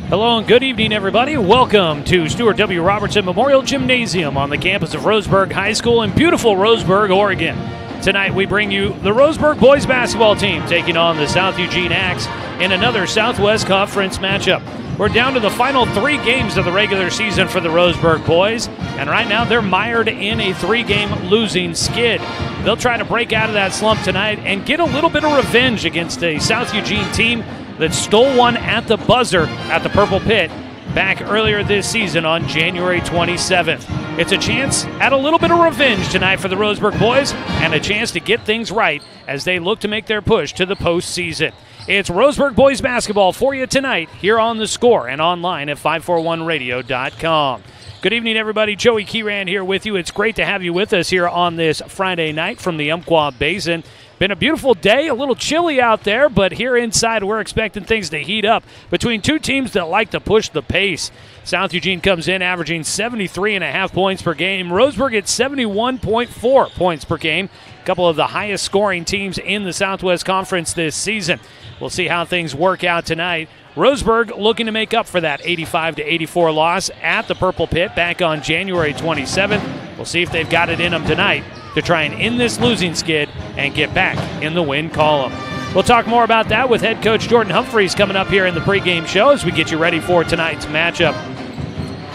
Hello and good evening, everybody. Welcome to Stuart W. Robertson Memorial Gymnasium on the campus of Roseburg High School in beautiful Roseburg, Oregon. Tonight we bring you the Roseburg boys basketball team taking on the South Eugene Axe in another Southwest Conference matchup. We're down to the final 3 games of the regular season for the Roseburg boys, and right now they're mired in a 3-game losing skid. They'll try to break out of that slump tonight and get a little bit of revenge against a South Eugene team that stole one at the buzzer at the Purple Pit back earlier this season on January 27th. It's a chance at a little bit of revenge tonight for the Roseburg boys and a chance to get things right as they look to make their push to the postseason. It's Roseburg boys basketball for you tonight here on The Score and online at 541radio.com. Good evening, everybody. Joey Kieran here with you. It's great to have you with us here on this Friday night from the Umpqua Basin. Been a beautiful day, a little chilly out there, but here inside we're expecting things to heat up between two teams that like to push the pace. South Eugene comes in averaging 73.5 points per game. Roseburg at 71.4 points per game. A couple of the highest scoring teams in the Southwest Conference this season. We'll see how things work out tonight. Roseburg looking to make up for that 85-84 loss at the Purple Pit back on January 27th. We'll see if they've got it in them tonight to try and end this losing skid and get back in the win column. We'll talk more about that with head coach Jordan Humphreys coming up here in the pregame show as we get you ready for tonight's matchup.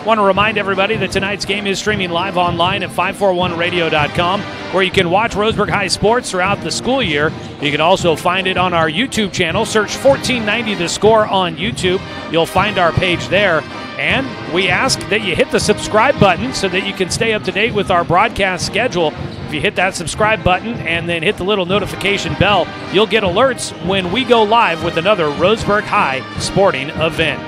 Want to remind everybody that tonight's game is streaming live online at 541radio.com, where you can watch Roseburg High sports throughout the school year. You can also find it on our YouTube channel. Search 1490 The Score on YouTube. You'll find our page there. And we ask that you hit the subscribe button so that you can stay up to date with our broadcast schedule. If you hit that subscribe button and then hit the little notification bell, you'll get alerts when we go live with another Roseburg High sporting event.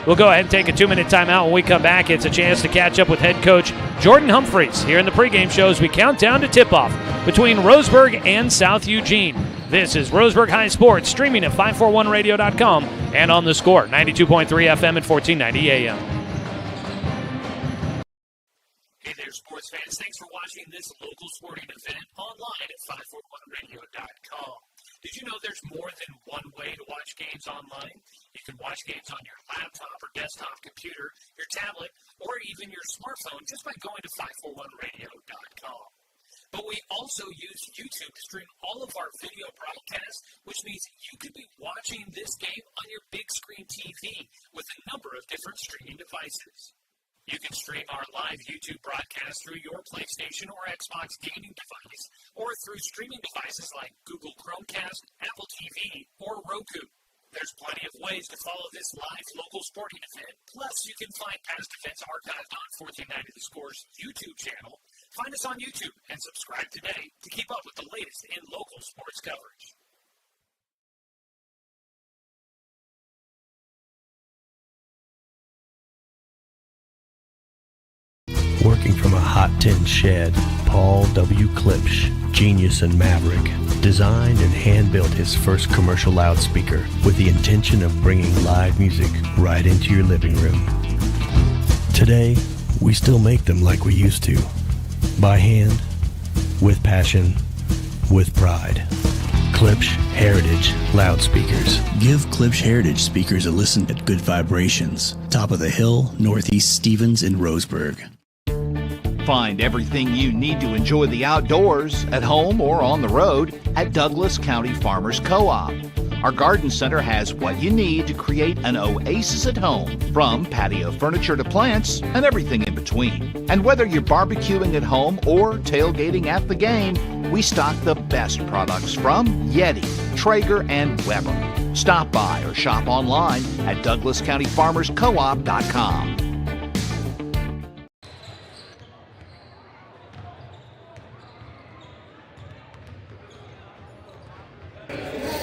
We'll go ahead and take a 2-minute timeout. When we come back, it's a chance to catch up with head coach Jordan Humphreys here in the pregame show as we count down to tip-off between Roseburg and South Eugene. This is Roseburg High Sports, streaming at 541radio.com and on The Score, 92.3 FM and 1490 AM. Hey there, sports fans. Thanks for watching this local sporting event online at 541radio.com. Did you know there's more than one way to watch games online? You can watch games on your laptop or desktop computer, your tablet, or even your smartphone just by going to 541radio.com. But we also use YouTube to stream all of our video broadcasts, which means you could be watching this game on your big screen TV with a number of different streaming devices. You can stream our live YouTube broadcast through your PlayStation or Xbox gaming device, or through streaming devices like Google Chromecast, Apple TV, or Roku. There's plenty of ways to follow this live local sporting event. Plus, you can find past events archived on 1490 The Score's YouTube channel. Find us on YouTube and subscribe today to keep up with the latest in local sports coverage. Working from a hot tin shed, Paul W. Klipsch, genius and maverick, designed and hand-built his first commercial loudspeaker with the intention of bringing live music right into your living room. Today, we still make them like we used to, by hand, with passion, with pride. Klipsch Heritage Loudspeakers. Give Klipsch Heritage speakers a listen at Good Vibrations, top of the hill, Northeast Stevens in Roseburg. Find everything you need to enjoy the outdoors, at home or on the road, at Douglas County Farmers Co-op. Our garden center has what you need to create an oasis at home, from patio furniture to plants and everything in between. And whether you're barbecuing at home or tailgating at the game, we stock the best products from Yeti, Traeger, and Weber. Stop by or shop online at DouglasCountyFarmersCoop.com.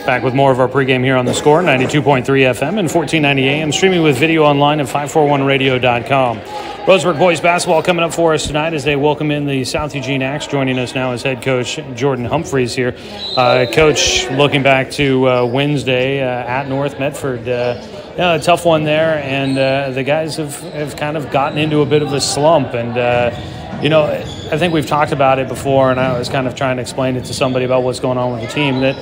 Back with more of our pregame here on The Score, 92.3 FM and 1490 AM, streaming with video online at 541radio.com. Roseburg boys basketball coming up for us tonight as they welcome in the South Eugene Axe. Joining us now is head coach Jordan Humphreys here. Coach, looking back to Wednesday at North Medford, a tough one there, and the guys have kind of gotten into a bit of a slump. And, I think we've talked about it before, and I was kind of trying to explain it to somebody about what's going on with the team, that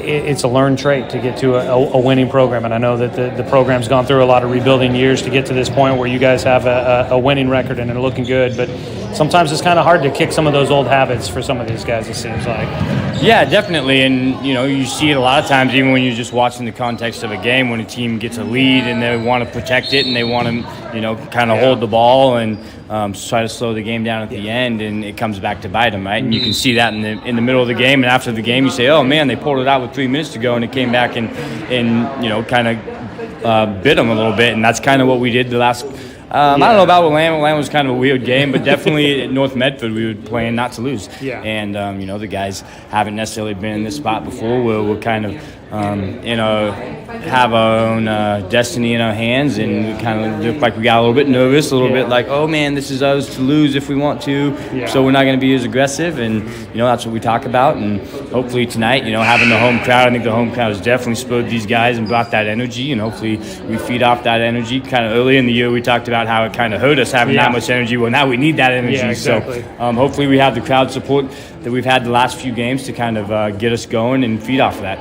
it's a learned trait to get to a winning program. And I know that the program's gone through a lot of rebuilding years to get to this point where you guys have a winning record and are looking good. But sometimes it's kind of hard to kick some of those old habits for some of these guys, it seems like. Yeah, definitely. And, you see it a lot of times, even when you're just watching the context of a game, when a team gets a lead and they want to protect it and they want to, kind of hold the ball and try to slow the game down at the end, and it comes back to bite them, right? And you can see that in the middle of the game, and after the game you say, oh, man, they pulled it out with 3 minutes to go, and it came back and kind of bit them a little bit, and that's kind of what we did the last I don't know about Willamette. Willamette was kind of a weird game, but definitely at North Medford we were playing not to lose. Yeah. And, the guys haven't necessarily been in this spot before. We're kind of, have our own destiny in our hands, and we kind of look like we got a little bit nervous, a little bit like, oh, man, this is ours to lose if we want to, so we're not going to be as aggressive, and, that's what we talk about. And hopefully tonight, having the home crowd, I think the home crowd has definitely spurred these guys and brought that energy, and hopefully we feed off that energy. Kind of early in the year we talked about how it kind of hurt us having that much energy. Well, now we need that energy. Yeah, exactly. So hopefully we have the crowd support that we've had the last few games to kind of get us going and feed off of that.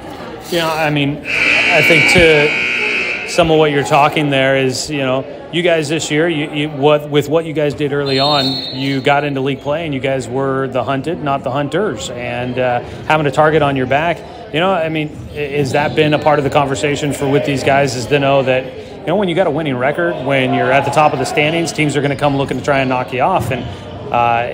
I think to some of what you're talking there is, you guys this year, with what you guys did early on, you got into league play and you guys were the hunted, not the hunters. And having a target on your back, has that been a part of the conversation with these guys, is to know that, when you got a winning record, when you're at the top of the standings, teams are going to come looking to try and knock you off. And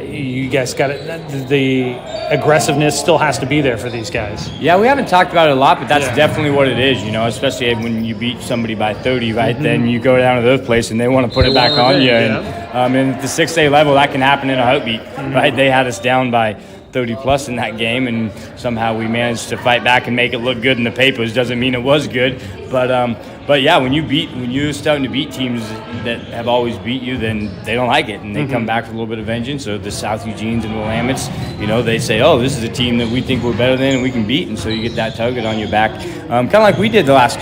you guys got it. The aggressiveness still has to be there for these guys. Yeah, we haven't talked about it a lot, but that's definitely what it is, especially when you beat somebody by 30, right? Mm-hmm. Then you go down to their place and they want to put it back on you. And at the 6A level, that can happen in a heartbeat, right? They had us down by 30-plus in that game, and somehow we managed to fight back and make it look good in the papers. Doesn't mean it was good, but yeah, when you're starting to beat teams that have always beat you, then they don't like it, and they come back with a little bit of vengeance. So the South Eugenes and Willamettes, they say, oh, this is a team that we think we're better than and we can beat, and so you get that target on your back, kind of like we did the last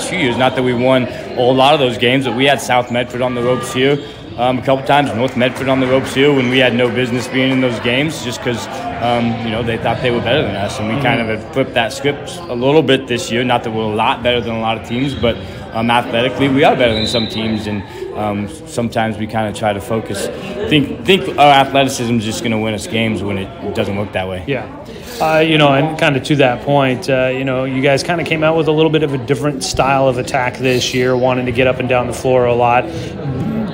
few years. Not that we won a lot of those games, but we had South Medford on the ropes here. A couple times, North Medford on the ropes here when we had no business being in those games, just because they thought they were better than us, and we kind of had flipped that script a little bit this year. Not that we're a lot better than a lot of teams, but athletically we are better than some teams, and sometimes we kind of try to focus, think our athleticism is just going to win us games when it doesn't work that way. Yeah. And kind of to that point, you guys kind of came out with a little bit of a different style of attack this year, wanting to get up and down the floor a lot,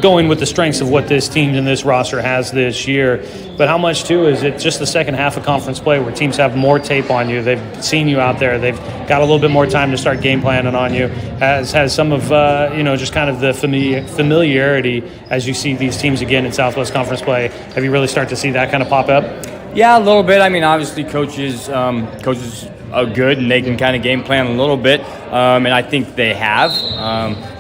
going with the strengths of what this team and this roster has this year. But how much, too, is it just the second half of conference play where teams have more tape on you? They've seen you out there. They've got a little bit more time to start game planning on you. Has some of, just kind of the familiarity as you see these teams again in Southwest Conference play. Have you really started to see that kind of pop up? Yeah, a little bit. Obviously coaches are good, and they can kind of game plan a little bit, and I think they have.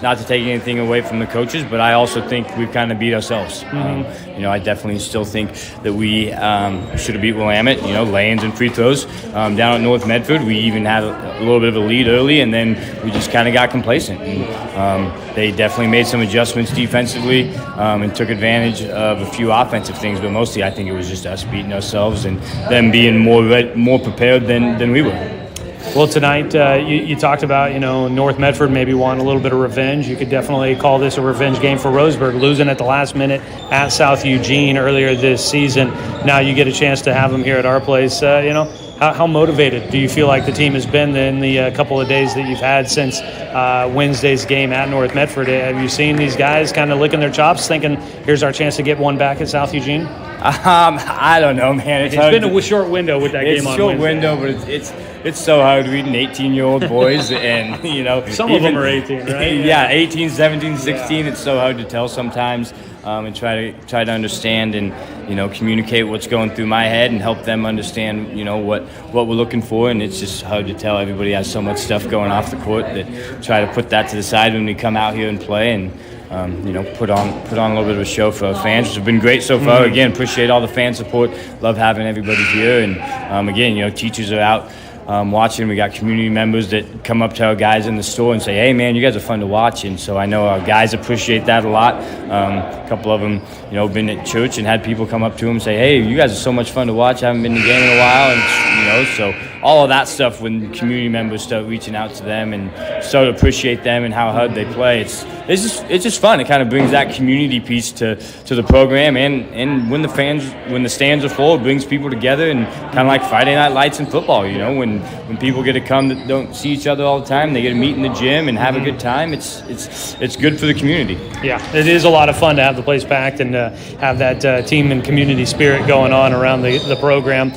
Not to take anything away from the coaches, but I also think we've kind of beat ourselves. I definitely still think that we should have beat Willamette, lay-ins and free throws. Down at North Medford, we even had a little bit of a lead early, and then we just kind of got complacent. And they definitely made some adjustments defensively and took advantage of a few offensive things, but mostly I think it was just us beating ourselves and them being more prepared than we were. Well, tonight you talked about, North Medford maybe wanting a little bit of revenge. You could definitely call this a revenge game for Roseburg, losing at the last minute at South Eugene earlier this season. Now you get a chance to have them here at our place. How motivated do you feel like the team has been in the couple of days that you've had since Wednesday's game at North Medford? Have you seen these guys kind of licking their chops, thinking, here's our chance to get one back at South Eugene? I don't know, man. It's been a short window with that game on Wednesday. It's a short window, but it's so hard reading 18-year-old boys, and some of them are 18, right? Yeah, 18, 17, 16. It's so hard to tell sometimes, and try to understand and communicate what's going through my head and help them understand what we're looking for. And it's just hard to tell. Everybody has so much stuff going off the court that try to put that to the side when we come out here and play and put on a little bit of a show for our fans, which have been great so far. Again, appreciate all the fan support. Love having everybody here, and again, teachers are out watching. We got community members that come up to our guys in the store and say, hey, man, you guys are fun to watch. And so I know our guys appreciate that a lot. A couple of them, been at church and had people come up to them and say, hey, you guys are so much fun to watch. I haven't been to the game in a while. And, so all of that stuff, when community members start reaching out to them and start to appreciate them and how hard they play, it's just fun. It kind of brings that community piece to the program, and when the stands are full, it brings people together, and kind of like Friday Night Lights in football. When people get to come that don't see each other all the time, they get to meet in the gym and have a good time. It's good for the community. Yeah, it is a lot of fun to have the place packed and have that team and community spirit going on around the program.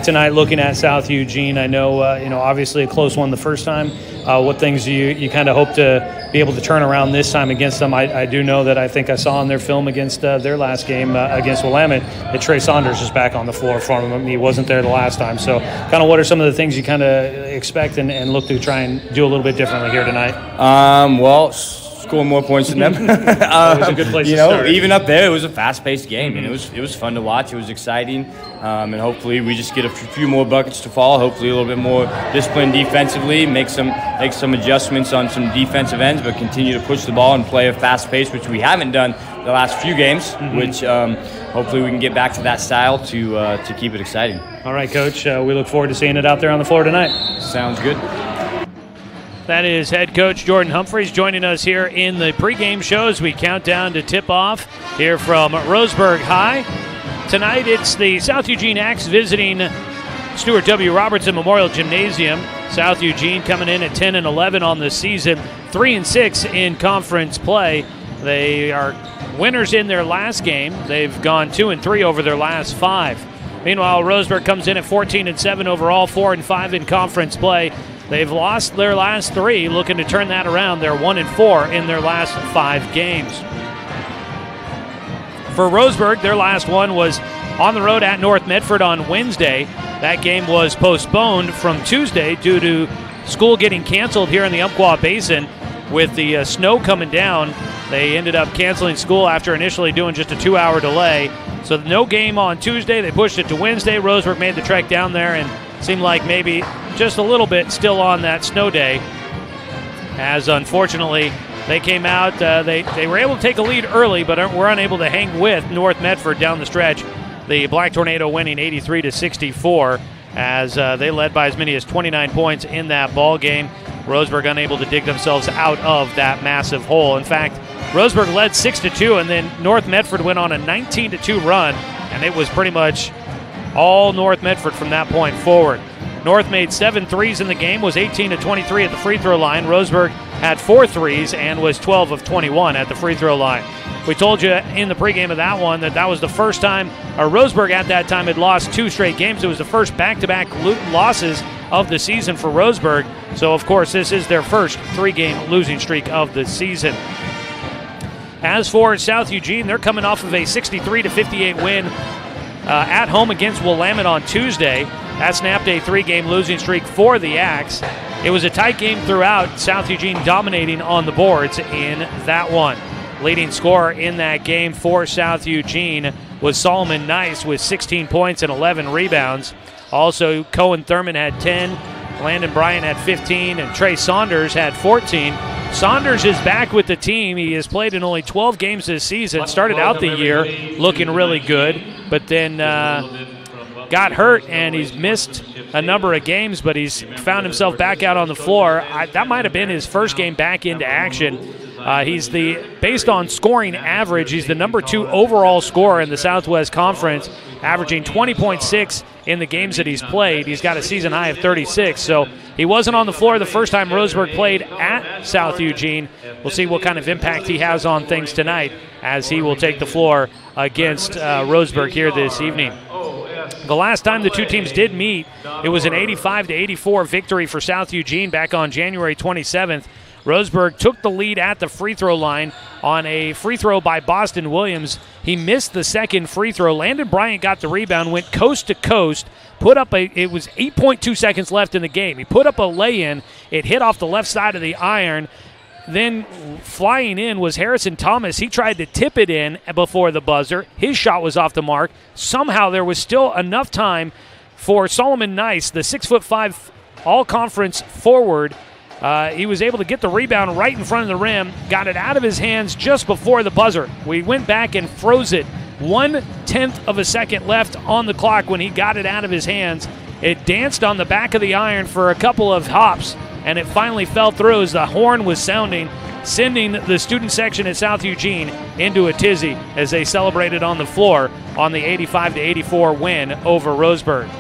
Tonight, looking at South Eugene, I know obviously a close one the first time. What things do you kind of hope to be able to turn around this time against them? I do know that I think I saw on their film against their last game against Willamette that Trey Saunders is back on the floor for them. He wasn't there the last time. So kind of what are some of the things you kind of expect and look to try and do a little bit differently here tonight? Score more points than them. It was a good place to start. Even up there, it was a fast-paced game, and it was fun to watch. It was exciting, and hopefully we just get a few more buckets to fall. Hopefully a little bit more discipline defensively, make some adjustments on some defensive ends, but continue to push the ball and play a fast pace, which we haven't done the last few games. Which hopefully we can get back to that style to keep it exciting. All right, Coach. We look forward to seeing it out there on the floor tonight. Sounds good. That is head coach Jordan Humphreys joining us here in the pregame show as we count down to tip-off here from Roseburg High. Tonight it's the South Eugene Axe visiting Stuart W. Robertson Memorial Gymnasium. South Eugene coming in at 10-11 on the season, 3-6 in conference play. They are winners in their last game. They've gone 2-3 over their last 5. Meanwhile, Roseburg comes in at 14-7 overall, 4-5 in conference play. They've lost their last 3, looking to turn that around. They're 1-4 in their last 5 games. For Roseburg, their last one was on the road at North Medford on Wednesday. That game was postponed from Tuesday due to school getting canceled here in the Umpqua Basin. With the snow coming down, they ended up canceling school after initially doing just a 2-hour delay. So no game on Tuesday. They pushed it to Wednesday. Roseburg made the trek down there and seemed like maybe just a little bit still on that snow day, as unfortunately they came out. They were able to take a lead early, but were unable to hang with North Medford down the stretch. The Black Tornado winning 83-64 as they led by as many as 29 points in that ball game. Roseburg unable to dig themselves out of that massive hole. In fact, Roseburg led 6-2, and then North Medford went on a 19-2 run, and it was pretty much all North Medford from that point forward. North made 7 threes in the game, was 18-23 at the free throw line. Roseburg had 4 threes and was 12 of 21 at the free throw line. We told you in the pregame of that one that was the first time, Roseburg at that time had lost 2 straight games. It was the first back-to-back losses of the season for Roseburg. So, of course, this is their first 3-game losing streak of the season. As for South Eugene, they're coming off of a 63-58 win at home against Willamette on Tuesday. That snapped a 3-game losing streak for the Axe. It was a tight game throughout, South Eugene dominating on the boards in that one. Leading scorer in that game for South Eugene was Solomon Nice with 16 points and 11 rebounds. Also, Cohen Thurman had 10, Landon Bryant had 15, and Trey Saunders had 14. Saunders is back with the team. He has played in only 12 games this season. Started out the year looking really good, but then got hurt, and he's missed a number of games, but he's found himself back out on the floor. That might have been his first game back into action. He's based on scoring average, he's the number 2 overall scorer in the Southwest Conference, averaging 20.6 in the games that he's played. He's got a season high of 36, so he wasn't on the floor the first time Roseburg played at South Eugene. We'll see what kind of impact he has on things tonight as he will take the floor against Roseburg here this evening. The last time the two teams did meet, it was an 85-84 victory for South Eugene back on January 27th. Roseburg took the lead at the free throw line on a free throw by Boston Williams. He missed the second free throw. Landon Bryant got the rebound, went coast to coast, it was 8.2 seconds left in the game. He put up a lay-in. It hit off the left side of the iron. Then flying in was Harrison Thomas. He tried to tip it in before the buzzer. His shot was off the mark. Somehow there was still enough time for Solomon Nice, the 6'5" all-conference forward. He was able to get the rebound right in front of the rim, got it out of his hands just before the buzzer. We went back and froze it. 1/10 of a second left on the clock when he got it out of his hands, It danced on the back of the iron for a couple of hops, and it finally fell through as the horn was sounding, sending the student section at South Eugene into a tizzy as they celebrated on the floor on the 85-84 win over Roseburg.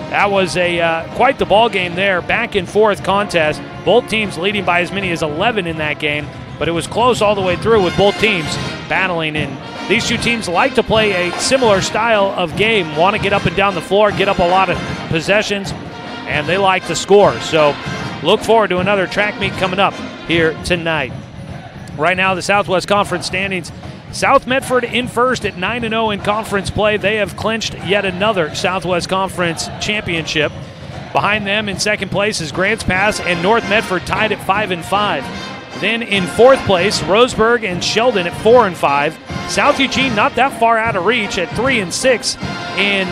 That was quite the ball game there, back and forth contest. Both teams leading by as many as 11 in that game, but it was close all the way through with both teams battling. And these two teams like to play a similar style of game, want to get up and down the floor, get up a lot of possessions, and they like to score. So look forward to another track meet coming up here tonight. Right now, the Southwest Conference standings. South Medford in first at 9-0 in conference play. They have clinched yet another Southwest Conference championship. Behind them in second place is Grants Pass and North Medford tied at 5-5. Then in fourth place, Roseburg and Sheldon at 4-5. South Eugene not that far out of reach at 3-6 in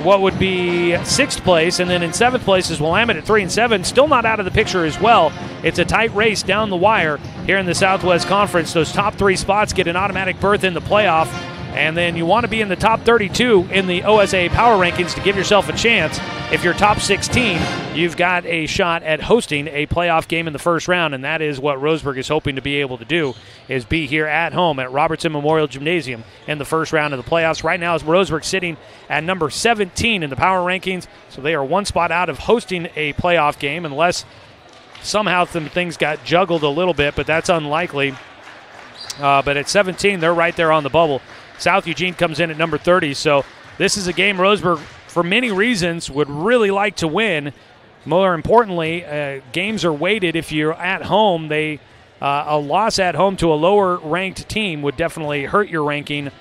what would be sixth place. And then in seventh place is Willamette at 3-7. Still not out of the picture as well. It's a tight race down the wire here in the Southwest Conference. Those top three spots get an automatic berth in the playoff. And then you want to be in the top 32 in the OSA Power Rankings to give yourself a chance. If you're top 16, you've got a shot at hosting a playoff game in the first round, and that is what Roseburg is hoping to be able to do, is be here at home at Robertson Memorial Gymnasium in the first round of the playoffs. Right now, is Roseburg sitting at number 17 in the Power Rankings, so they are one spot out of hosting a playoff game unless somehow some things got juggled a little bit, but that's unlikely. But at 17, they're right there on the bubble. South Eugene comes in at number 30, so this is a game Roseburg, for many reasons, would really like to win. More importantly, games are weighted. If you're at home, a loss at home to a lower-ranked team would definitely hurt your ranking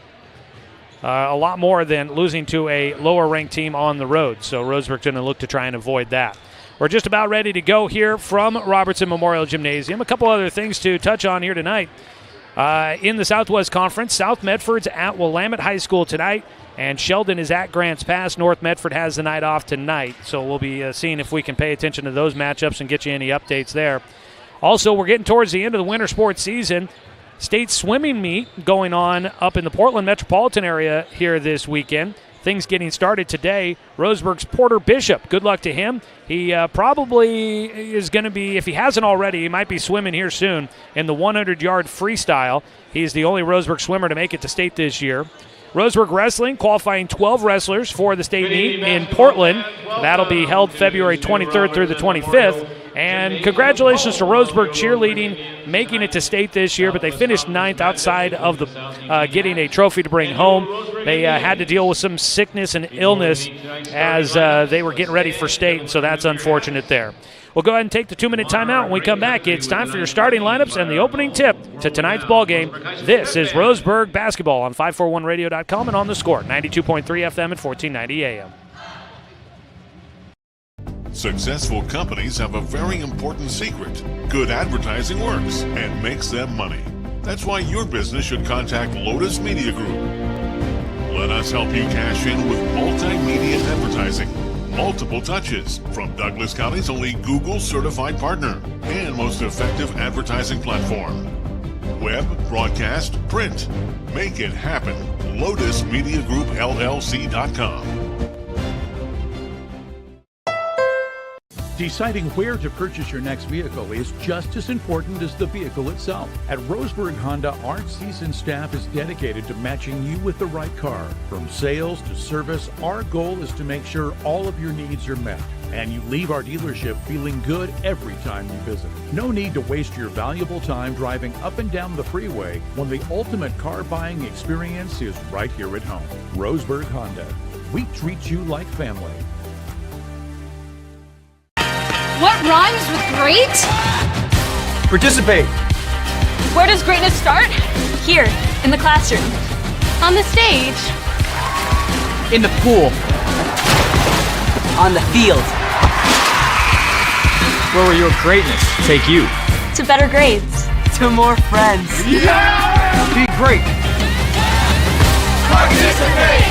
a lot more than losing to a lower-ranked team on the road. So Roseburg's going to look to try and avoid that. We're just about ready to go here from Robertson Memorial Gymnasium. A couple other things to touch on here tonight. In the Southwest Conference, South Medford's at Willamette High School tonight, and Sheldon is at Grants Pass. North Medford has the night off tonight, so we'll be seeing if we can pay attention to those matchups and get you any updates there. Also, we're getting towards the end of the winter sports season. State swimming meet going on up in the Portland metropolitan area here this weekend. Things getting started today. Roseburg's Porter Bishop, good luck to him. He probably is going to be, if he hasn't already, he might be swimming here soon in the 100-yard freestyle. He's the only Roseburg swimmer to make it to state this year. Roseburg Wrestling qualifying 12 wrestlers for the state meet in Portland. That'll be held February 23rd through the 25th. And congratulations to Roseburg Cheerleading making it to state this year, but they finished 9th outside of the getting a trophy to bring home. They had to deal with some sickness and illness as they were getting ready for state, and so that's unfortunate there. We'll go ahead and take the 2-minute timeout. When we come back, it's time for your starting lineups and the opening tip to tonight's ball game. This is Roseburg basketball on 541radio.com and on the Score, 92.3 FM and 1490 AM. Successful companies have a very important secret. Good advertising works and makes them money. That's why your business should contact Lotus Media Group. Let us help you cash in with multimedia advertising. Multiple touches from Douglas County's only Google-certified partner and most effective advertising platform. Web, broadcast, print. Make it happen. LotusMediaGroupLLC.com. Deciding where to purchase your next vehicle is just as important as the vehicle itself. At Roseburg Honda, our seasoned staff is dedicated to matching you with the right car. From sales to service, our goal is to make sure all of your needs are met, and you leave our dealership feeling good every time you visit. No need to waste your valuable time driving up and down the freeway when the ultimate car buying experience is right here at home. Roseburg Honda. We treat you like family. What rhymes with great? Participate. Where does greatness start? Here, in the classroom. On the stage. In the pool. On the field. Where will your greatness take you? To better grades. To more friends. Yeah! Be great. Participate.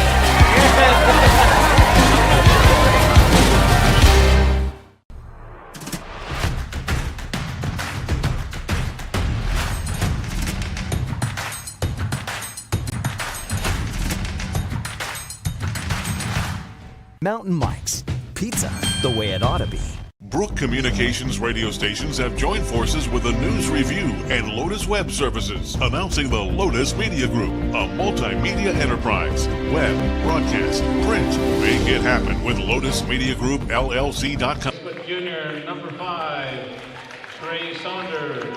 Mountain Mike's. pizza the way it ought to be. Brook Communications radio stations have joined forces with the News Review and Lotus Web Services, announcing the Lotus Media Group, a multimedia enterprise. Web, broadcast, print. Make it happen with Lotus Media Group, LLC.com. Junior, number 5, Trey Saunders.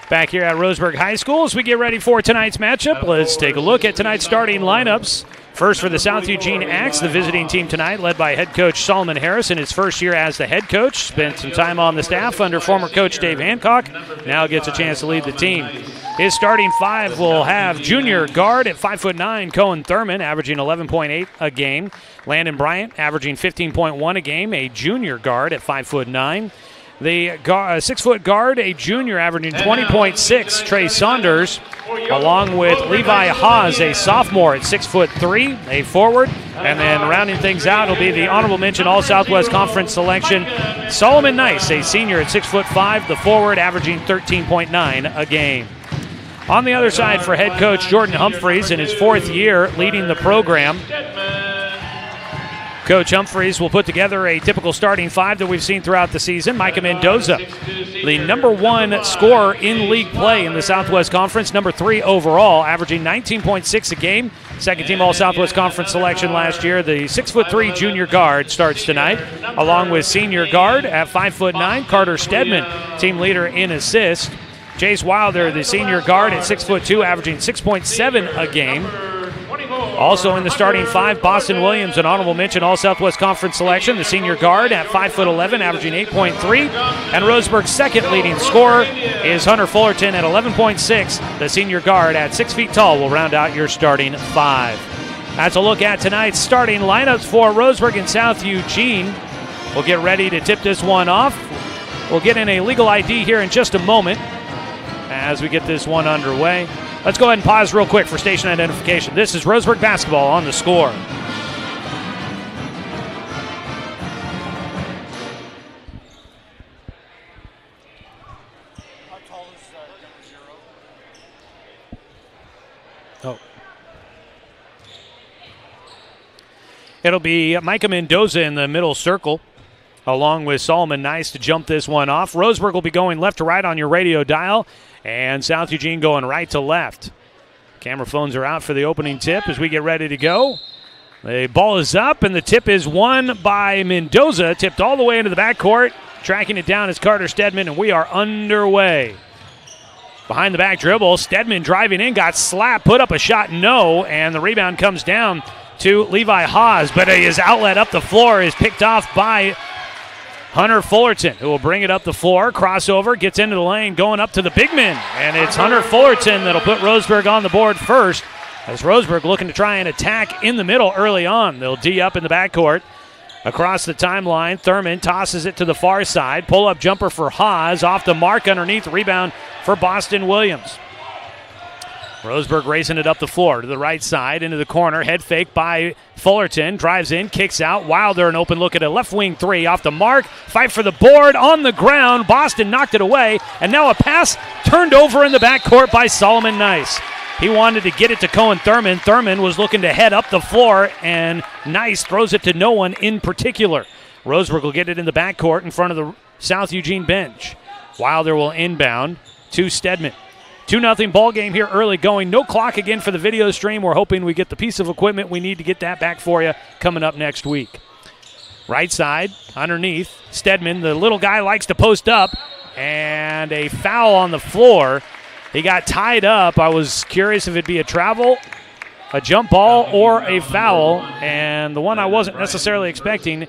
Back here at Roseburg High School as we get ready for tonight's matchup. Let's take a look at tonight's starting lineups. First for the South Eugene Axe, the visiting team tonight, led by head coach Solomon Harris in his first year as the head coach. Spent some time on the staff under former coach Dave Hancock. Now gets a chance to lead the team. His starting 5 will have junior guard at 5'9", Cohen Thurman, averaging 11.8 a game. Landon Bryant, averaging 15.1 a game, a junior guard at 5'9". The 6-foot guard, a junior, averaging 20.6, Trey Saunders, along with Levi Haas, a sophomore at 6'3", a forward. And then rounding things out will be the honorable mention All-Southwest Conference selection, Solomon Nice, a senior at 6'5", the forward, averaging 13.9 a game. On the other side for head coach Jordan Humphreys in his 4th year leading the program, Coach Humphreys will put together a typical starting 5 that we've seen throughout the season. Micah Mendoza, the number 1 scorer in league play in the Southwest Conference, number 3 overall, averaging 19.6 a game. Second team All-Southwest Conference selection last year. The 6'3" junior guard starts tonight, along with senior guard at 5'9", Carter Stedman, team leader in assists. Chase Wilder, the senior guard at 6'2", averaging 6.7 a game. Also in the starting 5, Boston Williams, an honorable mention All-Southwest Conference selection, the senior guard at 5'11", averaging 8.3. And Roseburg's second leading scorer is Hunter Fullerton at 11.6. The senior guard at 6 feet tall will round out your starting 5. That's a look at tonight's starting lineups for Roseburg and South Eugene. We'll get ready to tip this one off. We'll get in a legal ID here in just a moment as we get this one underway. Let's go ahead and pause real quick for station identification. This is Roseburg basketball on the score. It'll be Micah Mendoza in the middle circle, along with Solomon Nice to jump this one off. Roseburg will be going left to right on your radio dial, and South Eugene going right to left. Camera phones are out for the opening tip as we get ready to go. The ball is up, and the tip is won by Mendoza, tipped all the way into the backcourt. Tracking it down is Carter Stedman, and we are underway. Behind the back dribble, Stedman driving in, got slapped, put up a shot, no, and the rebound comes down to Levi Haas, but his outlet up the floor is picked off by Hunter Fullerton, who will bring it up the floor. Crossover, gets into the lane, going up to the big man. And it's Hunter Fullerton that'll put Roseburg on the board first, as Roseburg looking to try and attack in the middle early on. They'll D up in the backcourt. Across the timeline, Thurman tosses it to the far side. Pull-up jumper for Haas, off the mark underneath. Rebound for Boston Williams. Roseburg racing it up the floor to the right side, into the corner. Head fake by Fullerton. Drives in, kicks out. Wilder an open look at a left wing 3. Off the mark. Fight for the board on the ground. Boston knocked it away. And now a pass turned over in the backcourt by Solomon Nice. He wanted to get it to Cohen Thurman. Thurman was looking to head up the floor, and Nice throws it to no one in particular. Roseburg will get it in the backcourt in front of the South Eugene bench. Wilder will inbound to Stedman. 2-0 ball game here early going. No clock again for the video stream. We're hoping we get the piece of equipment we need to get that back for you coming up next week. Right side, underneath. Stedman, the little guy, likes to post up. And a foul on the floor. He got tied up. I was curious if it'd be a travel, a jump ball, or a foul. And the one I wasn't necessarily expecting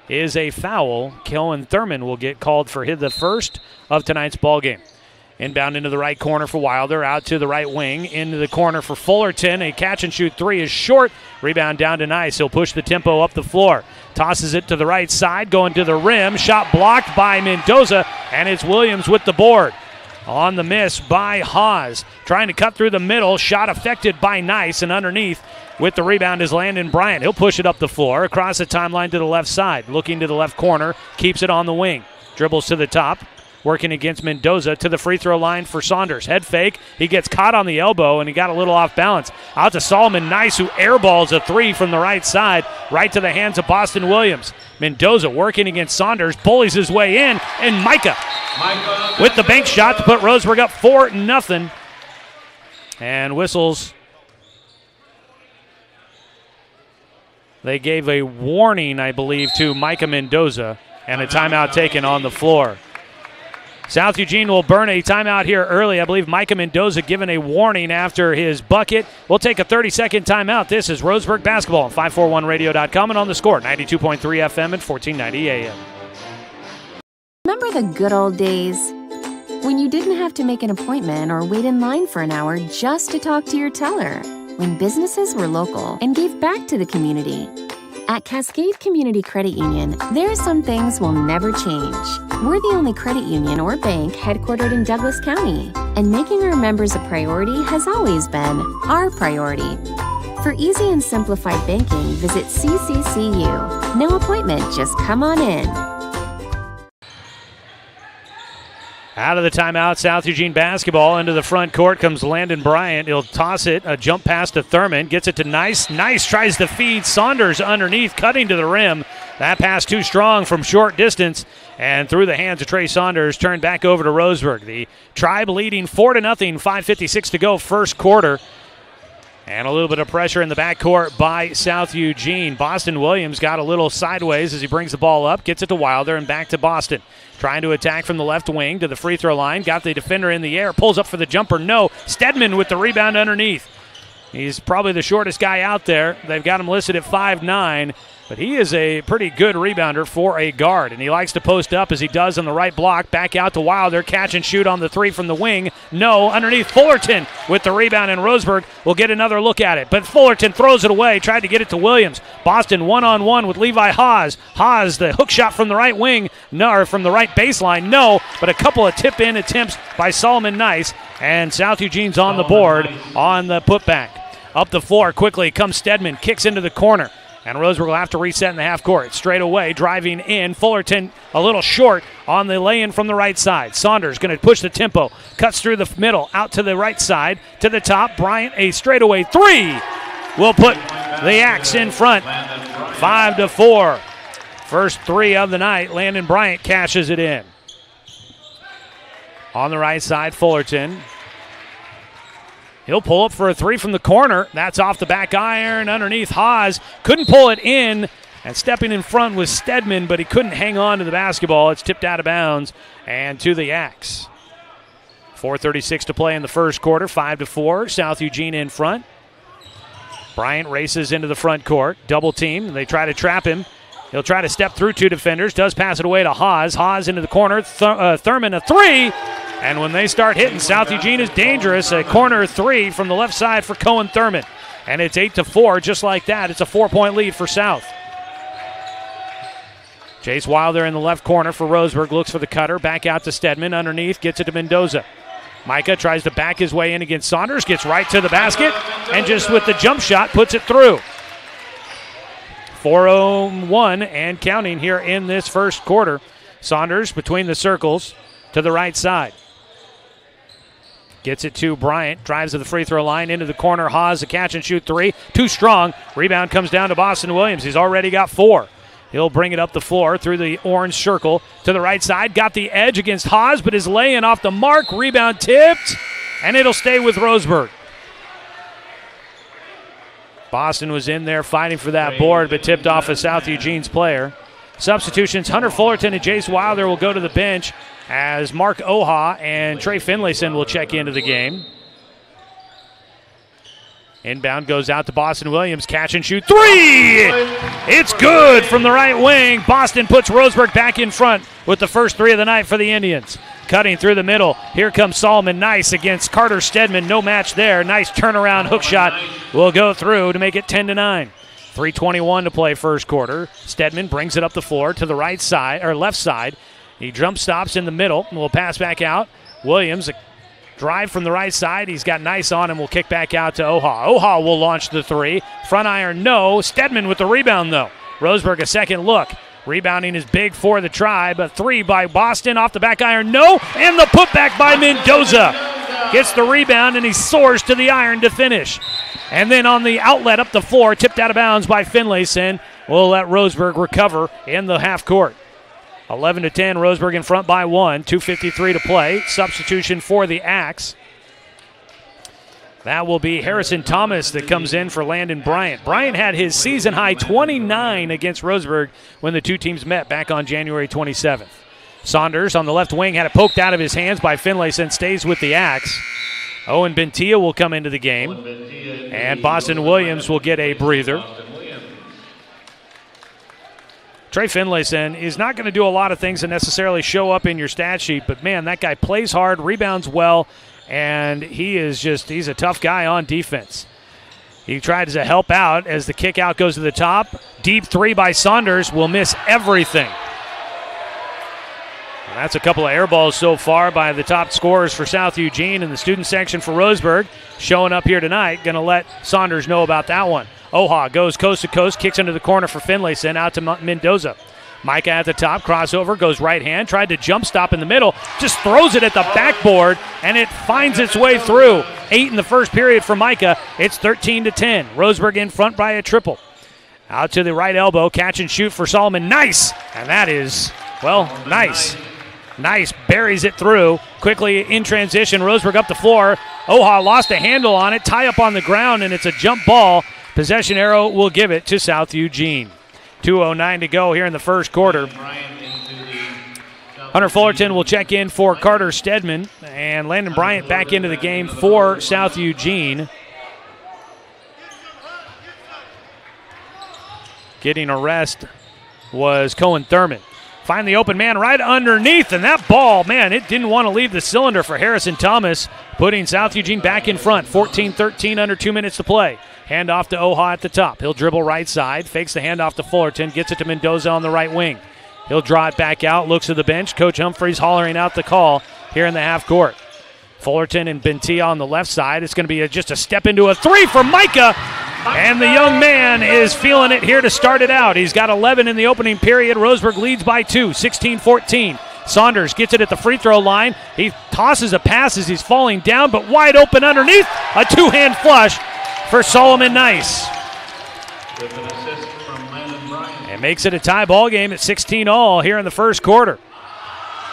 is a foul. Cohen Thurman will get called for the first of tonight's ball game. Inbound into the right corner for Wilder, out to the right wing, into the corner for Fullerton. A catch-and-shoot 3 is short. Rebound down to Nice. He'll push the tempo up the floor. Tosses it to the right side, going to the rim. Shot blocked by Mendoza, and it's Williams with the board. On the miss by Haas. Trying to cut through the middle. Shot affected by Nice, and underneath with the rebound is Landon Bryant. He'll push it up the floor, across the timeline to the left side. Looking to the left corner, keeps it on the wing. Dribbles to the top. working against Mendoza to the free throw line for Saunders. Head fake. He gets caught on the elbow, and he got a little off balance. Out to Solomon Nice, who airballs a three from the right side, right to the hands of Boston Williams. Mendoza working against Saunders, bullies his way in, and Micah with the bank shot to put Roseburg up 4-0. And whistles. They gave a warning, I believe, to Micah Mendoza, and a timeout taken on the floor. South Eugene will burn a timeout here early. I believe Micah Mendoza given a warning after his bucket. We'll take a 30-second timeout. This is Roseburg basketball on 541radio.com and on the Score, 92.3 FM and 1490 AM. Remember the good old days? When you didn't have to make an appointment or wait in line for an hour just to talk to your teller? When businesses were local and gave back to the community? At Cascade Community Credit Union, there are some things will never change. We're the only credit union or bank headquartered in Douglas County, and making our members a priority has always been our priority. For easy and simplified banking, visit CCCU. No appointment, just come on in. Out of the timeout, South Eugene basketball. Into the front court comes Landon Bryant. He'll toss it, a jump pass to Thurman. Gets it to Nice. Nice tries to feed Saunders underneath, cutting to the rim. That pass too strong from short distance. And through the hands of Trey Saunders, turned back over to Roseburg. The Tribe leading 4-0, 5:56 to go, first quarter. And a little bit of pressure in the backcourt by South Eugene. Boston Williams got a little sideways as he brings the ball up, gets it to Wilder, and back to Boston. Trying to attack from the left wing to the free throw line. Got the defender in the air, pulls up for the jumper. No. Stedman with the rebound underneath. He's probably the shortest guy out there. They've got him listed at 5'9", but he is a pretty good rebounder for a guard, and he likes to post up as he does on the right block. Back out to Wilder, catch and shoot on the three from the wing. No, underneath Fullerton with the rebound, and Roseburg will get another look at it. But Fullerton throws it away, tried to get it to Williams. Boston one-on-one with Levi Haas. Haas, the hook shot from the right wing, no, or from the right baseline, no, but a couple of tip-in attempts by Solomon Nice, and South Eugene's on the board on the putback. Up the floor quickly comes Stedman, kicks into the corner. And Roseburg will have to reset in the half court. Straight away, driving in. Fullerton a little short on the lay-in from the right side. Saunders going to push the tempo. Cuts through the middle, out to the right side, to the top. Bryant, a straightaway three will put the Axe in front. 5-4. First three of the night. Landon Bryant cashes it in. On the right side, Fullerton. He'll pull up for a three from the corner. That's off the back iron underneath Haas. Couldn't pull it in. And stepping in front was Stedman, but he couldn't hang on to the basketball. It's tipped out of bounds and to the Axe. 4:36 to play in the first quarter. 5-4. South Eugene in front. Bryant races into the front court. Double team. They try to trap him. He'll try to step through two defenders. Does pass it away to Haas. Haas into the corner. Thurman a three. And when they start hitting, South Eugene is dangerous. A corner three from the left side for Cohen Thurman. And it's 8-4, just like that. It's a 4-point lead for South. Chase Wilder in the left corner for Roseburg. Looks for the cutter. Back out to Stedman. Underneath. Gets it to Mendoza. Micah tries to back his way in against Saunders. Gets right to the basket. And just with the jump shot, puts it through. 4:01 and counting here in this first quarter. Saunders between the circles to the right side. Gets it to Bryant. Drives to the free throw line into the corner. Haas, a catch and shoot three. Too strong. Rebound comes down to Boston Williams. He's already got four. He'll bring it up the floor through the orange circle to the right side. Got the edge against Haas, but is laying off the mark. Rebound tipped, and it'll stay with Roseburg. Boston was in there fighting for that board, but tipped off a South Eugene's player. Substitutions, Hunter Fullerton and Jace Wilder will go to the bench as Mark Oha and Trey Finlayson will check into the game. Inbound goes out to Boston Williams. Catch and shoot three! It's good from the right wing. Boston puts Roseburg back in front with the first three of the night for the Indians. Cutting through the middle. Here comes Solomon Nice against Carter Stedman. No match there. Nice turnaround hook shot will go through to make it 10-9. 3:21 to play first quarter. Stedman brings it up the floor to the right side, or left side. He jump stops in the middle and will pass back out. Williams, a drive from the right side. He's got Nice on him. Will kick back out to Oha. Oha will launch the three. Front iron, no. Stedman with the rebound, though. Roseburg a second look. Rebounding is big for the Tribe. A three by Boston off the back iron. No, and the putback by Mendoza. Gets the rebound, and he soars to the iron to finish. And then on the outlet up the floor, tipped out of bounds by Finlayson. We'll let Roseburg recover in the half court. 11-10, Roseburg in front by 1. 2:53 to play. Substitution for the Axe. That will be Harrison Thomas that comes in for Landon Bryant. Bryant had his season-high 29 against Roseburg when the two teams met back on January 27th. Saunders on the left wing had it poked out of his hands by Finlayson, stays with the Axe. Owen Bentia will come into the game, and Boston Williams will get a breather. Trey Finlayson is not going to do a lot of things that necessarily show up in your stat sheet, but man, that guy plays hard, rebounds well, and he's a tough guy on defense. He tries to help out as the kick out goes to the top. Deep three by Saunders will miss everything. And that's a couple of air balls so far by the top scorers for South Eugene, and the student section for Roseburg showing up here tonight. Going to let Saunders know about that one. Oha goes coast to coast, kicks into the corner for Finlayson, out to Mendoza. Micah at the top, crossover, goes right hand, tried to jump stop in the middle, just throws it at the backboard, and it finds its way through. 8 in the first period for Micah. It's 13-10. Roseburg in front by a triple. Out to the right elbow, catch and shoot for Solomon. Nice! And that is, well, nice. Nice, buries it through. Quickly in transition, Roseburg up the floor. Oha lost a handle on it, tie up on the ground, and it's a jump ball. Possession arrow will give it to South Eugene. 2:09 to go here in the first quarter. Hunter Fullerton will check in for Carter Stedman, and Landon Bryant back into the game for South Eugene. Getting a rest was Cohen Thurman. Find the open man right underneath, and that ball, man, it didn't want to leave the cylinder for Harrison Thomas, putting South Eugene back in front. 14-13, under 2 minutes to play. Hand off to Oha at the top. He'll dribble right side, fakes the handoff to Fullerton, gets it to Mendoza on the right wing. He'll draw it back out, looks at the bench. Coach Humphreys hollering out the call here in the half court. Fullerton and Bentia on the left side. It's going to be just a step into a three for Micah. And the young man is feeling it here to start it out. He's got 11 in the opening period. Roseburg leads by 2, 16-14. Saunders gets it at the free throw line. He tosses a pass as he's falling down, but wide open underneath. A two-hand flush for Solomon Nice. And makes it a tie ball game at 16-all here in the first quarter.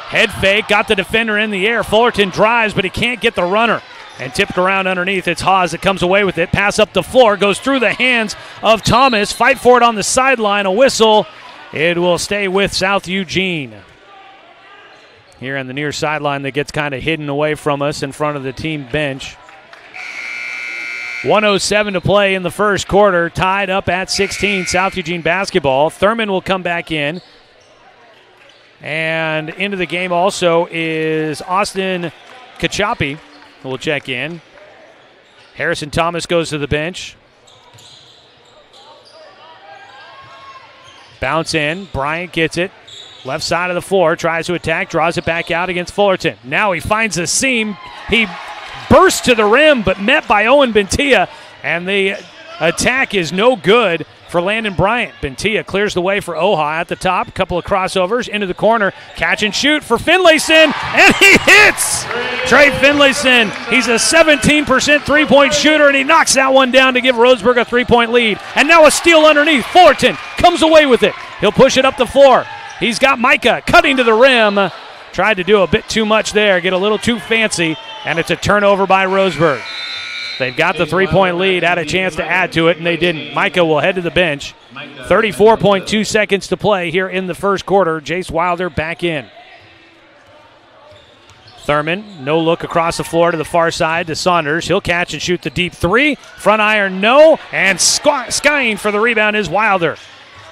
Head fake, got the defender in the air. Fullerton drives, but he can't get the runner. And tipped around underneath. It's Haas that comes away with it. Pass up the floor, goes through the hands of Thomas. Fight for it on the sideline. A whistle. It will stay with South Eugene. Here on the near sideline that gets kind of hidden away from us in front of the team bench. 1:07 to play in the first quarter. Tied up at 16, South Eugene basketball. Thurman will come back in. And into the game also is Austin Kachapi. We'll check in. Harrison Thomas goes to the bench. Bounce in. Bryant gets it. Left side of the floor. Tries to attack. Draws it back out against Fullerton. Now he finds a seam. He bursts to the rim, but met by Owen Bentia. And the attack is no good for Landon Bryant. Bentia clears the way for Oha at the top. A couple of crossovers into the corner. Catch and shoot for Finlayson, and he hits! Trey Finlayson. He's a 17% three-point shooter, and he knocks that one down to give Roseburg a three-point lead. And now a steal underneath. Fullerton comes away with it. He'll push it up the floor. He's got Micah cutting to the rim. Tried to do a bit too much there, get a little too fancy, and it's a turnover by Roseburg. They've got the three-point lead, had a chance to add to it, and they didn't. Micah will head to the bench. 34.2 seconds to play here in the first quarter. Jace Wilder back in. Thurman, no look across the floor to the far side to Saunders. He'll catch and shoot the deep three. Front iron, no. And skying for the rebound is Wilder.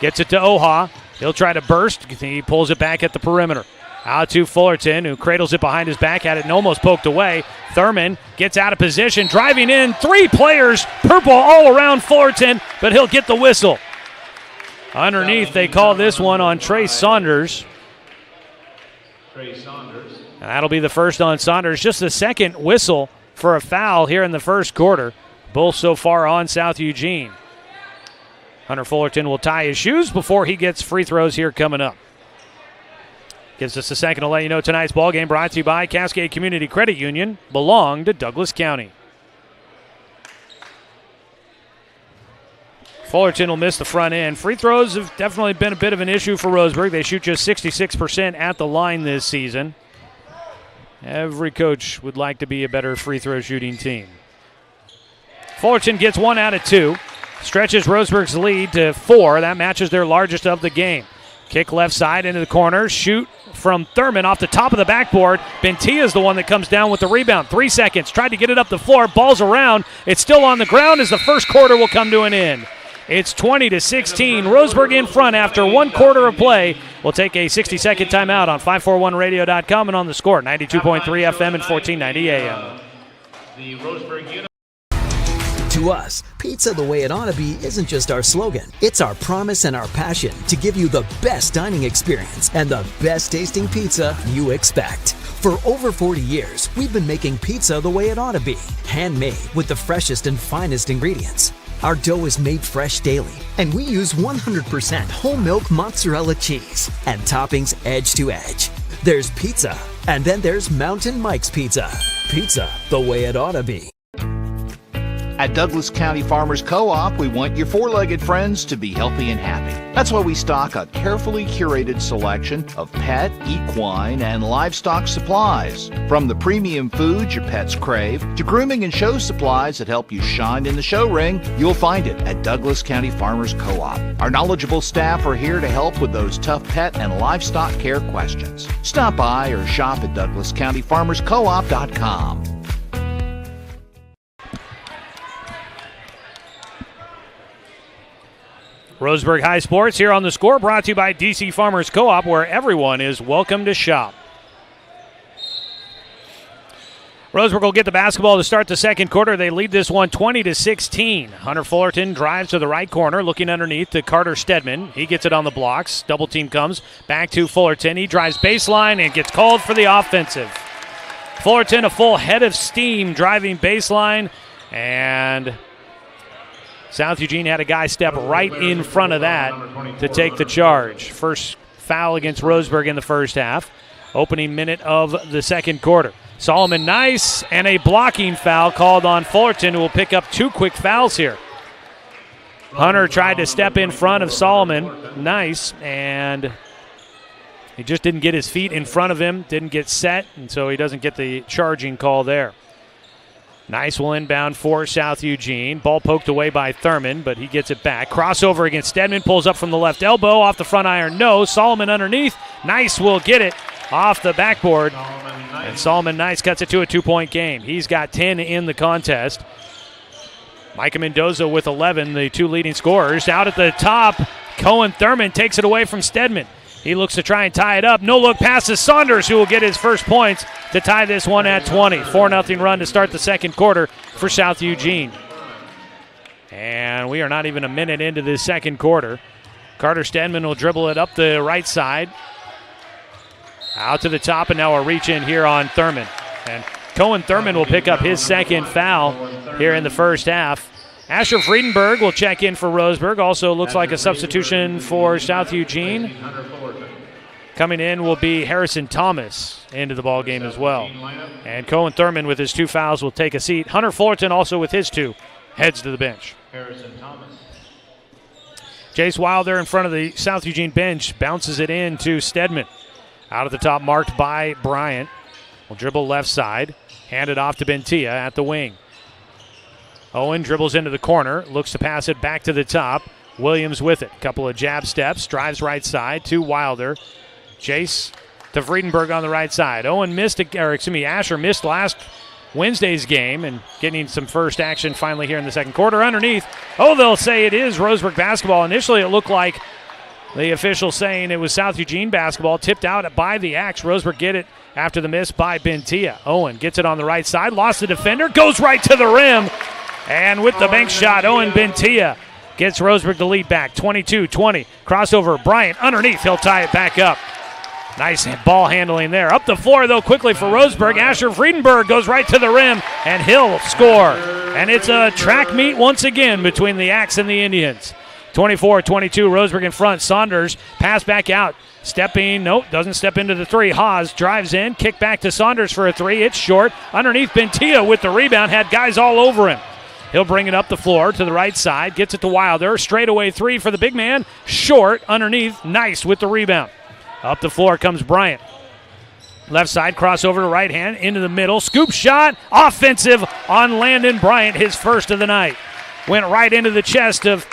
Gets it to Oha. He'll try to burst. He pulls it back at the perimeter. Out to Fullerton, who cradles it behind his back, had it and almost poked away. Thurman gets out of position, driving in. 3 players, purple all around Fullerton, but he'll get the whistle. Underneath, they call this one on Trey Saunders. And that'll be the first on Saunders. Just the second whistle for a foul here in the first quarter. Both so far on South Eugene. Hunter Fullerton will tie his shoes before he gets free throws here coming up. Gives us a second to let you know tonight's ball game brought to you by Cascade Community Credit Union, belong to Douglas County. Fullerton will miss the front end. Free throws have definitely been a bit of an issue for Roseburg. They shoot just 66% at the line this season. Every coach would like to be a better free throw shooting team. Fullerton gets 1 out of 2. Stretches Roseburg's lead to 4. That matches their largest of the game. Kick left side into the corner. Shoot from Thurman off the top of the backboard. Bentia is the one that comes down with the rebound. 3 seconds. Tried to get it up the floor. Ball's around. It's still on the ground as the first quarter will come to an end. It's 20-16. Roseburg in front after 1 quarter of play. We'll take a 60-second timeout on 541radio.com and on the score. 92.3 FM and 1490 AM. The Roseburg unit. To us, pizza the way it ought to be isn't just our slogan. It's our promise and our passion to give you the best dining experience and the best tasting pizza you expect. For over 40 years, we've been making pizza the way it ought to be. Handmade with the freshest and finest ingredients. Our dough is made fresh daily, and we use 100% whole milk mozzarella cheese and toppings edge to edge. There's pizza, and then there's Mountain Mike's Pizza. Pizza the way it ought to be. At Douglas County Farmers Co-op, we want your four-legged friends to be healthy and happy. That's why we stock a carefully curated selection of pet, equine, and livestock supplies. From the premium foods your pets crave to grooming and show supplies that help you shine in the show ring, you'll find it at Douglas County Farmers Co-op. Our knowledgeable staff are here to help with those tough pet and livestock care questions. Stop by or shop at DouglasCountyFarmersCoop.com. Roseburg High Sports here on the score, brought to you by DC Farmers Co-op, where everyone is welcome to shop. Roseburg will get the basketball to start the second quarter. They lead this one 20-16. Hunter Fullerton drives to the right corner, looking underneath to Carter Stedman. He gets it on the blocks. Double team comes back to Fullerton. He drives baseline and gets called for the offensive. Fullerton a full head of steam driving baseline, and South Eugene had a guy step right in front of that to take the charge. First foul against Roseburg in the first half. Opening minute of the second quarter. Solomon Nice and a blocking foul called on Fullerton, who will pick up 2 quick fouls here. Hunter tried to step in front of Solomon Nice, and he just didn't get his feet in front of him, didn't get set, and so he doesn't get the charging call there. Nice will inbound for South Eugene. Ball poked away by Thurman, but he gets it back. Crossover against Stedman, pulls up from the left elbow, off the front iron, no. Solomon underneath. Nice will get it off the backboard, and Solomon Nice cuts it to a 2-point game. He's got 10 in the contest. Micah Mendoza with 11, the 2 leading scorers. Out at the top, Cohen Thurman takes it away from Stedman. He looks to try and tie it up. No look passes Saunders, who will get his first points to tie this one at 20. 4-0 run to start the second quarter for South Eugene. And we are not even a minute into this second quarter. Carter Stedman will dribble it up the right side. Out to the top, and now a reach in here on Thurman. And Cohen Thurman will pick up his second foul here in the first half. Asher Friedenberg will check in for Roseburg. Also looks like a substitution for South Eugene. Coming in will be Harrison Thomas into the ball game as well. And Cohen Thurman with his 2 fouls will take a seat. Hunter Fullerton also with his 2 heads to the bench. Harrison Thomas. Jace Wilder in front of the South Eugene bench bounces it in to Stedman. Out at the top, marked by Bryant. Will dribble left side. Hand it off to Bentia at the wing. Owen dribbles into the corner. Looks to pass it back to the top. Williams with it. Couple of jab steps. Drives right side to Wilder. Jace to Friedenberg on the right side. Asher missed last Wednesday's game and getting some first action finally here in the second quarter. Underneath, they'll say it is Roseburg basketball. Initially it looked like the official saying it was South Eugene basketball, tipped out by the Axe. Roseburg get it after the miss by Bentia. Owen gets it on the right side, lost the defender, goes right to the rim, and with the bank shot, Owen Bentia gets Roseburg the lead back, 22-20. Crossover, Bryant underneath, he'll tie it back up. Nice ball handling there. Up the floor, though, quickly for Roseburg. Asher Friedenberg goes right to the rim, and he'll score. And it's a track meet once again between the Axe and the Indians. 24-22, Roseburg in front. Saunders, pass back out. Stepping, nope, doesn't step into the three. Haas drives in, kick back to Saunders for a three. It's short. Underneath, Bentia with the rebound, had guys all over him. He'll bring it up the floor to the right side, gets it to Wilder. Straightaway three for the big man. Short, underneath, nice with the rebound. Up the floor comes Bryant. Left side, crossover to right hand, into the middle. Scoop shot, offensive on Landon Bryant, his first of the night. Went right into the chest of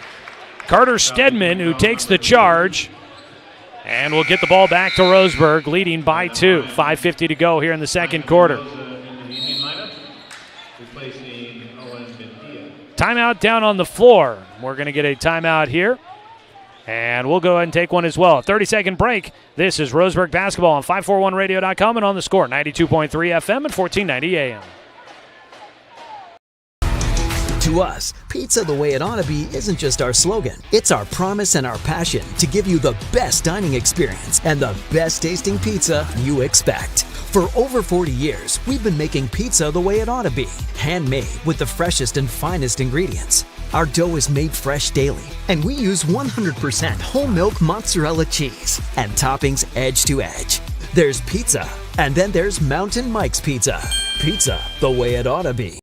Carter Stedman, who takes the charge. And we'll get the ball back to Roseburg, leading by 2. 5:50 to go here in the second quarter. Timeout down on the floor. We're going to get a timeout here. And we'll go ahead and take one as well. A 30-second break. This is Roseburg basketball on 541radio.com and on the score, 92.3 FM and 1490 AM. To us, pizza the way it ought to be isn't just our slogan. It's our promise and our passion to give you the best dining experience and the best tasting pizza you expect. For over 40 years, we've been making pizza the way it ought to be. Handmade with the freshest and finest ingredients. Our dough is made fresh daily, and we use 100% whole milk mozzarella cheese and toppings edge to edge. There's pizza, and then there's Mountain Mike's Pizza. Pizza the way it ought to be.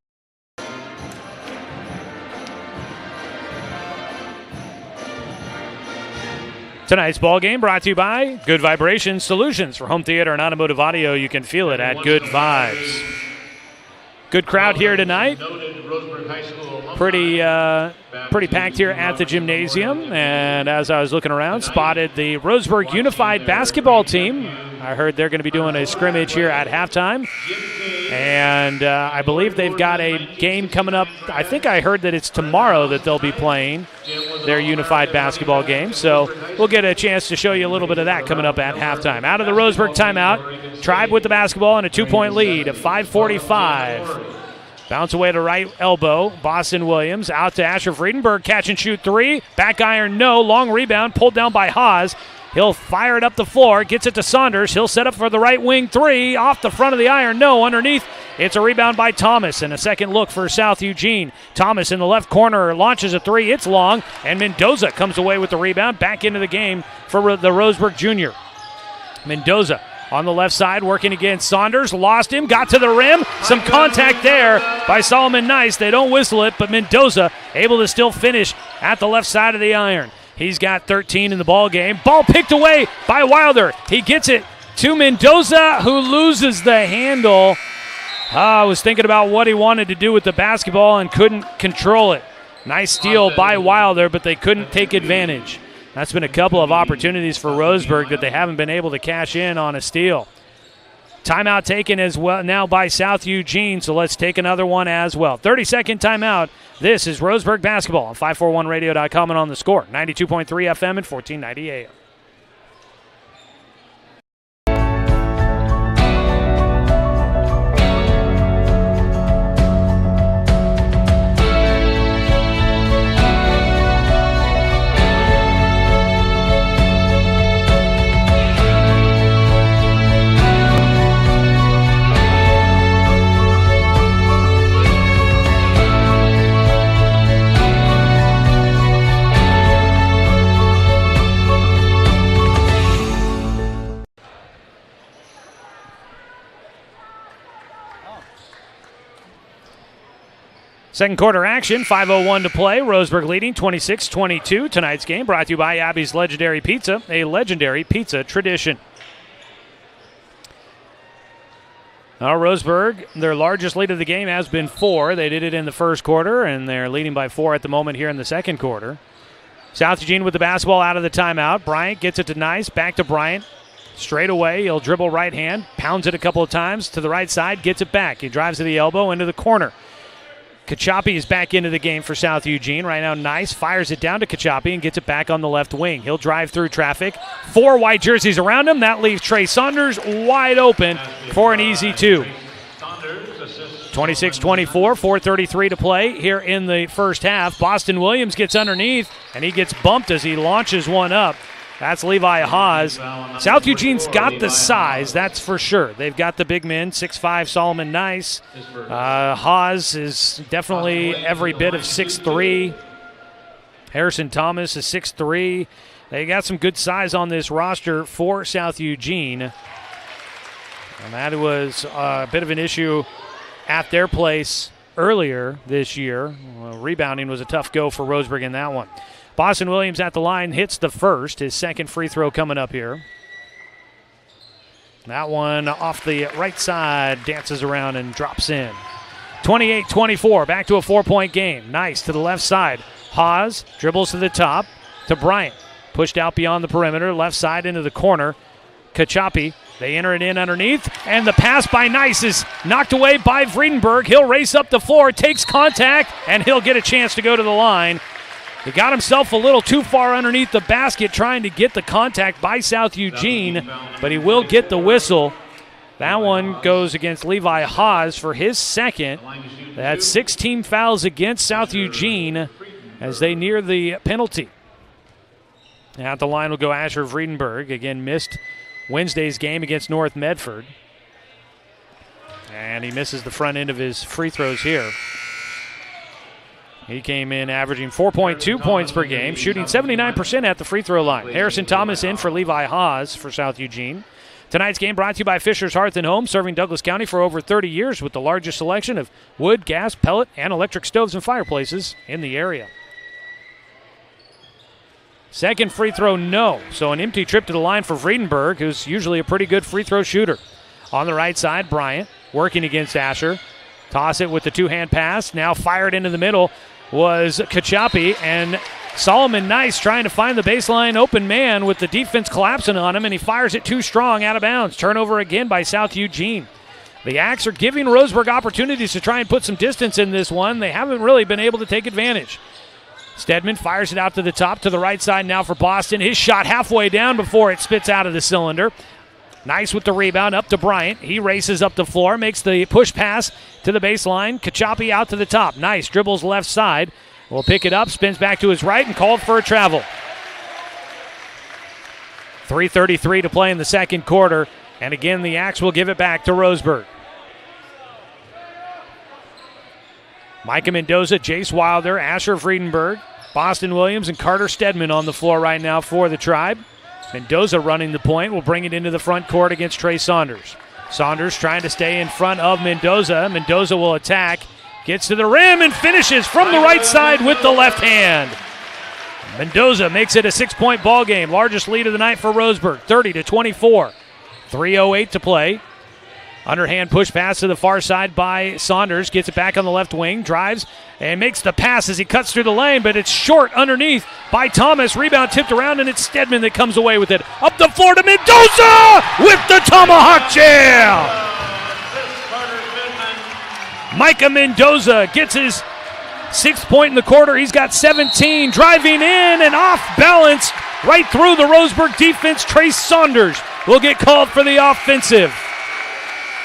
Tonight's ball game brought to you by Good Vibrations Solutions. For home theater and automotive audio, you can feel it at Good Vibes. Good crowd here tonight. Pretty packed here at the gymnasium. And as I was looking around, spotted the Roseburg Unified basketball team. I heard they're going to be doing a scrimmage here at halftime. And I believe they've got a game coming up. I think I heard that it's tomorrow that they'll be playing their unified basketball game. So we'll get a chance to show you a little bit of that coming up at halftime. Out of the Roseburg timeout, Tribe with the basketball and a 2-point lead at 5:45. Bounce away to right elbow. Boston Williams out to Asher Friedenberg. Catch and shoot three. Back iron, no. Long rebound pulled down by Haas. He'll fire it up the floor. Gets it to Saunders. He'll set up for the right wing three. Off the front of the iron, no. Underneath, it's a rebound by Thomas. And a second look for South Eugene. Thomas in the left corner launches a three. It's long. And Mendoza comes away with the rebound. Back into the game for the Roseburg junior. Mendoza on the left side, working against Saunders. Lost him, got to the rim. Some contact there by Solomon Nice. They don't whistle it, but Mendoza able to still finish at the left side of the iron. He's got 13 in the ball game. Ball picked away by Wilder. He gets it to Mendoza, who loses the handle. I was thinking about what he wanted to do with the basketball and couldn't control it. Nice steal by Wilder, but they couldn't take advantage. That's been a couple of opportunities for Roseburg that they haven't been able to cash in on a steal. Timeout taken as well now by South Eugene, so let's take another one as well. 30-second timeout. This is Roseburg basketball on 541radio.com and on the score, 92.3 FM and 1490 AM. Second quarter action, 5:01 to play. Roseburg leading 26-22. Tonight's game brought to you by Abby's Legendary Pizza, a legendary pizza tradition. Now Roseburg, their largest lead of the game has been 4. They did it in the first quarter, and they're leading by 4 at the moment here in the second quarter. South Eugene with the basketball out of the timeout. Bryant gets it to Nice, back to Bryant. Straight away, he'll dribble right hand, pounds it a couple of times to the right side, gets it back. He drives to the elbow into the corner. Kachapi is back into the game for South Eugene. Right now, Nice fires it down to Kachapi and gets it back on the left wing. He'll drive through traffic. 4 white jerseys around him. That leaves Trey Saunders wide open for an easy 2. 26-24, 4:33 to play here in the first half. Boston Williams gets underneath, and he gets bumped as he launches one up. That's Levi Haas. South Eugene's got the size, that's for sure. They've got the big men, 6'5", Solomon Nice. Haas is definitely every bit of 6'3". Harrison Thomas is 6'3". They got some good size on this roster for South Eugene. And that was a bit of an issue at their place earlier this year. Rebounding was a tough go for Roseburg in that one. Boston Williams at the line hits the first. His second free throw coming up here. That one off the right side, dances around and drops in. 28-24, back to a 4-point game. Nice to the left side. Haas dribbles to the top to Bryant. Pushed out beyond the perimeter, left side into the corner. Kachapi, they enter it in underneath, and the pass by Nice is knocked away by Vredenberg. He'll race up the floor, takes contact, and he'll get a chance to go to the line. He got himself a little too far underneath the basket trying to get the contact by South Eugene, but he will get the whistle. That one goes against Levi Haas for his second. That's 16 fouls against South Eugene as they near the penalty. At the line will go Asher Vredenberg. Again, missed Wednesday's game against North Medford. And he misses the front end of his free throws here. He came in averaging 4.2 points per game, shooting 79% at the free throw line. Harrison Thomas in for Levi Haas for South Eugene. Tonight's game brought to you by Fisher's Hearth and Home, serving Douglas County for over 30 years with the largest selection of wood, gas, pellet, and electric stoves and fireplaces in the area. Second free throw, no. So an empty trip to the line for Vredenberg, who's usually a pretty good free throw shooter. On the right side, Bryant working against Asher. Toss it with the two-hand pass. Now fired into the middle was Kachapi, and Solomon Nice trying to find the baseline open man with the defense collapsing on him, and he fires it too strong out of bounds. Turnover again by South Eugene. The Axe are giving Roseburg opportunities to try and put some distance in this one. They haven't really been able to take advantage. Stedman fires it out to the top, to the right side now for Boston. His shot halfway down before it spits out of the cylinder. Nice with the rebound, up to Bryant. He races up the floor, makes the push pass to the baseline. Kachapi out to the top. Nice, dribbles left side. Will pick it up, spins back to his right, and called for a travel. 3:33 to play in the second quarter, and again the Axe will give it back to Roseburg. Micah Mendoza, Jace Wilder, Asher Vredenberg, Boston Williams, and Carter Stedman on the floor right now for the Tribe. Mendoza running the point will bring it into the front court against Trey Saunders. Saunders trying to stay in front of Mendoza. Mendoza will attack, gets to the rim, and finishes from the right side with the left hand. Mendoza makes it a 6-point ball game. Largest lead of the night for Roseburg, 30-24. 3:08 to play. Underhand push pass to the far side by Saunders. Gets it back on the left wing. Drives and makes the pass as he cuts through the lane, but it's short underneath by Thomas. Rebound tipped around, and it's Stedman that comes away with it. Up the floor to Mendoza with the tomahawk jam. Micah Mendoza gets his 6th point in the quarter. He's got 17. Driving in and off balance right through the Roseburg defense. Trey Saunders will get called for the offensive.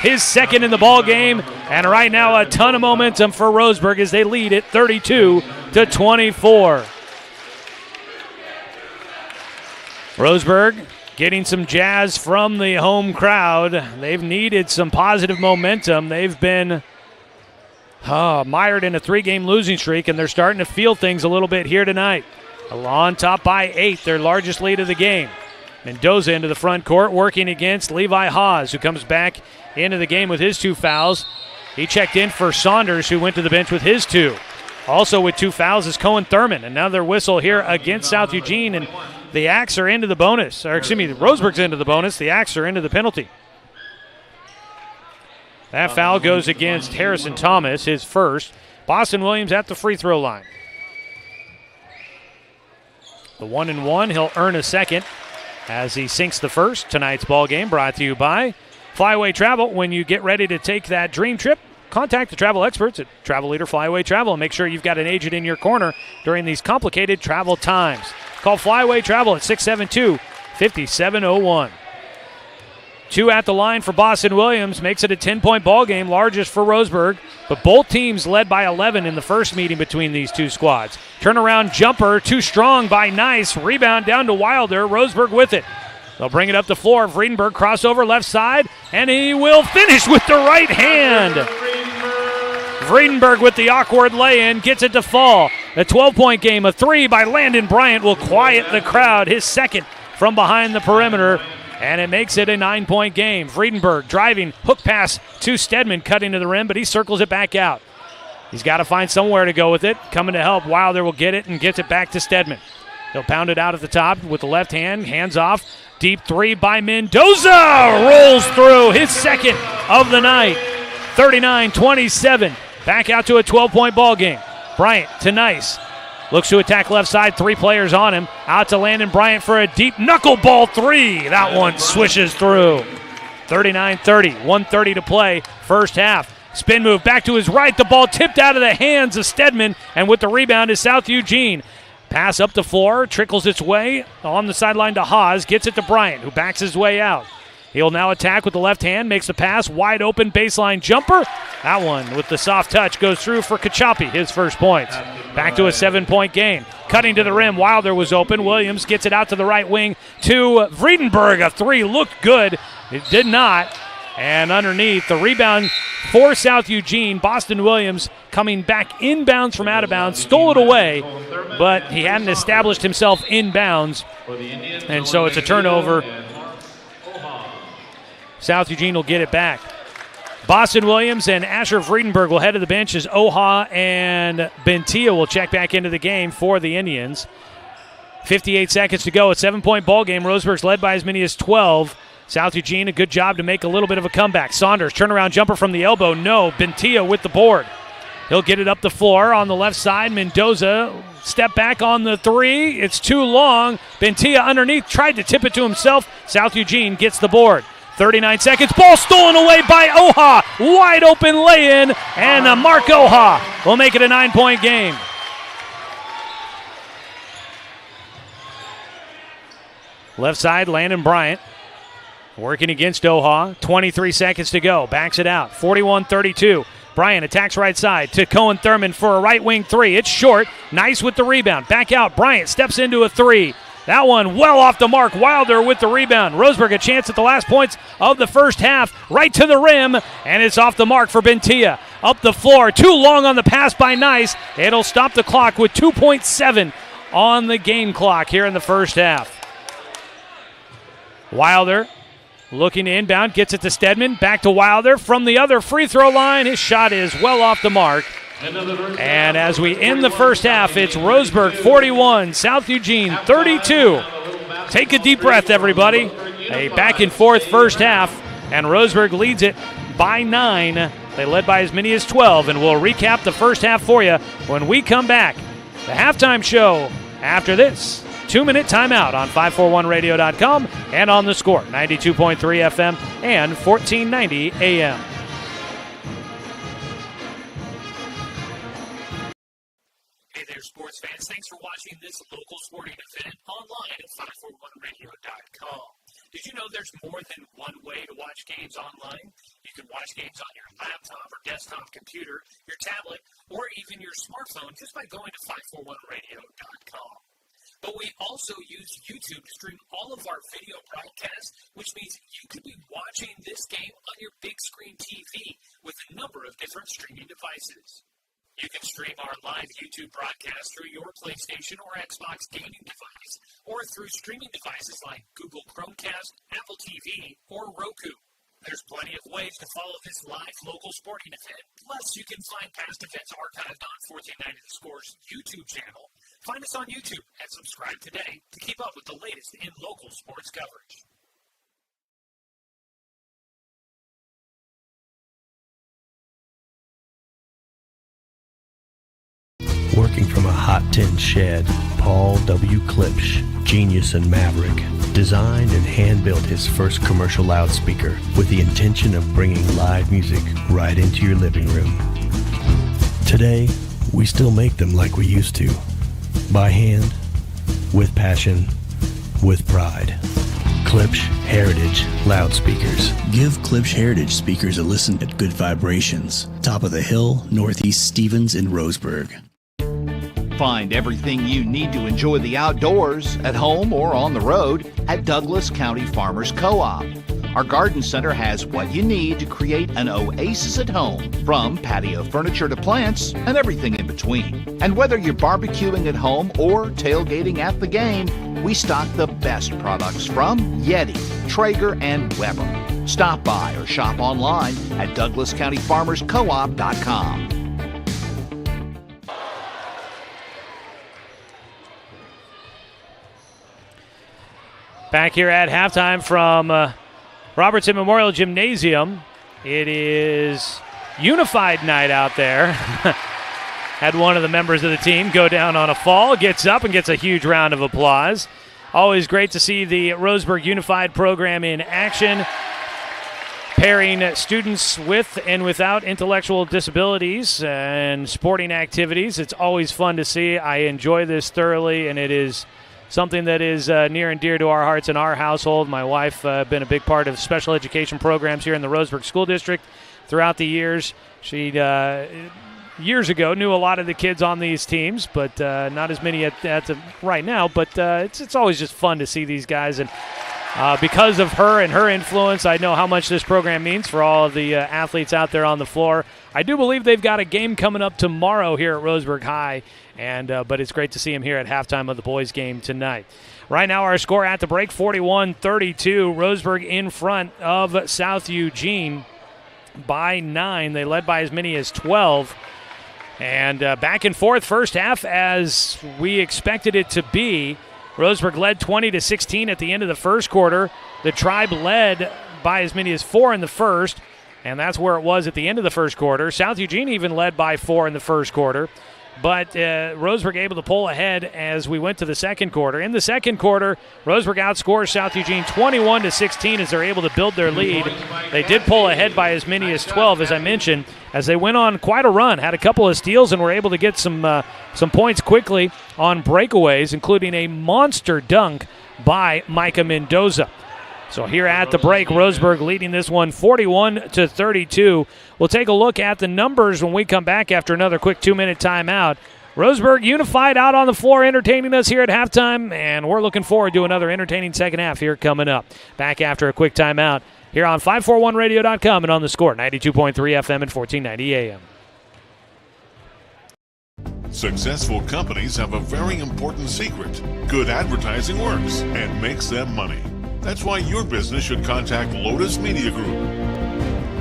His second in the ball game, and right now a ton of momentum for Roseburg as they lead it 32-24. Roseburg getting some jazz from the home crowd. They've needed some positive momentum. They've been mired in a 3-game losing streak, and they're starting to feel things a little bit here tonight. On top by 8, their largest lead of the game. Mendoza into the front court working against Levi Haas, who comes back into the game with his 2 fouls. He checked in for Saunders, who went to the bench with his 2. Also with 2 fouls is Cohen Thurman. Another whistle here against South Eugene, and the Axe are into the bonus. Or excuse me, Roseburg's into the bonus. The Axe are into the penalty. That foul goes against Harrison Thomas, his first. Boston Williams at the free throw line. The 1-and-1, he'll earn a second as he sinks the first. Tonight's ball game brought to you by Flyaway Travel. When you get ready to take that dream trip, contact the travel experts at Travel Leader Flyaway Travel and make sure you've got an agent in your corner during these complicated travel times. Call Flyaway Travel at 672-5701. 2 at the line for Boston Williams makes it a 10-point ball game, largest for Roseburg, but both teams led by 11 in the first meeting between these two squads. Turnaround jumper, too strong by Nice. Rebound down to Wilder. Roseburg with it. They'll bring it up the floor. Vredenberg crossover left side, and he will finish with the right hand. Vredenberg with the awkward lay-in, gets it to fall. a 12-point game. A three by Landon Bryant will quiet the crowd, his second from behind the perimeter, and it makes it a 9-point game. Friedenberg driving, hook pass to Stedman, cutting to the rim, but he circles it back out. He's got to find somewhere to go with it. Coming to help, Wilder will get it and gets it back to Stedman. He'll pound it out at the top with the left hand, hands off. Deep three by Mendoza, rolls through, his second of the night. 39-27, back out to a 12-point ball game. Bryant to Nice. Looks to attack left side, 3 players on him. Out to Landon Bryant for a deep knuckleball three. That one swishes through. 39-30, 1:30 to play, first half. Spin move back to his right. The ball tipped out of the hands of Stedman, and with the rebound is South Eugene. Pass up the floor, trickles its way on the sideline to Haas, gets it to Bryant, who backs his way out. He'll now attack with the left hand, makes the pass, wide open baseline jumper. That one with the soft touch goes through for Kachapi, his first points. Back to a 7-point game. Cutting to the rim, Wilder was open. Williams gets it out to the right wing to Friedenberg. A three looked good. It did not. And underneath, the rebound for South Eugene. Boston Williams coming back inbounds from out of bounds, stole it away, but he hadn't established himself inbounds. And so it's a turnover. South Eugene will get it back. Boston Williams and Asher Friedenberg will head to the bench as Oha and Bentia will check back into the game for the Indians. 58 seconds to go. A 7-point ball game. Roseburg's led by as many as 12. South Eugene, a good job to make a little bit of a comeback. Saunders, turnaround jumper from the elbow. No. Bentia with the board. He'll get it up the floor on the left side. Mendoza, step back on the three. It's too long. Bentia underneath, tried to tip it to himself. South Eugene gets the board. 39 seconds. Ball stolen away by Oha. Wide open lay-in, and Mark Oha will make it a 9-point game. Left side, Landon Bryant. Working against Oha. 23 seconds to go. Backs it out. 41-32. Bryant attacks right side to Cohen Thurman for a right wing three. It's short. Nice with the rebound. Back out. Bryant steps into a three. That one well off the mark. Wilder with the rebound. Roseburg a chance at the last points of the first half. Right to the rim, and it's off the mark for Bentia. Up the floor. Too long on the pass by Nice. It'll stop the clock with 2.7 on the game clock here in the first half. Wilder looking to inbound, gets it to Stedman, back to Wilder from the other free throw line. His shot is well off the mark. And as we end the first half, it's Roseburg 41, South Eugene 32. Take a deep breath, everybody. A back and forth first half, and Roseburg leads it by 9. They led by as many as 12, and we'll recap the first half for you when we come back. The halftime show after this 2-minute timeout on 541radio.com and on the Score, 92.3 FM and 1490 AM. Hey there, sports fans. Thanks for watching this local sporting event online at 541radio.com. Did you know there's more than one way to watch games online? You can watch games on your laptop or desktop computer, your tablet, or even your smartphone just by going to 541radio.com. But we also use YouTube to stream all of our video broadcasts, which means you could be watching this game on your big screen TV with a number of different streaming devices. You can stream our live YouTube broadcast through your PlayStation or Xbox gaming device, or through streaming devices like Google Chromecast, Apple TV, or Roku. There's plenty of ways to follow this live local sporting event. Plus, you can find past events archived on 1490 The Score's YouTube channel. Find us on YouTube and subscribe today to keep up with the latest in local sports coverage. Working from a hot tin shed, Paul W. Klipsch, genius and maverick, designed and hand-built his first commercial loudspeaker with the intention of bringing live music right into your living room. Today, we still make them like we used to. By hand, with passion, with pride. Klipsch Heritage Loudspeakers. Give Klipsch Heritage speakers a listen at Good Vibrations. Top of the Hill, Northeast Stevens in Roseburg. Find everything you need to enjoy the outdoors at home or on the road at Douglas County Farmers Co-op. Our garden center has what you need to create an oasis at home, from patio furniture to plants and everything in between. between. And whether you're barbecuing at home or tailgating at the game, we stock the best products from Yeti, Traeger, and Weber. Stop by or shop online at DouglasCountyFarmersCoop.com. Back here at halftime from Robertson Memorial Gymnasium. It is Unified night out there. Had one of the members of the team go down on a fall, gets up and gets a huge round of applause. Always great to see the Roseburg Unified program in action, pairing students with and without intellectual disabilities and sporting activities. It's always fun to see. I enjoy this thoroughly, and it is something that is near and dear to our hearts in our household. My wife been a big part of special education programs here in the Roseburg School District throughout the years. She, years ago, knew a lot of the kids on these teams, but not as many at right now. But it's always just fun to see these guys. And because of her and her influence, I know how much this program means for all of the athletes out there on the floor. I do believe they've got a game coming up tomorrow here at Roseburg High, and but it's great to see them here at halftime of the boys' game tonight. Right now our score at the break, 41-32. Roseburg in front of South Eugene by 9. They led by as many as 12. And back and forth first half as we expected it to be. Roseburg led 20-16 at the end of the first quarter. The Tribe led by as many as 4 in the first, and that's where it was at the end of the first quarter. South Eugene even led by 4 in the first quarter. But Roseburg able to pull ahead as we went to the second quarter. In the second quarter, Roseburg outscores South Eugene 21-16 as they're able to build their lead. They did pull ahead by as many as 12, as I mentioned, as they went on quite a run, had a couple of steals, and were able to get some points quickly on breakaways, including a monster dunk by Micah Mendoza. So here at the break, Roseburg leading this one 41-32. We'll take a look at the numbers when we come back after another quick 2-minute timeout. Roseburg Unified out on the floor entertaining us here at halftime, and we're looking forward to another entertaining second half here coming up. Back after a quick timeout here on 541radio.com and on the Score, 92.3 FM and 1490 AM. Successful companies have a very important secret. Good advertising works and makes them money. That's why your business should contact Lotus Media Group.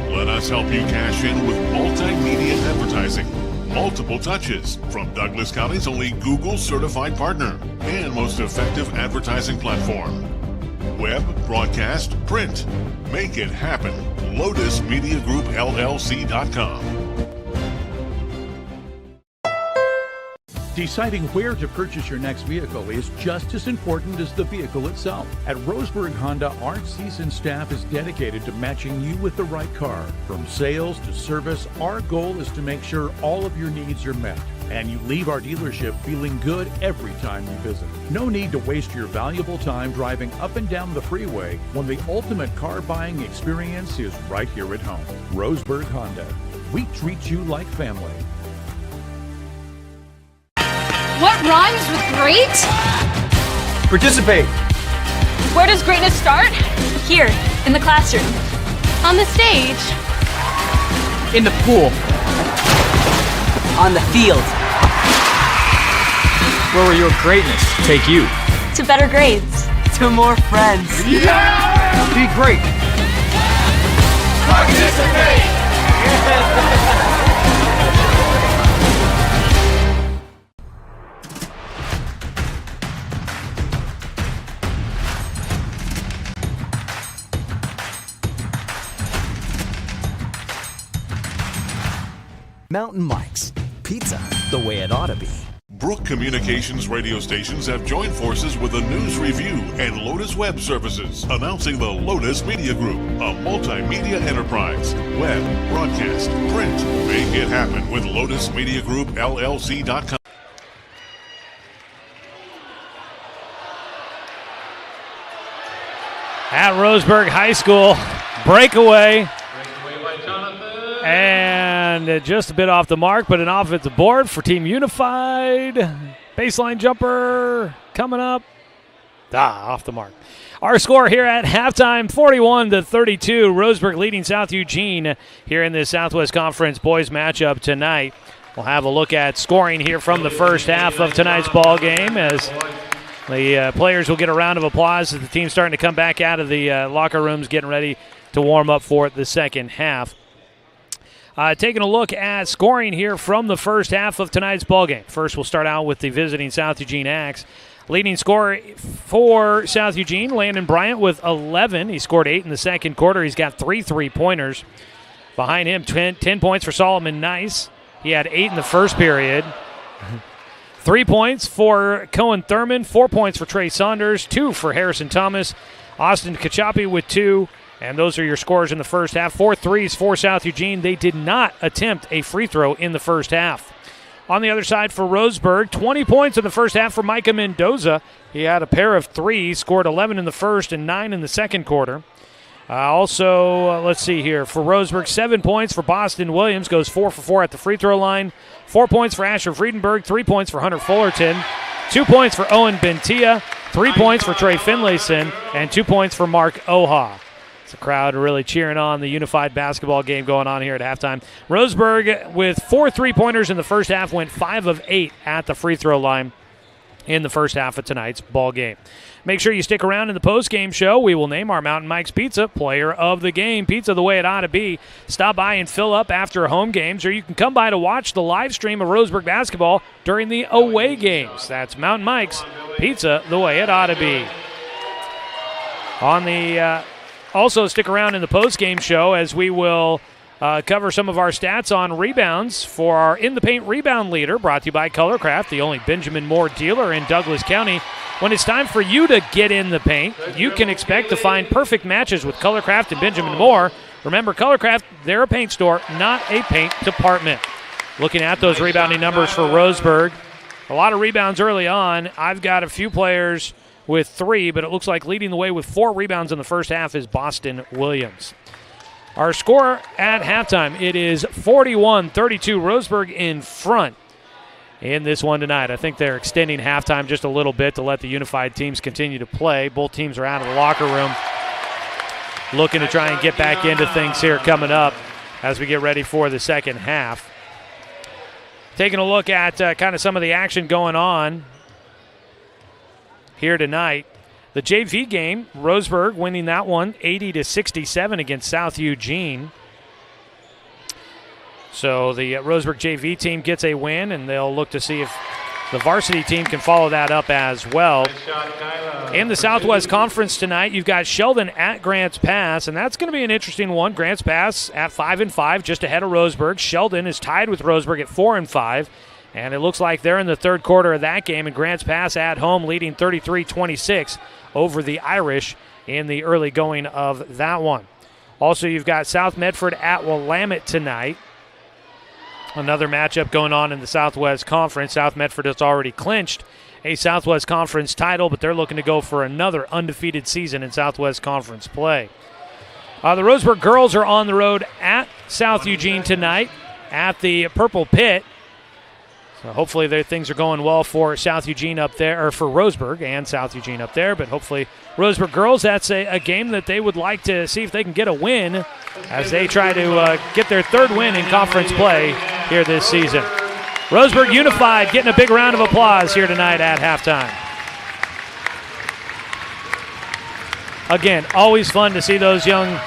Let us help you cash in with multimedia advertising. Multiple touches from Douglas County's only Google certified partner and most effective advertising platform. Web, broadcast, print. Make it happen. LotusMediaGroupLLC.com. Deciding where to purchase your next vehicle is just as important as the vehicle itself. At Roseburg Honda, our seasoned staff is dedicated to matching you with the right car. From sales to service, our goal is to make sure all of your needs are met, and you leave our dealership feeling good every time you visit. No need to waste your valuable time driving up and down the freeway when the ultimate car buying experience is right here at home. Roseburg Honda. We treat you like family. What rhymes with great? Participate. Where does greatness start? Here, in the classroom. On the stage. In the pool. On the field. Where will your greatness take you? To better grades. To more friends. Yeah! Be great. Participate! Mountain Mike's, pizza the way it ought to be. Brook Communications radio stations have joined forces with a news review and Lotus Web Services, announcing the Lotus Media Group, a multimedia enterprise. Web, broadcast, print. Make it happen with LotusMediaGroupLLC.com. At Roseburg High School, breakaway. And just a bit off the mark, but an offensive board for Team Unified. Baseline jumper coming up. Off the mark. Our score here at halftime, 41-32. Roseburg leading South Eugene here in the Southwest Conference boys matchup tonight. We'll have a look at scoring here from the first half of tonight's ball game as the players will get a round of applause as the team's starting to come back out of the locker rooms, getting ready to warm up for the second half. Taking a look at scoring here from the first half of tonight's ball game. First, we'll start out with the visiting South Eugene Axe. Leading scorer for South Eugene, Landon Bryant with 11. He scored 8 in the second quarter. He's got 3 3-pointers. Behind him, 10 points for Solomon Nice. He had 8 in the first period. 3 points for Cohen Thurman, 4 points for Trey Saunders, 2 for Harrison Thomas, Austin Kachapi with 2, and those are your scores in the first half. 4 threes for South Eugene. They did not attempt a free throw in the first half. On the other side for Roseburg, 20 points in the first half for Micah Mendoza. He had a pair of threes, scored 11 in the first and 9 in the second quarter. Let's see here. For Roseburg, 7 points for Boston Williams, goes 4 for 4 at the free throw line. 4 points for Asher Friedenberg, 3 points for Hunter Fullerton, 2 points for Owen Bentia, 3 points for Trey Finlayson, and 2 points for Mark Oha. It's a crowd really cheering on the unified basketball game going on here at halftime. Roseburg, with 4 3-pointers in the first half, went 5 of 8 at the free throw line in the first half of tonight's ball game. Make sure you stick around in the post-game show. We will name our Mountain Mike's Pizza Player of the Game. Pizza the way it ought to be. Stop by and fill up after home games, or you can come by to watch the live stream of Roseburg basketball during the away games. That's Mountain Mike's Pizza the way it ought to be. Also stick around in the post-game show as we will cover some of our stats on rebounds for our In the Paint rebound leader, brought to you by Colorcraft, the only Benjamin Moore dealer in Douglas County. When it's time for you to get in the paint, you can expect to find perfect matches with Colorcraft and Benjamin Moore. Remember, Colorcraft, they're a paint store, not a paint department. Looking at those rebounding numbers for Roseburg, a lot of rebounds early on. I've got a few players with 3, but it looks like leading the way with 4 rebounds in the first half is Boston Williams. Our score at halftime, it is 41-32, Roseburg in front in this one tonight. I think they're extending halftime just a little bit to let the unified teams continue to play. Both teams are out of the locker room looking to try and get back into things here coming up as we get ready for the second half. Taking a look at kind of some of the action going on here tonight. The JV game, Roseburg winning that one 80-67 against South Eugene. So the Roseburg JV team gets a win, and they'll look to see if the varsity team can follow that up as well. In the Southwest Conference tonight, you've got Sheldon at Grants Pass, and that's going to be an interesting one. Grants Pass at 5-5, just ahead of Roseburg. Sheldon is tied with Roseburg at 4-5. And it looks like they're in the third quarter of that game, and Grants Pass at home leading 33-26 over the Irish in the early going of that one. Also, you've got South Medford at Willamette tonight. Another matchup going on in the Southwest Conference. South Medford has already clinched a Southwest Conference title, but they're looking to go for another undefeated season in Southwest Conference play. The Roseburg girls are on the road at South Eugene tonight at the Purple Pit. So hopefully things are going well for South Eugene up there, or for Roseburg and South Eugene up there, but hopefully Roseburg girls, that's a game that they would like to see if they can get a win as they try to get their third win in conference play here this season. Roseburg Unified getting a big round of applause here tonight at halftime. Again, always fun to see those young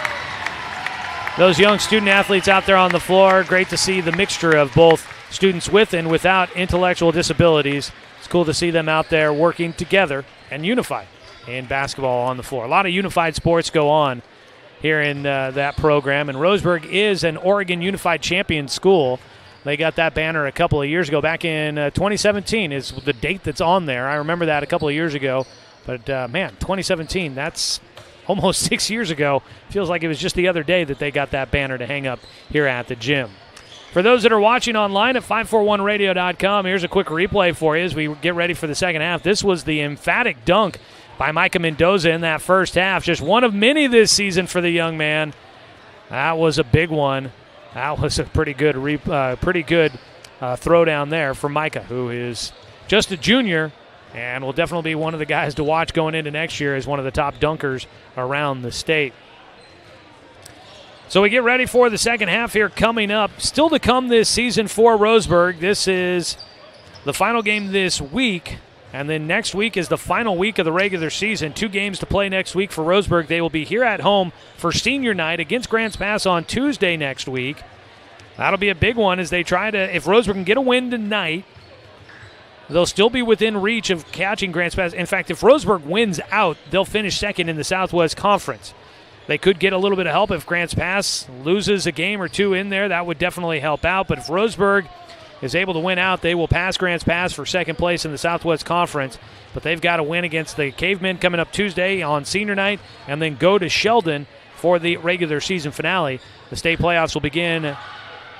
student athletes out there on the floor. Great to see the mixture of both students with and without intellectual disabilities. It's cool to see them out there working together and unified in basketball on the floor. A lot of unified sports go on here in that program, and Roseburg is an Oregon Unified Champion school. They got that banner a couple of years ago. Back in 2017 is the date that's on there. I remember that a couple of years ago. But, 2017, that's almost 6 years ago. Feels like it was just the other day that they got that banner to hang up here at the gym. For those that are watching online at 541radio.com, here's a quick replay for you as we get ready for the second half. This was the emphatic dunk by Micah Mendoza in that first half. Just one of many this season for the young man. That was a big one. That was a pretty good throwdown there for Micah, who is just a junior and will definitely be one of the guys to watch going into next year as one of the top dunkers around the state. So we get ready for the second half here coming up. Still to come this season for Roseburg. This is the final game this week, and then next week is the final week of the regular season. 2 games to play next week for Roseburg. They will be here at home for senior night against Grants Pass on Tuesday next week. That'll be a big one as they try to, if Roseburg can get a win tonight, they'll still be within reach of catching Grants Pass. In fact, if Roseburg wins out, they'll finish second in the Southwest Conference. They could get a little bit of help if Grants Pass loses a game or 2 in there. That would definitely help out. But if Roseburg is able to win out, they will pass Grants Pass for second place in the Southwest Conference. But they've got to win against the Cavemen coming up Tuesday on senior night and then go to Sheldon for the regular season finale. The state playoffs will begin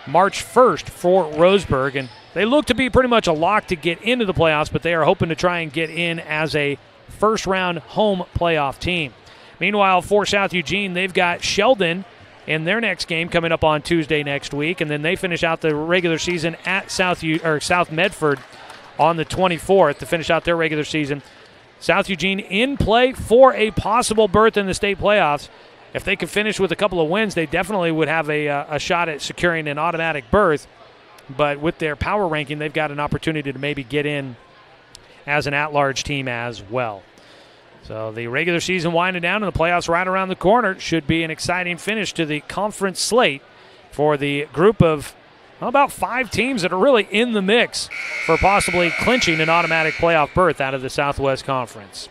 March 1st for Roseburg. And they look to be pretty much a lock to get into the playoffs, but they are hoping to try and get in as a first-round home playoff team. Meanwhile, for South Eugene, they've got Sheldon in their next game coming up on Tuesday next week, and then they finish out the regular season at South Medford on the 24th to finish out their regular season. South Eugene in play for a possible berth in the state playoffs. If they could finish with a couple of wins, they definitely would have a shot at securing an automatic berth. But with their power ranking, they've got an opportunity to maybe get in as an at-large team as well. So the regular season winding down and the playoffs right around the corner. Should be an exciting finish to the conference slate for the group of about 5 teams that are really in the mix for possibly clinching an automatic playoff berth out of the Southwest Conference.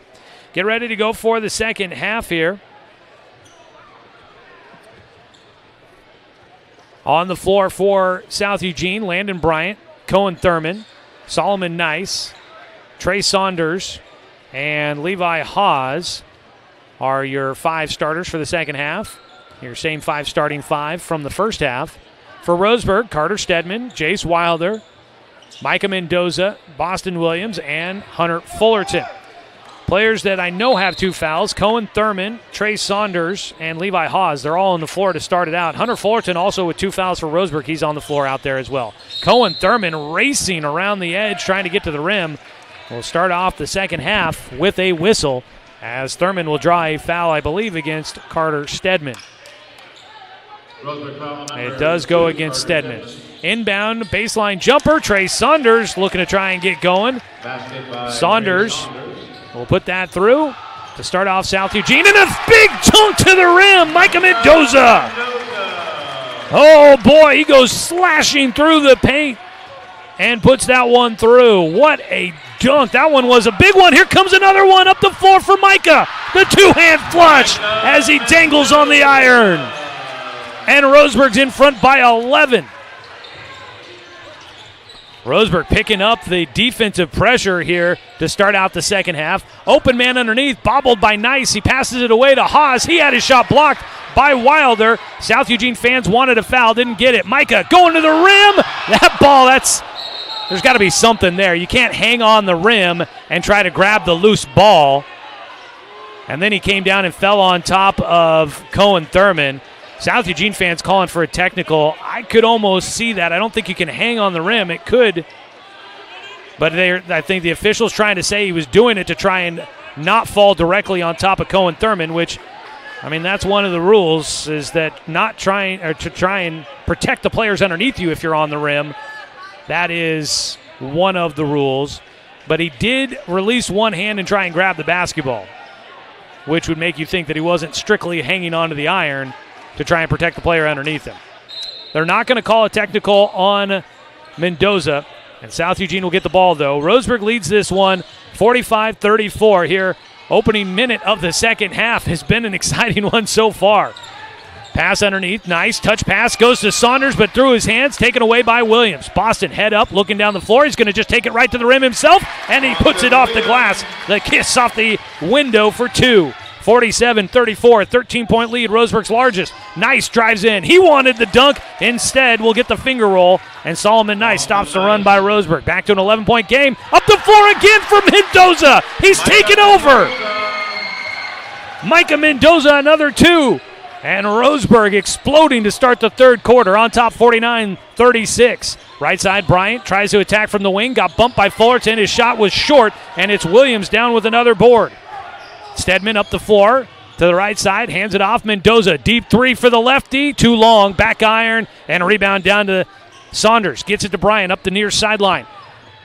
Get ready to go for the second half here. On the floor for South Eugene, Landon Bryant, Cohen Thurman, Solomon Nice, Trey Saunders, and Levi Hawes are your 5 starters for the second half. Your same 5 starting 5 from the first half. For Roseburg, Carter Stedman, Jace Wilder, Micah Mendoza, Boston Williams, and Hunter Fullerton. Players that I know have 2 fouls, Cohen Thurman, Trey Saunders, and Levi Hawes. They're all on the floor to start it out. Hunter Fullerton also with 2 fouls for Roseburg. He's on the floor out there as well. Cohen Thurman racing around the edge trying to get to the rim. We'll start off the second half with a whistle as Thurman will draw a foul, I believe, against Carter Stedman. It does go against Stedman. Inbound baseline jumper. Trey Saunders looking to try and get going. Saunders will put that through to start off South Eugene. And a big dunk to the rim. Micah Mendoza. Oh, boy, he goes slashing through the paint and puts that one through. What a dunk. That one was a big one. Here comes another one up the floor for Micah. The 2-hand flush as he dangles on the iron. And Roseburg's in front by 11. Roseburg picking up the defensive pressure here to start out the second half. Open man underneath, bobbled by Nice. He passes it away to Haas. He had his shot blocked by Wilder. South Eugene fans wanted a foul, didn't get it. Micah going to the rim. That ball, there's got to be something there. You can't hang on the rim and try to grab the loose ball. And then he came down and fell on top of Cohen Thurman. South Eugene fans calling for a technical. I could almost see that. I don't think you can hang on the rim. It could. But I think the official's trying to say he was doing it to try and not fall directly on top of Cohen Thurman, which, I mean, that's one of the rules, is that not trying, or to try and protect the players underneath you if you're on the rim. That is one of the rules. But he did release one hand and try and grab the basketball, which would make you think that he wasn't strictly hanging onto the iron to try and protect the player underneath him. They're not going to call a technical on Mendoza, and South Eugene will get the ball, though. Roseburg leads this one 45-34 here. Opening minute of the second half has been an exciting one so far. Pass underneath, nice. Touch pass goes to Saunders, but through his hands, taken away by Williams. Boston head up, looking down the floor. He's going to just take it right to the rim himself, and he puts it off the glass. The kiss off the window for 2. 47-34, 13-point lead, Roseburg's largest. Nice drives in. He wanted the dunk. Instead, we'll get the finger roll, and Solomon Nice stops the run by Roseburg. Back to an 11-point game. Up the floor again for Mendoza. He's taken over. Micah Mendoza, another 2. And Roseburg exploding to start the third quarter on top 49-36. Right side, Bryant tries to attack from the wing. Got bumped by Fullerton. His shot was short, and it's Williams down with another board. Stedman up the floor. To the right side, hands it off. Mendoza, deep three for the lefty. Too long, back iron, and a rebound down to Saunders. Gets it to Bryant up the near sideline.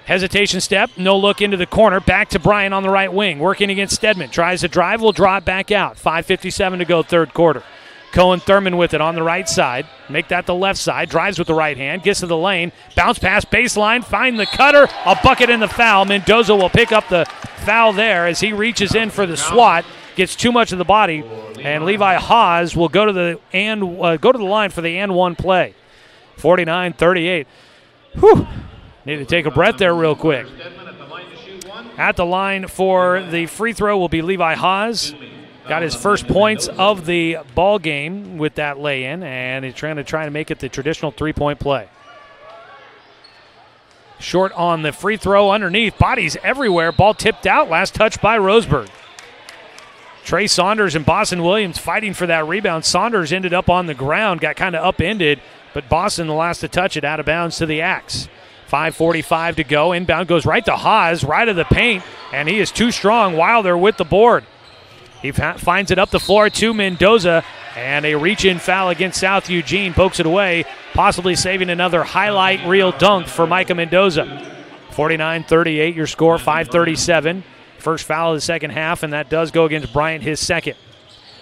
Hesitation step, no look into the corner. Back to Bryant on the right wing, working against Stedman. Tries to drive, will draw it back out. 5:57 to go, third quarter. Cohen Thurman with it on the right side. Make that the left side. Drives with the right hand. Gets to the lane. Bounce pass baseline. Find the cutter. A bucket in the foul. Mendoza will pick up the foul there as he reaches in for the swat. Gets too much of the body. And Levi Haas will go to the line for the and one play. 49-38. Whew. Need to take a breath there real quick. At the line for the free throw will be Levi Haas. Got his first points of the ball game with that lay-in, and he's trying to make it the traditional three-point play. Short on the free throw underneath. Bodies everywhere. Ball tipped out. Last touch by Roseburg. Trey Saunders and Boston Williams fighting for that rebound. Saunders ended up on the ground, got kind of upended, but Boston the last to touch it out of bounds to the Axe. 5:45 to go. Inbound goes right to Haas, right of the paint, and he is too strong. Wilder with the board. He finds it up the floor to Mendoza, and a reach-in foul against South Eugene. Pokes it away, possibly saving another highlight reel dunk for Micah Mendoza. 49-38 your score, 5:37. First foul of the second half, and that does go against Bryant, his second.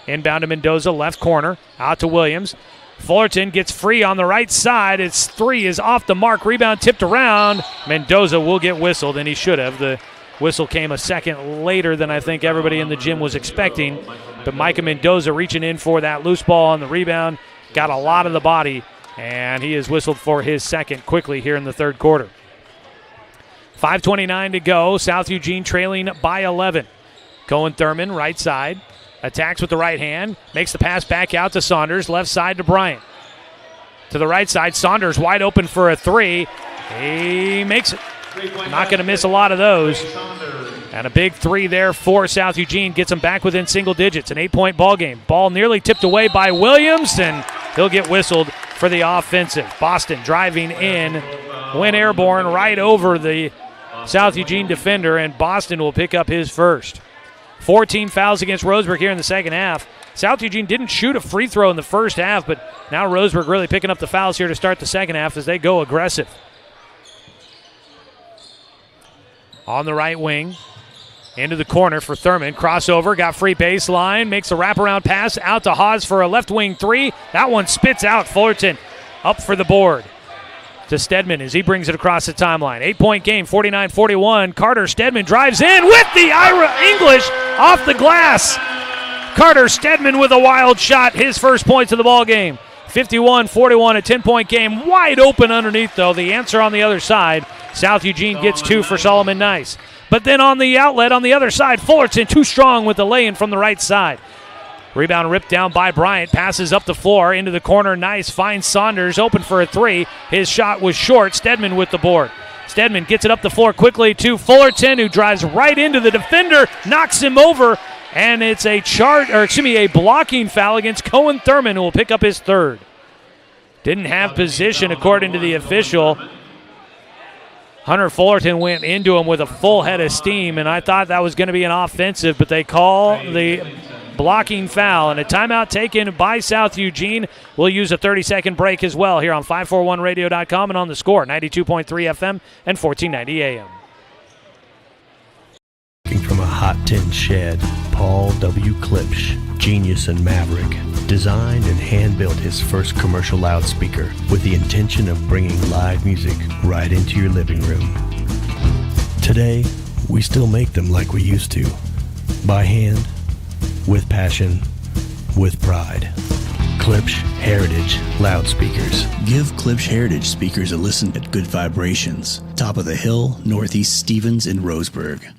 Inbound to Mendoza, left corner, out to Williams. Fullerton gets free on the right side. Its three is off the mark. Rebound tipped around. Mendoza will get whistled, and he should have. The whistle came a second later than I think everybody in the gym was expecting. But Micah Mendoza reaching in for that loose ball on the rebound. Got a lot of the body, and he is whistled for his second quickly here in the third quarter. 5:29 to go. South Eugene trailing by 11. Cohen Thurman, right side. Attacks with the right hand. Makes the pass back out to Saunders. Left side to Bryant. To the right side, Saunders wide open for a three. He makes it. Not going to miss a lot of those. And a big three there for South Eugene. Gets them back within single digits. An 8-point ball game. Ball nearly tipped away by Williams, and he'll get whistled for the offensive. Boston driving in. Went airborne right over the South Eugene defender, and Boston will pick up his first. 14 fouls against Roseburg here in the second half. South Eugene didn't shoot a free throw in the first half, but now Roseburg really picking up the fouls here to start the second half as they go aggressive. On the right wing, into the corner for Thurman. Crossover, got free baseline, makes a wraparound pass out to Haas for a left wing three. That one spits out. Fullerton up for the board. To Stedman as he brings it across the timeline. 8-point game, 49-41. Carter Stedman drives in with the English off the glass. Carter Stedman with a wild shot, his first points of the ball game. 51-41, a 10-point game. Wide open underneath, though. The answer on the other side. South Eugene gets two for Solomon Nice. But then on the outlet on the other side, Fullerton too strong with the lay-in from the right side. Rebound ripped down by Bryant. Passes up the floor into the corner. Nice. Finds Saunders open for a three. His shot was short. Stedman with the board. Stedman gets it up the floor quickly to Fullerton, who drives right into the defender, knocks him over, and it's a blocking foul against Cohen Thurman, who will pick up his third. Didn't have position according to the official. Hunter Fullerton went into him with a full head of steam, and I thought that was going to be an offensive, but they call the blocking foul, and a timeout taken by South Eugene. We'll use a 30-second break as well here on 541radio.com and on the score, 92.3 FM and 1490 AM. From a hot tin shed, Paul W. Klipsch, genius and maverick, designed and hand-built his first commercial loudspeaker with the intention of bringing live music right into your living room. Today, we still make them like we used to, by hand, with passion, with pride. Klipsch Heritage Loudspeakers. Give Klipsch Heritage speakers a listen at Good Vibrations, top of the hill, Northeast Stevens in Roseburg.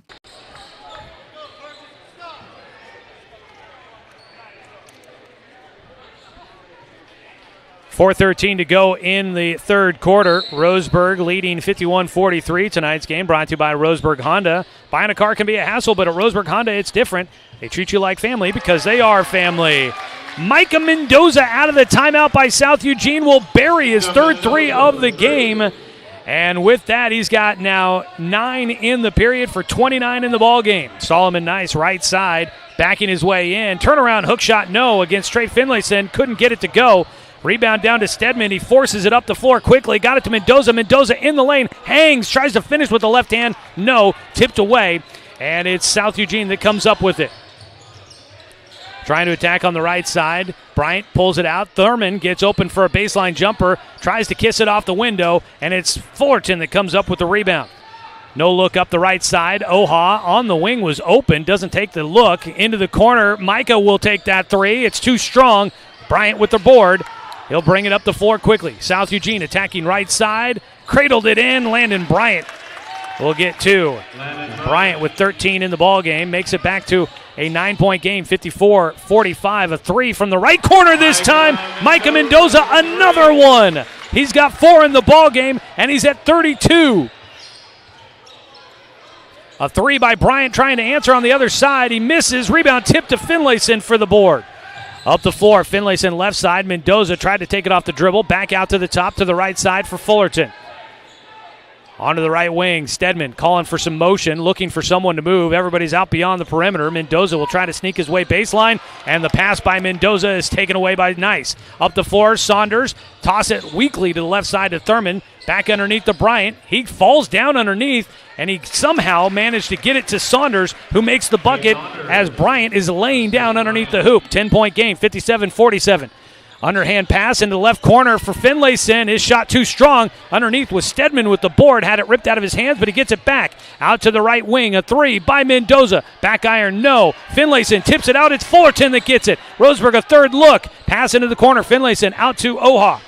.4:13 to go in the third quarter. Roseburg leading 51-43. Tonight's game brought to you by Roseburg Honda. Buying a car can be a hassle, but at Roseburg Honda it's different. They treat you like family because they are family. Micah Mendoza out of the timeout by South Eugene will bury his third three of the game. And with that, he's got now 9 in the period for 29 in the ball game. Solomon Nice right side. backing his way in. Turnaround hook shot, no, against Trey Finlayson. Couldn't get it to go. Rebound down to Stedman. He forces it up the floor quickly. Got it to Mendoza. Mendoza in the lane. Hangs. Tries to finish with the left hand. No. Tipped away. And it's South Eugene that comes up with it. Trying to attack on the right side. Bryant pulls it out. Thurman gets open for a baseline jumper. Tries to kiss it off the window. And it's Fullerton that comes up with the rebound. No look up the right side. Oha on the wing was open. Doesn't take the look. Into the corner. Micah will take that three. It's too strong. Bryant with the board. He'll bring it up the floor quickly. South Eugene attacking right side. Cradled it in. Landon Bryant will get two. Bryant with 13 in the ball game makes it back to a 9-point game, 54-45. A three from the right corner this time. Micah Mendoza, another one. He's got 4 in the ball game, and he's at 32. A three by Bryant trying to answer on the other side. He misses. Rebound tip to Finlayson for the board. Up the floor, Finlayson left side. Mendoza tried to take it off the dribble. Back out to the top to the right side for Fullerton. Onto the right wing, Stedman calling for some motion, looking for someone to move. Everybody's out beyond the perimeter. Mendoza will try to sneak his way baseline, and the pass by Mendoza is taken away by Nice. Up the floor, Saunders. Toss it weakly to the left side to Thurman. Back underneath to Bryant. He falls down underneath, and he somehow managed to get it to Saunders, who makes the bucket as Bryant is laying down underneath the hoop. 10-point game, 57-47. Underhand pass into the left corner for Finlayson. His shot too strong. Underneath was Stedman with the board. Had it ripped out of his hands, but he gets it back. Out to the right wing. A three by Mendoza. Back iron, no. Finlayson tips it out. It's Fullerton that gets it. Roseburg a third look. Pass into the corner. Finlayson out to Oha.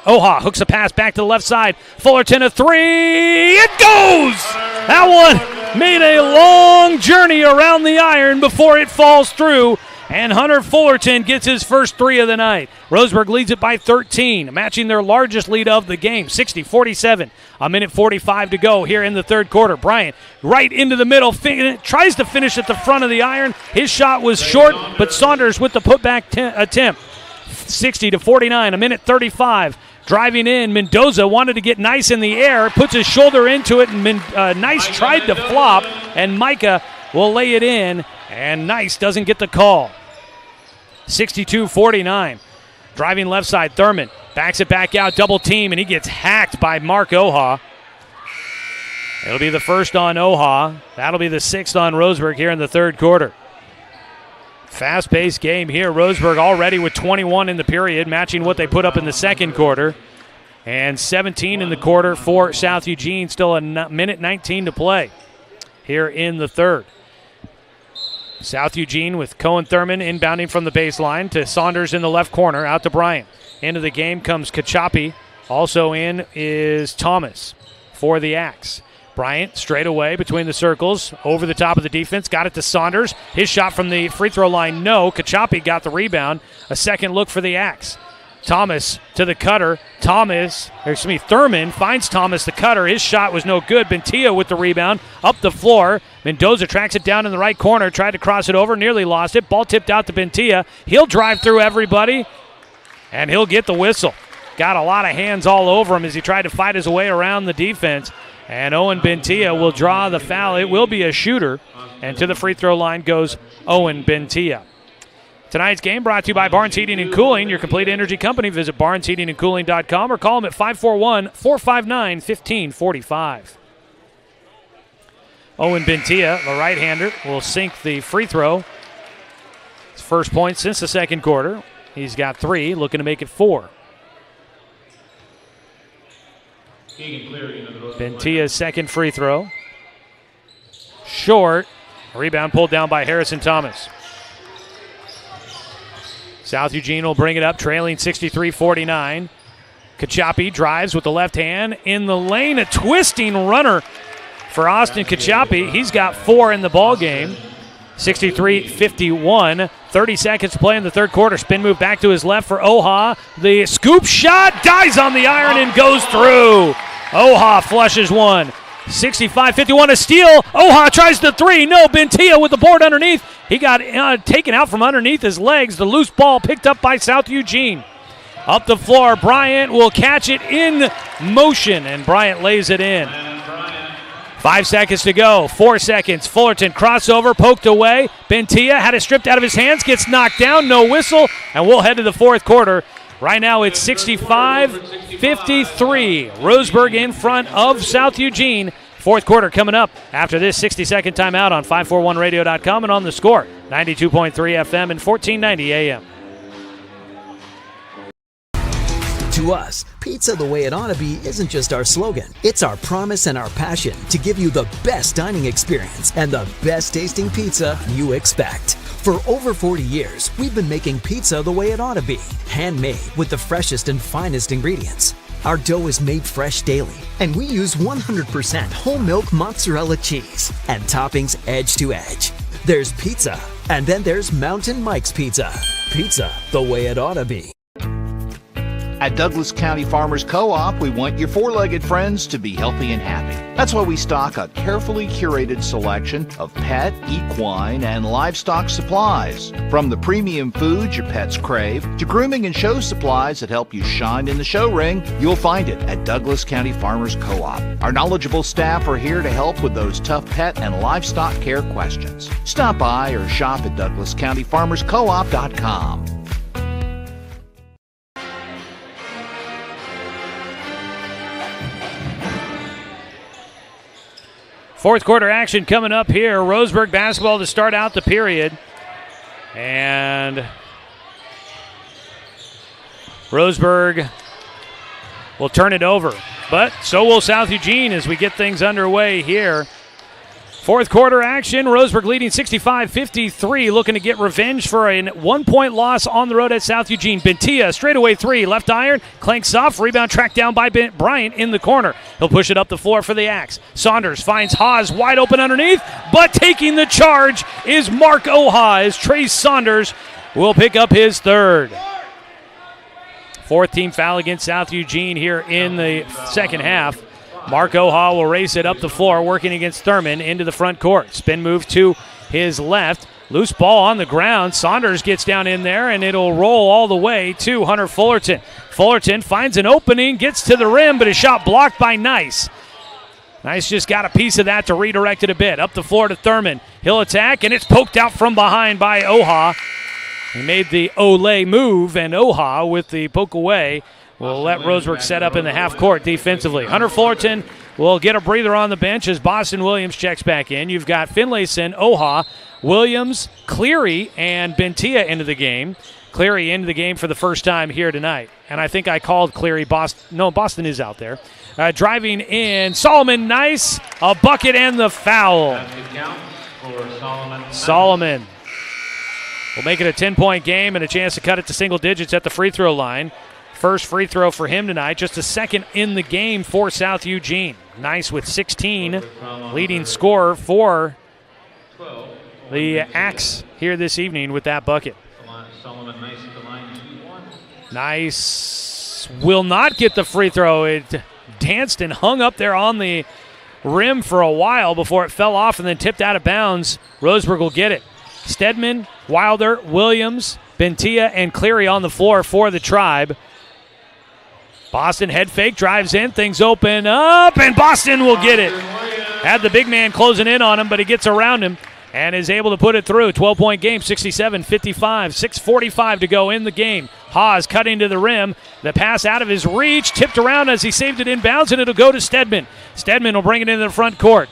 Oha hooks a pass back to the left side. Fullerton a three. It goes! That one made a long journey around the iron before it falls through. And Hunter Fullerton gets his first three of the night. Roseburg leads it by 13, matching their largest lead of the game, 60-47. A minute 45 to go here in the third quarter. Bryant right into the middle, tries to finish at the front of the iron. His shot was short, but Saunders with the putback attempt. 60-49, a minute 35. Driving in, Mendoza wanted to get Nice in the air, puts his shoulder into it, and Nice tried to flop, and Micah will lay it in, and Nice doesn't get the call. 62-49. Driving left side, Thurman backs it back out, double team, and he gets hacked by Mark Oha. It'll be the first on Oha. That'll be the 6th on Roseburg here in the third quarter. Fast-paced game here. Roseburg already with 21 in the period, matching what they put up in the second quarter. And 17 in the quarter for South Eugene. Still a minute 19 to play here in the third. South Eugene with Cohen Thurman inbounding from the baseline to Saunders in the left corner, out to Bryant. Into the game comes Kachapi. Also in is Thomas for the Axe. Bryant straight away between the circles, over the top of the defense, got it to Saunders. His shot from the free throw line, no. Kachapi got the rebound. A second look for the Axe. Thomas to the cutter. Thurman finds Thomas the cutter. His shot was no good. Bentia with the rebound. Up the floor. Mendoza tracks it down in the right corner. Tried to cross it over. Nearly lost it. Ball tipped out to Bentia. He'll drive through everybody. And he'll get the whistle. Got a lot of hands all over him as he tried to fight his way around the defense. And Owen Bentia will draw the foul. It will be a shooter. And to the free throw line goes Owen Bentia. Tonight's game brought to you by Barnes Heating and Cooling, your complete energy company. Visit barnesheatingandcooling.com or call them at 541-459-1545. Owen Bentia, the right-hander, will sink the free throw. His first point since the second quarter. He's got 3, looking to make it 4. Bentia's second free throw. Short. Rebound pulled down by Harrison Thomas. South Eugene will bring it up, trailing 63-49. Kachapi drives with the left hand. In the lane, a twisting runner for Austin Kachapi. He's got 4 in the ball game. 63-51. 30 seconds to play in the third quarter. Spin move back to his left for Oha. The scoop shot dies on the iron and goes through. Oha flushes one. 65-51, a steal. Oha tries the 3. No, Bentia with the board underneath. He got taken out from underneath his legs. The loose ball picked up by South Eugene. Up the floor, Bryant will catch it in motion, and Bryant lays it in. 5 seconds to go. 4 seconds. Fullerton crossover, poked away. Bentia had it stripped out of his hands, gets knocked down, no whistle, and we'll head to the fourth quarter. Right now it's 65-53. Roseburg in front of South Eugene. Fourth quarter coming up after this 60-second timeout on 541radio.com and on the Score, 92.3 FM and 1490 AM. To us, pizza the way it ought to be isn't just our slogan. It's our promise and our passion to give you the best dining experience and the best tasting pizza you expect. For over 40 years, we've been making pizza the way it ought to be. Handmade with the freshest and finest ingredients. Our dough is made fresh daily, and we use 100% whole milk mozzarella cheese and toppings edge to edge. There's pizza, and then there's Mountain Mike's Pizza. Pizza the way it ought to be. At Douglas County Farmers Co-op, we want your four-legged friends to be healthy and happy. That's why we stock a carefully curated selection of pet, equine, and livestock supplies. From the premium foods your pets crave to grooming and show supplies that help you shine in the show ring, you'll find it at Douglas County Farmers Co-op. Our knowledgeable staff are here to help with those tough pet and livestock care questions. Stop by or shop at DouglasCountyFarmersCoop.com. Fourth quarter action coming up here. Roseburg basketball to start out the period. And Roseburg will turn it over. But so will South Eugene as we get things underway here. Fourth quarter action. Roseburg leading 65-53, looking to get revenge for a 1-point loss on the road at South Eugene. Bentia, straightaway three, left iron, clanks off, rebound tracked down by Bryant in the corner. He'll push it up the floor for the Axe. Saunders finds Haas wide open underneath, but taking the charge is Mark Oha as Trace Saunders will pick up his third. Fourth team foul against South Eugene here in the second half. Mark Oha will race it up the floor, working against Thurman into the front court. Spin move to his left. Loose ball on the ground. Saunders gets down in there, and it'll roll all the way to Hunter Fullerton. Fullerton finds an opening, gets to the rim, but a shot blocked by Nice. Nice just got a piece of that to redirect it a bit. Up the floor to Thurman. He'll attack, and it's poked out from behind by Oha. He made the Olay move, and Oha with the poke away will let Roseburg set up in the half court defensively. Hunter Fullerton will get a breather on the bench as Boston Williams checks back in. You've got Finlayson, Oha, Williams, Cleary, and Bentia into the game. Cleary into the game for the first time here tonight. And I think I called Cleary Boston. No, Boston is out there. Driving in, Solomon Nice, a bucket and the foul. Solomon will make it a 10-point game and a chance to cut it to single digits at the free throw line. First free throw for him tonight, just a second in the game for South Eugene. Nice with 16, leading scorer for the Axe here this evening with that bucket. Nice will not get the free throw. It danced and hung up there on the rim for a while before it fell off and then tipped out of bounds. Roseburg will get it. Stedman, Wilder, Williams, Bentia, and Cleary on the floor for the Tribe. Boston head fake, drives in, things open up, and Boston will get it. Had the big man closing in on him, but he gets around him and is able to put it through. 12-point game, 67-55, 6:45 to go in the game. Haas cutting to the rim. The pass out of his reach, tipped around as he saved it inbounds, and it'll go to Stedman. Stedman will bring it into the front court.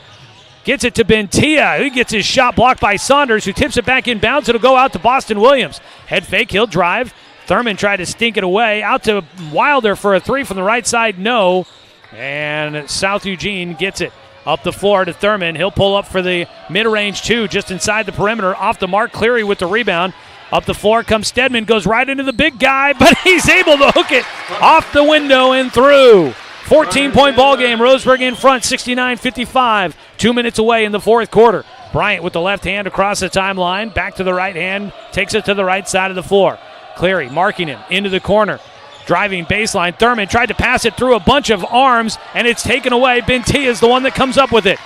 Gets it to Bentia. He gets his shot blocked by Saunders, who tips it back inbounds. It'll go out to Boston Williams. Head fake, he'll drive. Thurman tried to stink it away. Out to Wilder for a three from the right side, no. And South Eugene gets it. Up the floor to Thurman. He'll pull up for the mid-range two, just inside the perimeter. Off the mark, Cleary with the rebound. Up the floor comes Stedman, goes right into the big guy, but he's able to hook it off the window and through. 14-point ball game. Roseburg in front, 69-55. 2 minutes away in the fourth quarter. Bryant with the left hand across the timeline. Back to the right hand. Takes it to the right side of the floor. Cleary marking him into the corner. Driving baseline. Thurman tried to pass it through a bunch of arms, and it's taken away. Bentia is the one that comes up with it.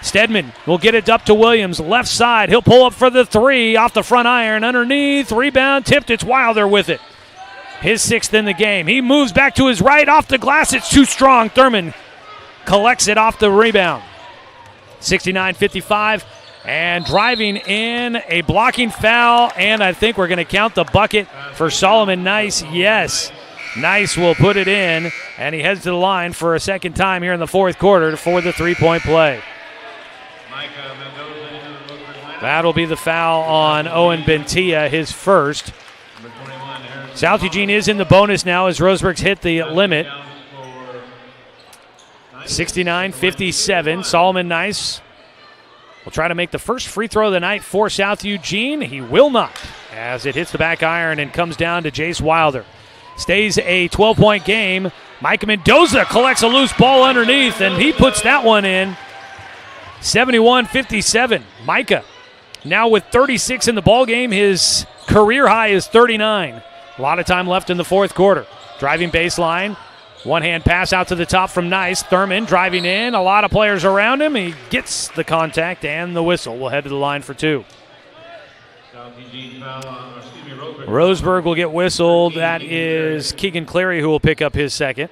Stedman will get it up to Williams. Left side. He'll pull up for the three. Off the front iron. Underneath. Rebound. Tipped. It's Wilder with it. His sixth in the game. He moves back to his right. Off the glass. It's too strong. Thurman collects it off the rebound. 69-55. And driving in, a blocking foul, and I think we're going to count the bucket for Solomon Nice. Yes, Nice will put it in, and he heads to the line for a second time here in the fourth quarter for the three-point play. That'll be the foul on Owen Bentia, his first. South Eugene is in the bonus now as Roseburg's hit the limit. 69-57, Solomon Nice will try to make the first free throw of the night for South Eugene. He will not, as it hits the back iron and comes down to Jace Wilder. Stays a 12-point game. Micah Mendoza collects a loose ball underneath, and he puts that one in. 71-57. Micah now with 36 in the ball game. His career high is 39. A lot of time left in the fourth quarter. Driving baseline. One-hand pass out to the top from Nice. Thurman driving in. A lot of players around him. He gets the contact and the whistle. We'll head to the line for two. Roseburg will get whistled. That is Keegan Cleary who will pick up his second.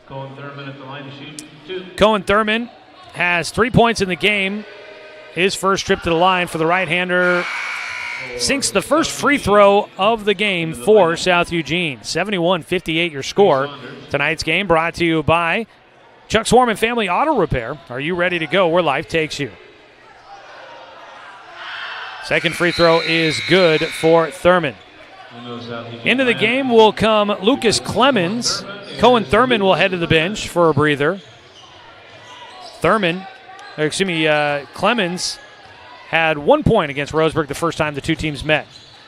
Cohen Thurman at the line to shoot two. Cohen Thurman has 3 points in the game. His first trip to the line for the right-hander sinks the first free throw of the game for South Eugene. 71-58 your score. Tonight's game brought to you by Chuck Swarman Family Auto Repair. Are you ready to go where life takes you? Second free throw is good for Thurman. Into the game will come Lucas Clemens. Cohen Thurman will head to the bench for a breather. Clemens had 1 point against Roseburg the first time the two teams met.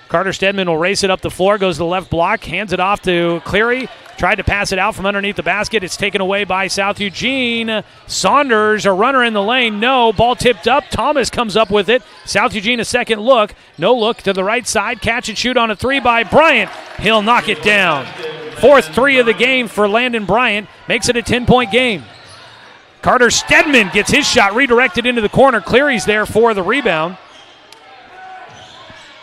Carter Stedman will race it up the floor, goes to the left block, hands it off to Cleary. Tried to pass it out from underneath the basket. It's taken away by South Eugene. Saunders, a runner in the lane. No. Ball tipped up. Thomas comes up with it. South Eugene a second look. No look to the right side. Catch and shoot on a three by Bryant. He'll knock it down. Fourth three of the game for Landon Bryant. Makes it a 10-point game. Carter Stedman gets his shot redirected into the corner. Cleary's there for the rebound.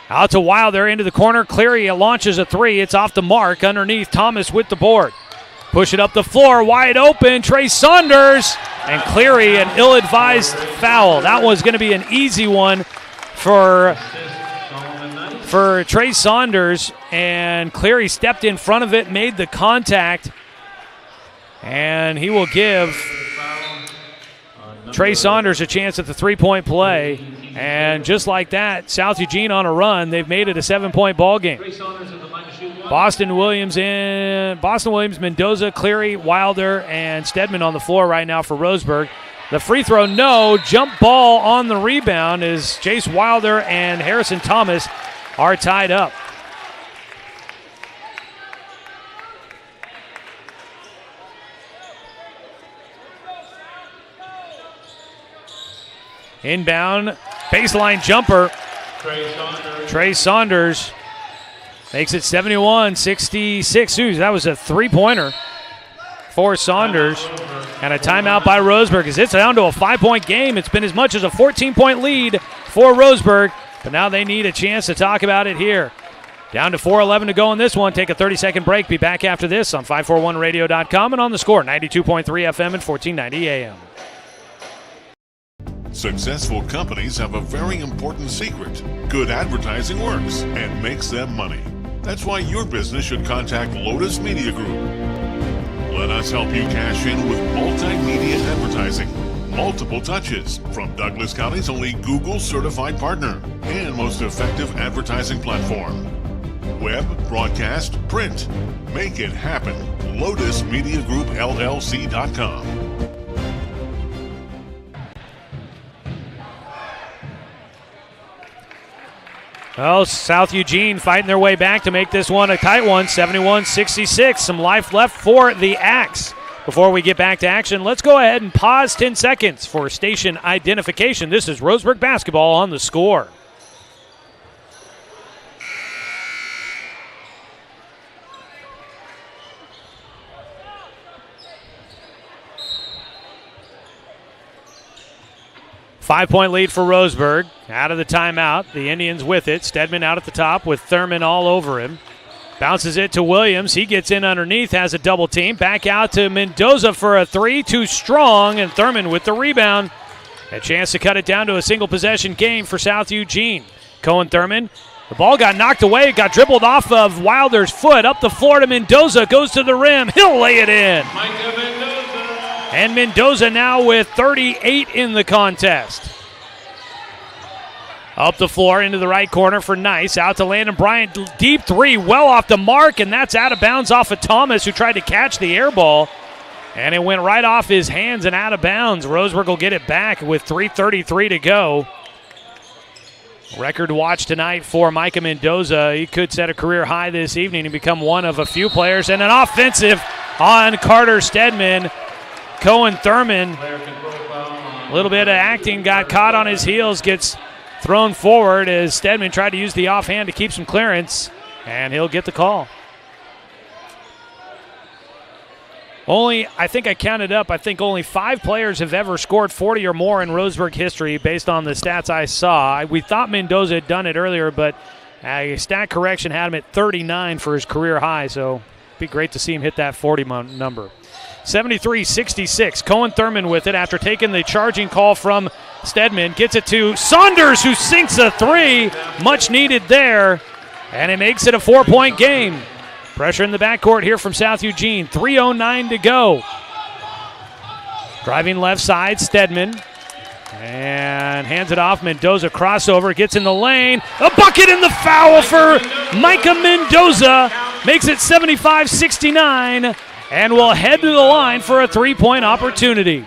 Out to Wilder into the corner. Cleary launches a three. It's off the mark underneath. Thomas with the board. Push it up the floor. Wide open. Trey Saunders. And Cleary, an ill-advised foul. That was going to be an easy one for Trey Saunders. And Cleary stepped in front of it, made the contact. And he will give Trey Saunders a chance at the three-point play. And just like that, South Eugene on a run. They've made it a 7-point ball game. Boston Williams, Mendoza, Cleary, Wilder, and Stedman on the floor right now for Roseburg. The free throw, no. Jump ball on the rebound as Jace Wilder and Harrison Thomas are tied up. Inbound, baseline jumper. Trey Saunders makes it 71-66. Ooh, that was a three-pointer for Saunders. And a timeout by Roseburg as it's down to a 5-point game. It's been as much as a 14-point lead for Roseburg, but now they need a chance to talk about it here. Down to 4:11 to go in this one. Take a 30-second break. Be back after this on 541radio.com and on the Score, 92.3 FM and 1490 AM. Successful companies have a very important secret. Good advertising works and makes them money. That's why your business should contact Lotus Media Group. Let us help you cash in with multimedia advertising. Multiple touches from Douglas County's only Google-certified partner and most effective advertising platform. Web, broadcast, print. Make it happen. LotusMediaGroupLLC.com. Well, South Eugene fighting their way back to make this one a tight one, 71-66. Some life left for the Axe. Before we get back to action, let's go ahead and pause 10 seconds for station identification. This is Roseburg basketball on the Score. Five-point lead for Roseburg. Out of the timeout. The Indians with it. Stedman out at the top with Thurman all over him. Bounces it to Williams. He gets in underneath, has a double team. Back out to Mendoza for a three. Too strong, and Thurman with the rebound. A chance to cut it down to a single possession game for South Eugene. Cohen Thurman. The ball got knocked away. It got dribbled off of Wilder's foot. Up the floor to Mendoza. Goes to the rim. He'll lay it in. And Mendoza now with 38 in the contest. Up the floor into the right corner for Nice. Out to Landon Bryant. Deep three. Well off the mark. And that's out of bounds off of Thomas, who tried to catch the air ball. And it went right off his hands and out of bounds. Roseburg will get it back with 3:33 to go. Record watch tonight for Micah Mendoza. He could set a career high this evening and become one of a few players. And an offensive on Carter Stedman. Cohen Thurman, a little bit of acting, got caught on his heels, gets thrown forward as Stedman tried to use the offhand to keep some clearance, and he'll get the call. I think I counted up, only 5 players have ever scored 40 or more in Roseburg history based on the stats I saw. We thought Mendoza had done it earlier, but a stat correction had him at 39 for his career high, so it'd be great to see him hit that 40 number. 73-66. Cohen Thurman with it after taking the charging call from Stedman. Gets it to Saunders, who sinks a 3. Much needed there, and it makes it a 4-point game. Pressure in the backcourt here from South Eugene. 3:09 to go. Driving left side, Stedman. And hands it off. Mendoza crossover. Gets in the lane. A bucket in the foul for Micah Mendoza. Makes it 75-69. And will head to the line for a 3-point opportunity.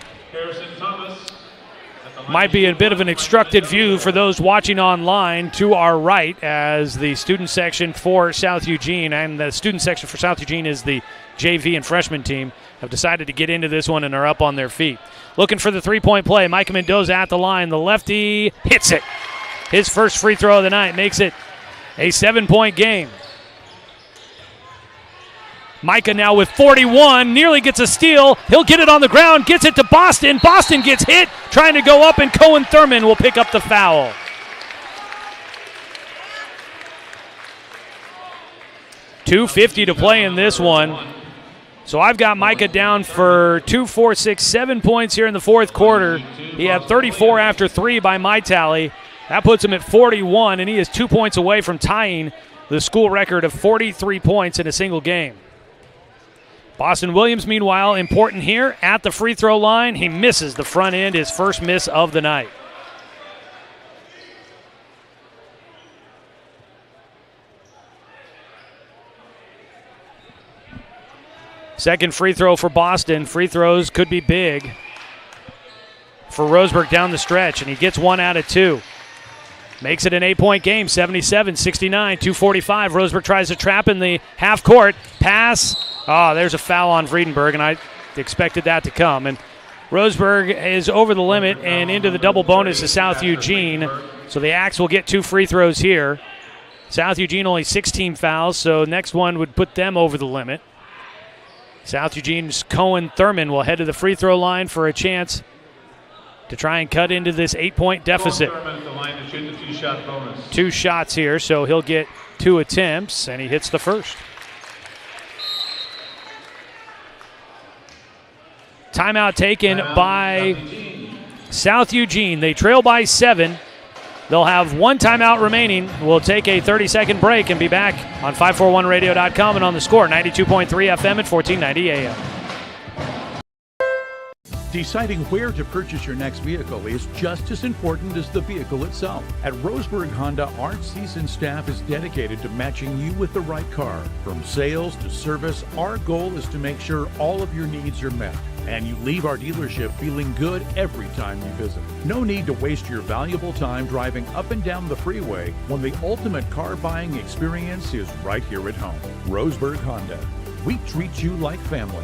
Might be a bit of an obstructed view for those watching online to our right, as the student section for South Eugene, and the student section for South Eugene is the JV and freshman team, have decided to get into this one and are up on their feet. Looking for the 3-point play. Micah Mendoza at the line. The lefty hits it. His first free throw of the night makes it a 7-point game. Micah now with 41, nearly gets a steal. He'll get it on the ground, gets it to Boston. Boston gets hit, trying to go up, and Cohen Thurman will pick up the foul. .250 to play in this one. So I've got Micah down for 2, 4, 6, 7 points here in the fourth quarter. He had 34 after 3 by my tally. That puts him at 41, and he is 2 points away from tying the school record of 43 points in a single game. Boston Williams, meanwhile, important here at the free throw line. He misses the front end, his first miss of the night. Second free throw for Boston. Free throws could be big for Roseburg down the stretch, and he gets 1 out of 2. Makes it an 8-point game, 77-69, 2:45. Roseburg tries to trap in the half court. Pass. Oh, there's a foul on Friedenberg, and I expected that to come. And Roseburg is over the limit and into the double bonus to South Eugene. So the Axe will get 2 free throws here. South Eugene only 16 fouls, so next one would put them over the limit. South Eugene's Cohen Thurman will head to the free throw line for a chance to try and cut into this 8-point deficit. 2 shots here, so he'll get 2 attempts, and he hits the first. Timeout taken by South Eugene. They trail by 7. They'll have 1 timeout remaining. We'll take a 30-second break and be back on 541radio.com and on the Score, 92.3 FM at 1490 AM. Deciding where to purchase your next vehicle is just as important as the vehicle itself. At Roseburg Honda, our seasoned staff is dedicated to matching you with the right car. From sales to service, our goal is to make sure all of your needs are met, and you leave our dealership feeling good every time you visit. No need to waste your valuable time driving up and down the freeway when the ultimate car buying experience is right here at home. Roseburg Honda. We treat you like family.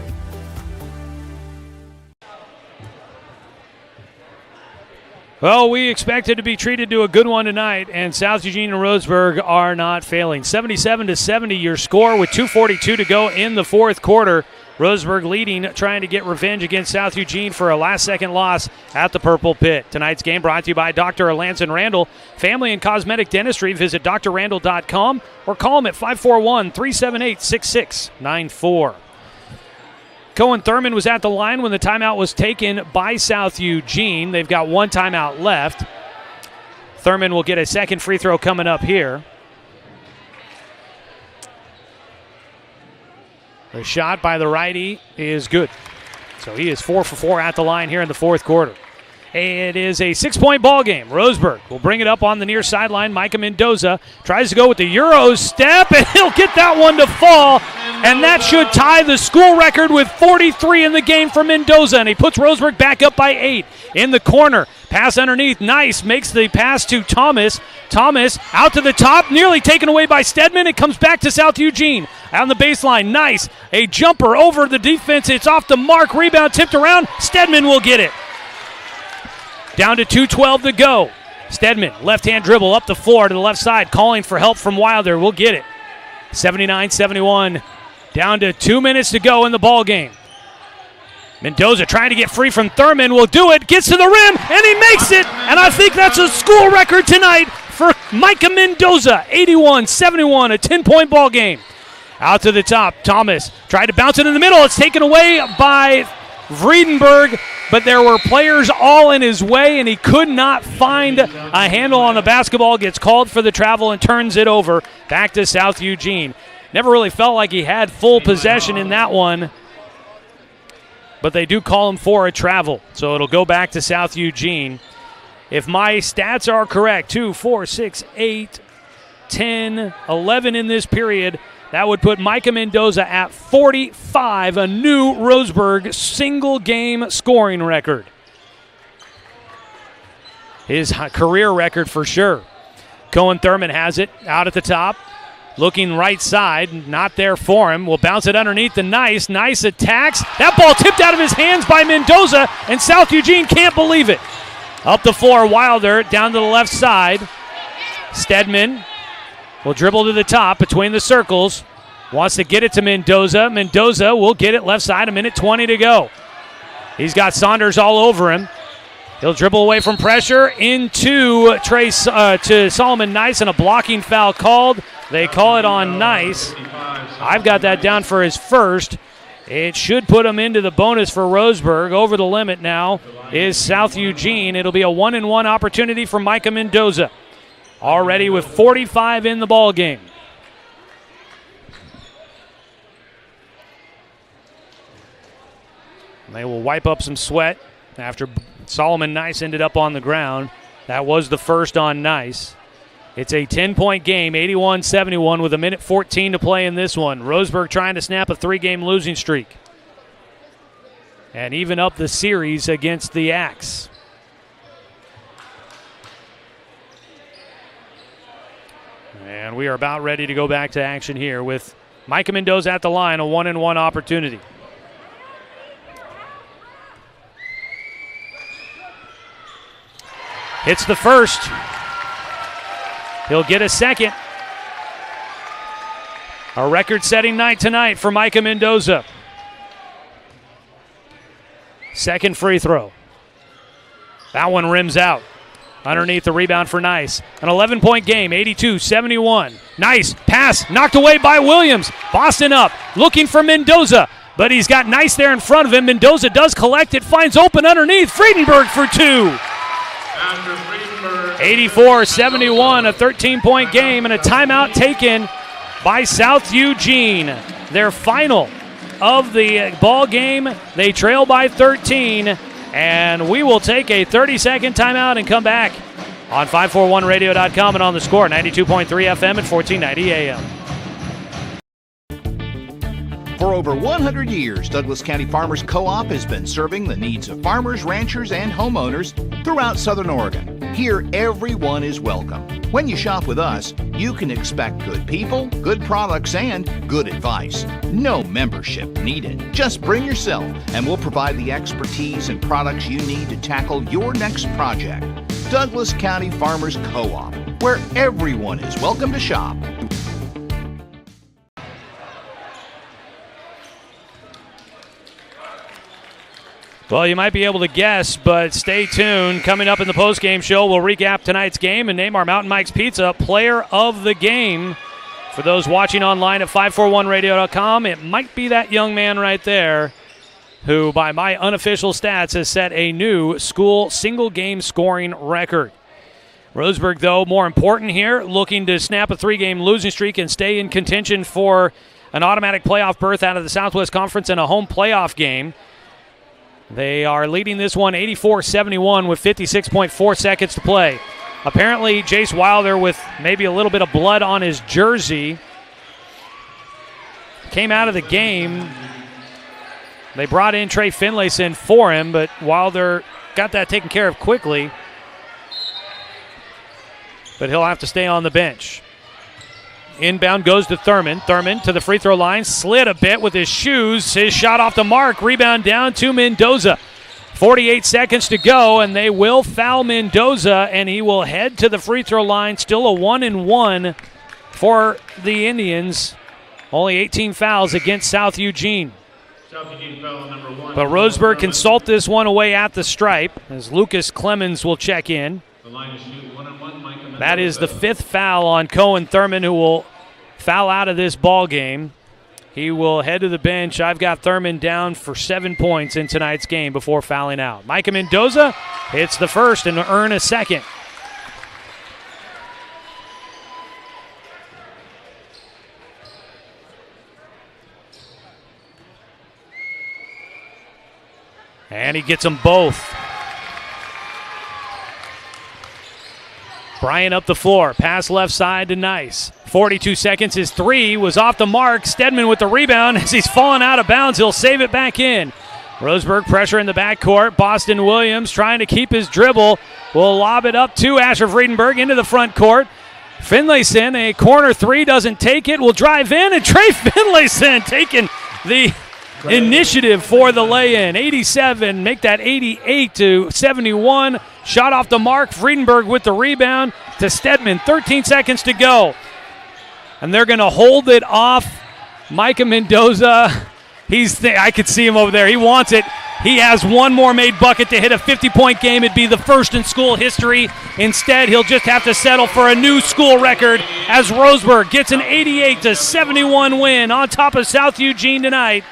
Well, we expected to be treated to a good one tonight, and South Eugene and Roseburg are not failing. 77-70 your score with 2:42 to go in the fourth quarter. Roseburg leading, trying to get revenge against South Eugene for a last-second loss at the Purple Pit. Tonight's game brought to you by Dr. Alanson Randall. Family and Cosmetic Dentistry. Visit drrandall.com or call them at 541-378-6694. Cohen Thurman was at the line when the timeout was taken by South Eugene. They've got one timeout left. Thurman will get a second free throw coming up here. The shot by the righty is good. So he is 4 for 4 at the line here in the fourth quarter. It is a 6-point ball game. Roseburg will bring it up on the near sideline. Micah Mendoza tries to go with the Euro step, and he'll get that one to fall. And that should tie the school record with 43 in the game for Mendoza. And he puts Roseburg back up by 8. In the corner, pass underneath. Nice, makes the pass to Thomas. Thomas out to the top, nearly taken away by Stedman. It comes back to South Eugene. On the baseline, nice. A jumper over the defense. It's off the mark. Rebound tipped around. Stedman will get it. Down to 2:12 to go. Stedman, left-hand dribble up the floor to the left side, calling for help from Wilder. We'll get it. 79-71. Down to 2 minutes to go in the ball game. Mendoza trying to get free from Thurman. Will do it. Gets to the rim, and he makes it. And I think that's a school record tonight for Micah Mendoza. 81-71, a 10-point ball game. Out to the top. Thomas tried to bounce it in the middle. It's taken away by Vredenberg, but there were players all in his way, and he could not find a handle on the basketball. Gets called for the travel and turns it over back to South Eugene. Never really felt like he had full possession in that one, but they do call him for a travel, so it'll go back to South Eugene. If my stats are correct, 2, 4, 6, 8, 10, 11 in this period, that would put Micah Mendoza at 45, a new Roseburg single-game scoring record. His career record for sure. Cohen Thurman has it out at the top. Looking right side, not there for him. Will bounce it underneath the Nice. Nice attacks. That ball tipped out of his hands by Mendoza, and South Eugene can't believe it. Up the floor, Wilder down to the left side. Stedman will dribble to the top between the circles. Wants to get it to Mendoza. Mendoza will get it left side, 1:20 to go. He's got Saunders all over him. He'll dribble away from pressure into to Solomon Nice, and a blocking foul called. They call it on Nice. I've got that down for his first. It should put him into the bonus for Roseburg. Over the limit now is South Eugene. It'll be a 1-and-1 opportunity for Micah Mendoza. Already with 45 in the ball game. They will wipe up some sweat after Solomon Nice ended up on the ground. That was the first on Nice. It's a 10-point game, 81-71 with 1:14 to play in this one. Roseburg trying to snap a 3-game losing streak and even up the series against the Axe. And we are about ready to go back to action here with Micah Mendoza at the line, a 1-and-1 opportunity. Hits the first. He'll get a second. A record-setting night tonight for Micah Mendoza. Second free throw. That one rims out. Underneath the rebound for Nice. An 11-point game, 82-71. Nice pass knocked away by Williams. Boston up, looking for Mendoza, but he's got Nice there in front of him. Mendoza does collect it, finds open underneath. Vredenberg for two. 84-71, a 13-point game, and a timeout taken by South Eugene. Their final of the ball game. They trail by 13, and we will take a 30-second timeout and come back on 541radio.com and on the score, 92.3 FM and 1490 AM. For over 100 years, Douglas County Farmers Co-op has been serving the needs of farmers, ranchers, and homeowners throughout Southern Oregon. Here, everyone is welcome. When you shop with us, you can expect good people, good products, and good advice. No membership needed. Just bring yourself, and we'll provide the expertise and products you need to tackle your next project. Douglas County Farmers Co-op, where everyone is welcome to shop. Well, you might be able to guess, but stay tuned. Coming up in the postgame show, we'll recap tonight's game and name our Mountain Mike's Pizza player of the game. For those watching online at 541radio.com, it might be that young man right there. who by my unofficial stats has set a new school single-game scoring record. Roseburg, though, more important here, looking to snap a 3-game losing streak and stay in contention for an automatic playoff berth out of the Southwest Conference and a home playoff game. They are leading this one 84-71 with 56.4 seconds to play. Apparently, Jace Wilder, with maybe a little bit of blood on his jersey, came out of the game. They brought in Trey Finlayson for him, but Wilder got that taken care of quickly. But he'll have to stay on the bench. Inbound goes to Thurman. Thurman to the free throw line. Slid a bit with his shoes. His shot off the mark. Rebound down to Mendoza. 48 seconds to go, and they will foul Mendoza, and he will head to the free throw line. Still a 1-and-1 for the Indians. Only 18 fouls against South Eugene. South Eugene foul number 1. But Roseburg can salt this one away at the stripe as Lucas Clemens will check in. The line is shoot 1-on-1. Mike Mendoza. That is the 5th foul on Cohen Thurman, who will foul out of this ball game. He will head to the bench. I've got Thurman down for 7 points in tonight's game before fouling out. Micah Mendoza hits the first and earn a second. And he gets them both. Bryant up the floor. Pass left side to Nice. 42 seconds. His three was off the mark. Stedman with the rebound. As he's fallen out of bounds, he'll save it back in. Roseburg pressure in the backcourt. Boston Williams trying to keep his dribble. Will lob it up to Asher Friedenberg into the front court. Finlayson, a corner three, doesn't take it. Will drive in, and Trey Finlayson taking the initiative for the lay-in. 87, make that 88-71. Shot off the mark. Friedenberg with the rebound to Stedman. 13 seconds to go. And they're going to hold it off Micah Mendoza. I could see him over there. He wants it. He has one more made bucket to hit a 50-point game. It'd be the first in school history. Instead, he'll just have to settle for a new school record as Roseburg gets an 88-71 win on top of South Eugene tonight.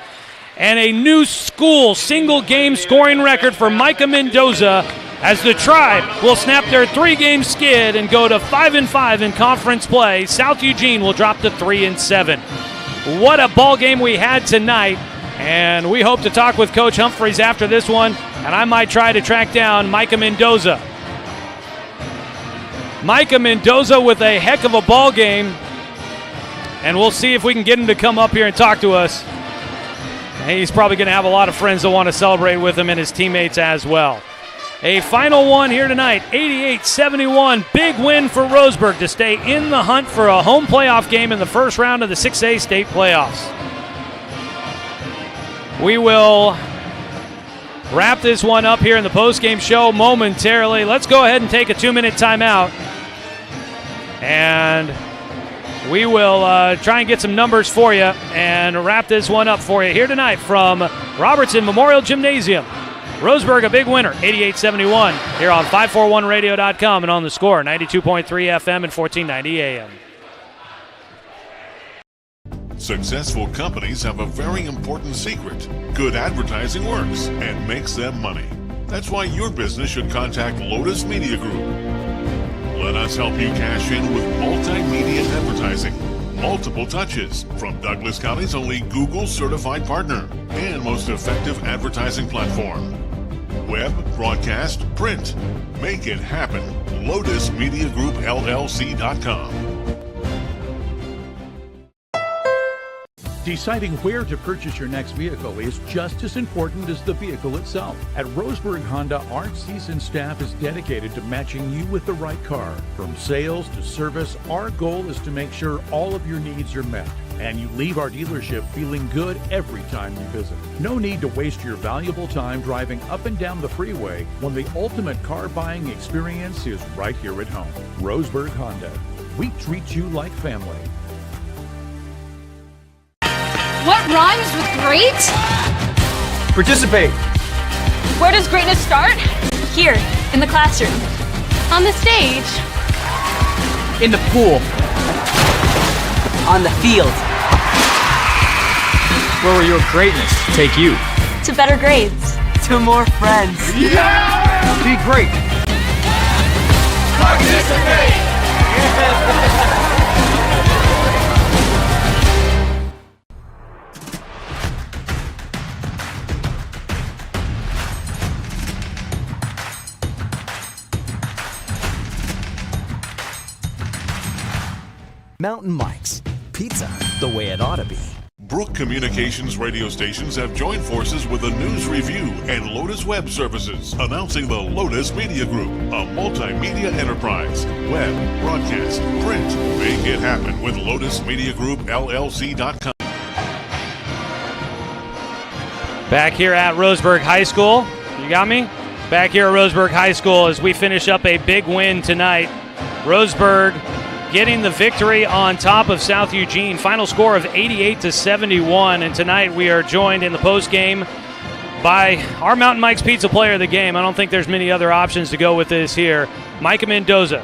And a new school single-game scoring record for Micah Mendoza as the Tribe will snap their 3-game skid and go to 5-5 in conference play. South Eugene will drop to 3-7. What a ball game we had tonight, and we hope to talk with Coach Humphreys after this one, and I might try to track down Micah Mendoza. Micah Mendoza with a heck of a ball game, and we'll see if we can get him to come up here and talk to us. He's probably going to have a lot of friends that want to celebrate with him and his teammates as well. A final one here tonight, 88-71. Big win for Roseburg to stay in the hunt for a home playoff game in the first round of the 6A state playoffs. We will wrap this one up here in the postgame show momentarily. Let's go ahead and take a 2-minute timeout. And we will try and get some numbers for you and wrap this one up for you here tonight from Robertson Memorial Gymnasium. Roseburg, a big winner, 88-71, here on 541radio.com and on the Score, 92.3 FM and 1490 AM. Successful companies have a very important secret. Good advertising works and makes them money. That's why your business should contact Lotus Media Group. Let us help you cash in with multimedia advertising. Multiple touches from Douglas County's only Google certified partner and most effective advertising platform. Web, broadcast, print. Make it happen. LotusMediaGroupLLC.com. Deciding where to purchase your next vehicle is just as important as the vehicle itself. At Roseburg Honda, our seasoned staff is dedicated to matching you with the right car. From sales to service, our goal is to make sure all of your needs are met, and you leave our dealership feeling good every time you visit. No need to waste your valuable time driving up and down the freeway when the ultimate car buying experience is right here at home. Roseburg Honda. We treat you like family. What rhymes with great? Participate. Where does greatness start? Here, in the classroom. On the stage. In the pool. On the field. Where will your greatness take you? To better grades. To more friends. Yeah! Be great. Participate! Mountain Mike's, pizza the way it ought to be. Brook Communications radio stations have joined forces with the News Review and Lotus Web Services, announcing the Lotus Media Group, a multimedia enterprise. Web, broadcast, print. Make it happen with Lotus Media Group, LLC.com. Back here at Roseburg High School. You got me? Back here at Roseburg High School as we finish up a big win tonight. Roseburg getting the victory on top of South Eugene. Final score of 88-71. And tonight we are joined in the postgame by our Mountain Mike's Pizza Player of the Game. I don't think there's many other options to go with this here. Micah Mendoza.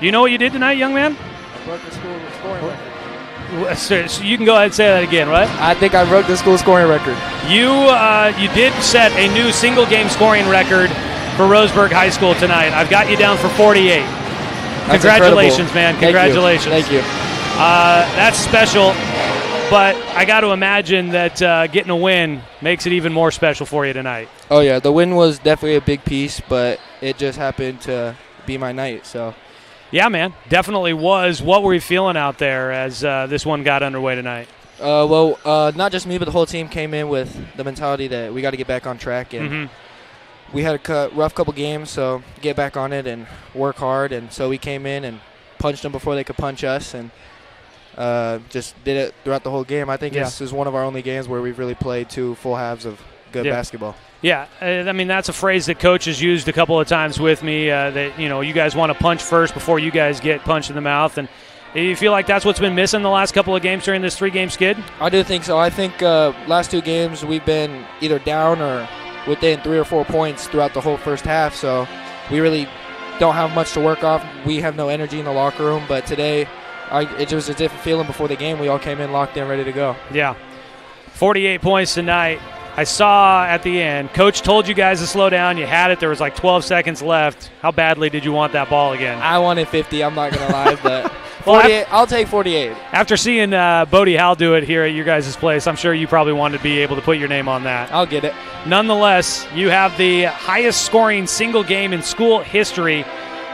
You know what you did tonight, young man? I broke the school scoring record. So you can go ahead and say that again, right? I think I broke the school scoring record. You did set a new single-game scoring record for Roseburg High School tonight. I've got you down for 48. That's Congratulations, incredible. man. Congratulations. Thank you. That's special, but I got to imagine that getting a win makes it even more special for you tonight. Oh, yeah. The win was definitely a big piece, but it just happened to be my night. So, yeah, man. Definitely was. What were you feeling out there as this one got underway tonight? Not just me, but the whole team came in with the mentality that we got to get back on track. And we had a rough couple games, so get back on it and work hard. And so we came in and punched them before they could punch us, and just did it throughout the whole game. I think this is one of our only games where we've really played 2 full halves of good basketball. Yeah, I mean, that's a phrase that Coach has used a couple of times with me, that, you guys want to punch first before you guys get punched in the mouth. And you feel like that's what's been missing the last couple of games during this 3-game skid? I do think so. I think last 2 games we've been either down or within 3 or 4 points throughout the whole first half, so we really don't have much to work off. We have no energy in the locker room, but today it was a different feeling before the game. We all came in locked in, ready to go. Yeah. 48 points tonight. I saw at the end, Coach told you guys to slow down. You had it. There was like 12 seconds left. How badly did you want that ball again? I wanted 50. I'm not going to lie, but 48, I'll take 48. After seeing Bodie Howell do it here at your guys' place, I'm sure you probably wanted to be able to put your name on that. I'll get it. Nonetheless, you have the highest scoring single game in school history.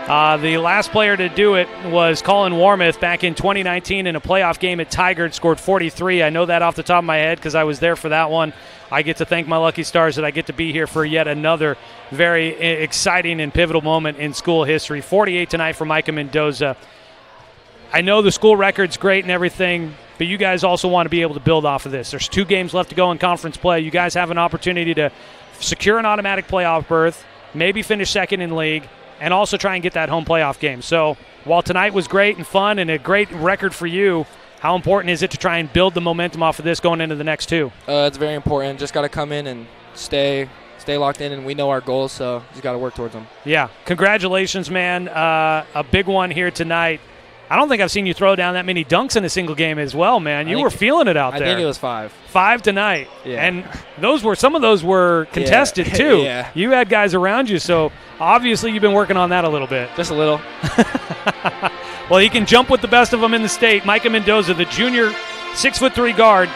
The last player to do it was Colin Warmoth back in 2019 in a playoff game at Tigard, scored 43. I know that off the top of my head because I was there for that one. I get to thank my lucky stars that I get to be here for yet another very exciting and pivotal moment in school history. 48 tonight for Micah Mendoza. I know the school record's great and everything, but you guys also want to be able to build off of this. There's 2 games left to go in conference play. You guys have an opportunity to secure an automatic playoff berth, maybe finish second in league, and also try and get that home playoff game. So while tonight was great and fun and a great record for you, how important is it to try and build the momentum off of this going into the next 2? It's very important. Just got to come in and stay locked in, and we know our goals, so just got to work towards them. Yeah. Congratulations, man. A big one here tonight. I don't think I've seen you throw down that many dunks in a single game as well, man. You were feeling it out there. I think it was 5. 5 tonight. Yeah. And some of those were contested too. Yeah. You had guys around you, so obviously you've been working on that a little bit. Just a little. Well, he can jump with the best of them in the state. Micah Mendoza, the junior 6'3" guard,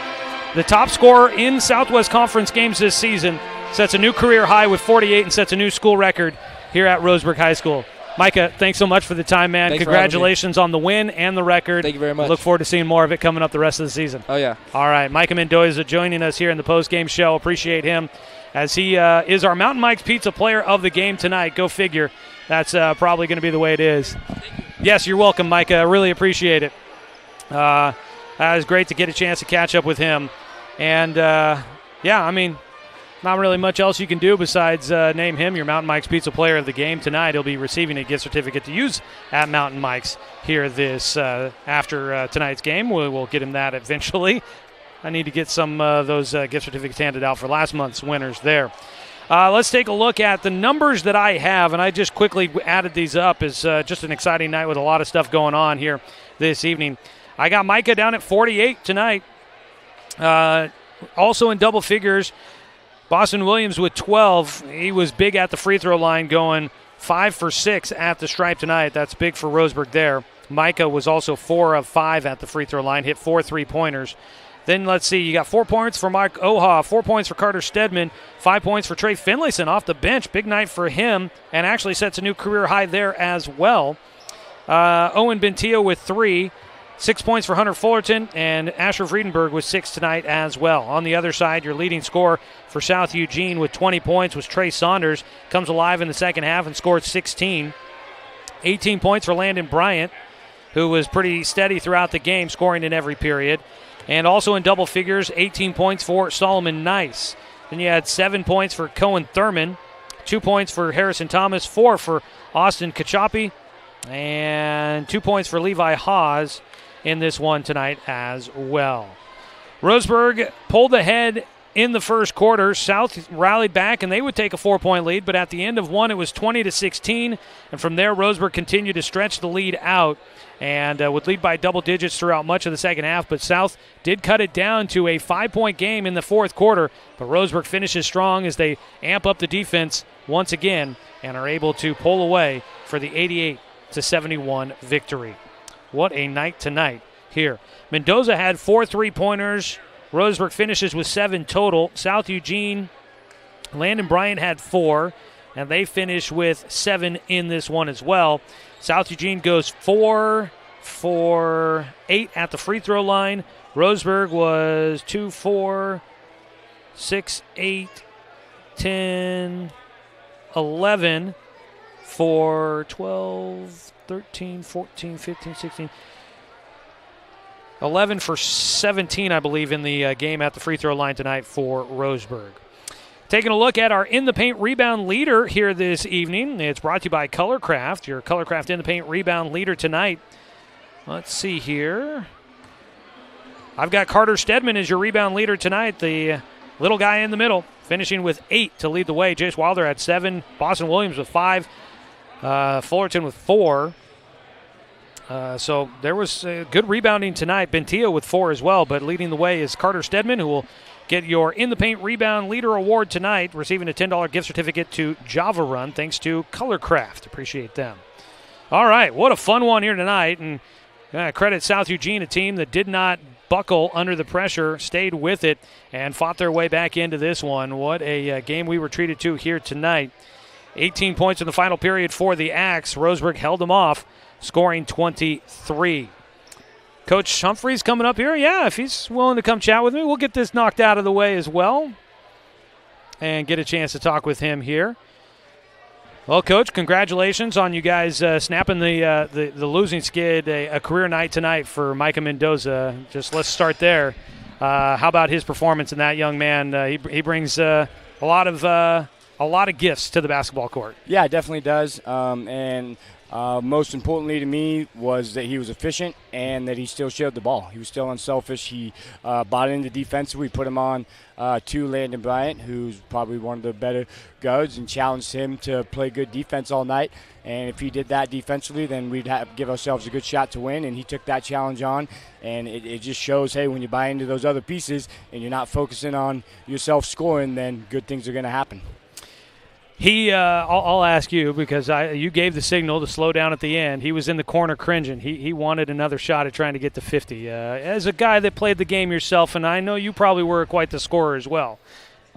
the top scorer in Southwest Conference games this season, sets a new career high with 48 and sets a new school record here at Roseburg High School. Micah, thanks so much for the time, man. Thanks Congratulations on the win and the record. Thank you very much. Look forward to seeing more of it coming up the rest of the season. Oh, yeah. All right, Micah Mendoza joining us here in the postgame show. Appreciate him as he is our Mountain Mike's Pizza Player of the Game tonight. Go figure. That's probably going to be the way it is. Yes, you're welcome, Micah. I really appreciate it. It was great to get a chance to catch up with him. And, not really much else you can do besides name him your Mountain Mike's Pizza Player of the Game tonight. He'll be receiving a gift certificate to use at Mountain Mike's here after tonight's game. We'll get him that eventually. I need to get some of those gift certificates handed out for last month's winners there. Let's take a look at the numbers that I have, and I just quickly added these up. It's just an exciting night with a lot of stuff going on here this evening. I got Micah down at 48 tonight. Also in double figures, Boston Williams with 12. He was big at the free throw line, going 5 for 6 at the stripe tonight. That's big for Roseburg there. Micah was also 4 of 5 at the free throw line, hit 4 3-pointers. Then let's see, you got 4 points for Mike Oha, 4 points for Carter Stedman, 5 points for Trey Finlayson off the bench. Big night for him, and actually sets a new career high there as well. Owen Bentillo with 3, 6 points for Hunter Fullerton, and Asher Friedenberg with 6 tonight as well. On the other side, your leading scorer for South Eugene with 20 points was Trey Saunders. Comes alive in the second half and scored 16. 18 points for Landon Bryant, who was pretty steady throughout the game, scoring in every period. And also in double figures, 18 points for Solomon Nice. Then you had 7 points for Cohen Thurman, 2 points for Harrison Thomas, 4 for Austin Kachapi, and 2 points for Levi Hawes in this one tonight as well. Roseburg pulled ahead in the first quarter. South rallied back, and they would take a 4-point lead, but at the end of one, it was 20-16, and from there, Roseburg continued to stretch the lead out and would lead by double digits throughout much of the second half, but South did cut it down to a 5-point game in the fourth quarter, but Roseburg finishes strong as they amp up the defense once again and are able to pull away for the 88-71 victory. What a night tonight here. Mendoza had 4 3-pointers. Roseburg finishes with 7 total. South Eugene, Landon Bryant had 4, and they finish with 7 in this one as well. South Eugene goes 4 for 8 at the free throw line. Roseburg was 2, 4, 6, 8, 10, 11 for 12, 13, 14, 15, 16. 11 for 17, I believe, in the game at the free throw line tonight for Roseburg. Taking a look at our In the Paint rebound leader here this evening. It's brought to you by Colorcraft, your Colorcraft In the Paint rebound leader tonight. Let's see here. I've got Carter Stedman as your rebound leader tonight, the little guy in the middle, finishing with 8 to lead the way. Jace Wilder had 7, Boston Williams with 5, Fullerton with 4. So there was good rebounding tonight. Bentillo with 4 as well, but leading the way is Carter Stedman, who will get your In the Paint Rebound Leader Award tonight, receiving a $10 gift certificate to Java Run, thanks to Colorcraft. Appreciate them. All right, what a fun one here tonight, and credit South Eugene, a team that did not buckle under the pressure, stayed with it, and fought their way back into this one. What a game we were treated to here tonight. 18 points in the final period for the Axe. Roseburg held them off, scoring 23. Coach Humphreys coming up here. Yeah, if he's willing to come chat with me, we'll get this knocked out of the way as well and get a chance to talk with him here. Well, Coach, congratulations on you guys snapping the losing skid, a career night tonight for Micah Mendoza. Just let's start there. How about his performance in that young man? He brings a lot of gifts to the basketball court. Yeah, it definitely does. Most importantly to me was that he was efficient and that he still shared the ball. He was still unselfish. He bought into defense. We put him on to Landon Bryant, who's probably one of the better guards, and challenged him to play good defense all night. And if he did that defensively, then we'd give ourselves a good shot to win. And he took that challenge on. And it just shows, hey, when you buy into those other pieces and you're not focusing on yourself scoring, then good things are going to happen. I'll ask you, because you gave the signal to slow down at the end. He was in the corner cringing. He wanted another shot at trying to get to 50. As a guy that played the game yourself, and I know you probably were quite the scorer as well,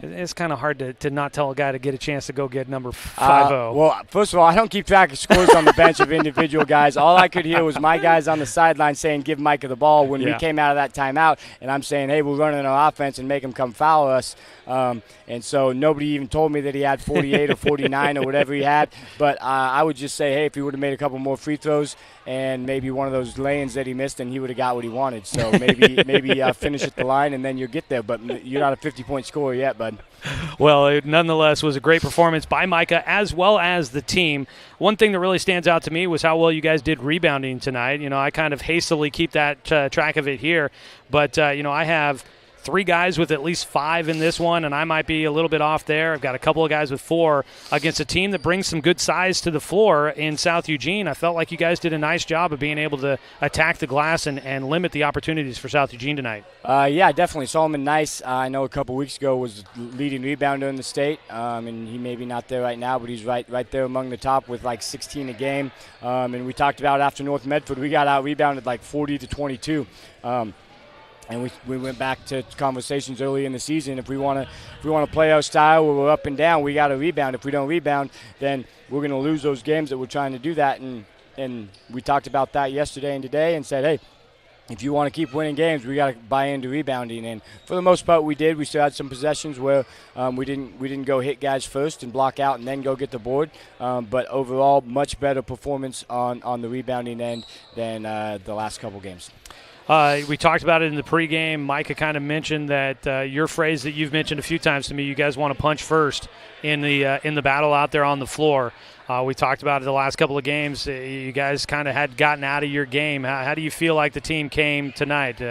it's kind of hard to not tell a guy to get a chance to go get number 5-0. Well, first of all, I don't keep track of scores on the bench of individual guys. All I could hear was my guys on the sideline saying, give Micah the ball when we came out of that timeout. And I'm saying, hey, we're running our offense and make him come foul us. And so nobody even told me that he had 48 or 49 or whatever he had. But I would just say, hey, if he would have made a couple more free throws and maybe one of those lay-ins that he missed, then he would have got what he wanted. So maybe finish at the line and then you'll get there. But you're not a 50-point scorer yet, bud. Well, it nonetheless was a great performance by Micah as well as the team. One thing that really stands out to me was how well you guys did rebounding tonight. I kind of hastily keep that track of it here. But, I have 3 guys with at least 5 in this one, and I might be a little bit off there. I've got a couple of guys with 4 against a team that brings some good size to the floor in South Eugene. I felt like you guys did a nice job of being able to attack the glass and limit the opportunities for South Eugene tonight. Yeah, definitely. Solomon Nice, I know a couple weeks ago was leading rebounder in the state, and he may be not there right now, but he's right there among the top with like 16 a game. And we talked about after North Medford, we got out-rebounded like 40-22. And we went back to conversations early in the season. If we want to play our style where we're up and down, we got to rebound. If we don't rebound, then we're going to lose those games that we're trying to do that. And we talked about that yesterday and today and said, hey, if you want to keep winning games, we got to buy into rebounding. And for the most part, we did. We still had some possessions where we didn't go hit guys first and block out and then go get the board. But overall, much better performance on the rebounding end than the last couple games. We talked about it in the pregame. Micah kind of mentioned that your phrase that you've mentioned a few times to me, you guys want to punch first in the battle out there on the floor. We talked about it the last couple of games. You guys kind of had gotten out of your game. How do you feel like the team came tonight?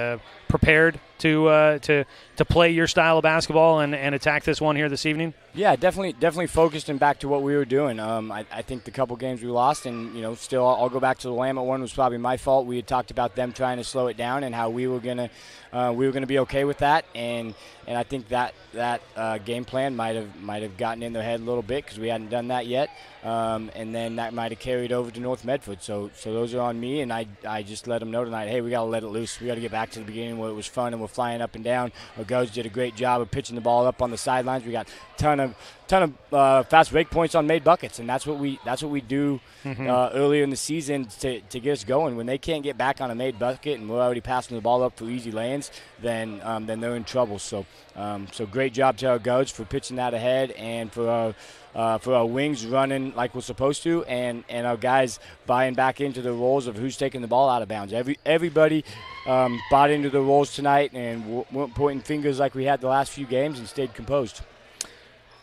Prepared to play your style of basketball and attack this one here this evening? Yeah, definitely focused and back to what we were doing. I think the couple games we lost, and still I'll go back to the Willamette one, was probably my fault. We had talked about them trying to slow it down and how we were gonna be okay with that, and I think that game plan might have gotten in their head a little bit because we hadn't done that yet, and then that might have carried over to North Medford. So those are on me, and I just let them know tonight, hey, we got to let it loose. We got to get back to the beginning where it was fun and we're flying up and down. Our guards did a great job of pitching the ball up on the sidelines. We got ton of fast break points on made buckets, and that's what we do earlier in the season to get us going. When they can't get back on a made bucket and we're already passing the ball up for easy lands, then they're in trouble. So great job to our guards for pitching that ahead, and for our wings running like we're supposed to, and our guys buying back into the roles of who's taking the ball out of bounds. Everybody bought into the roles tonight and weren't pointing fingers like we had the last few games and stayed composed.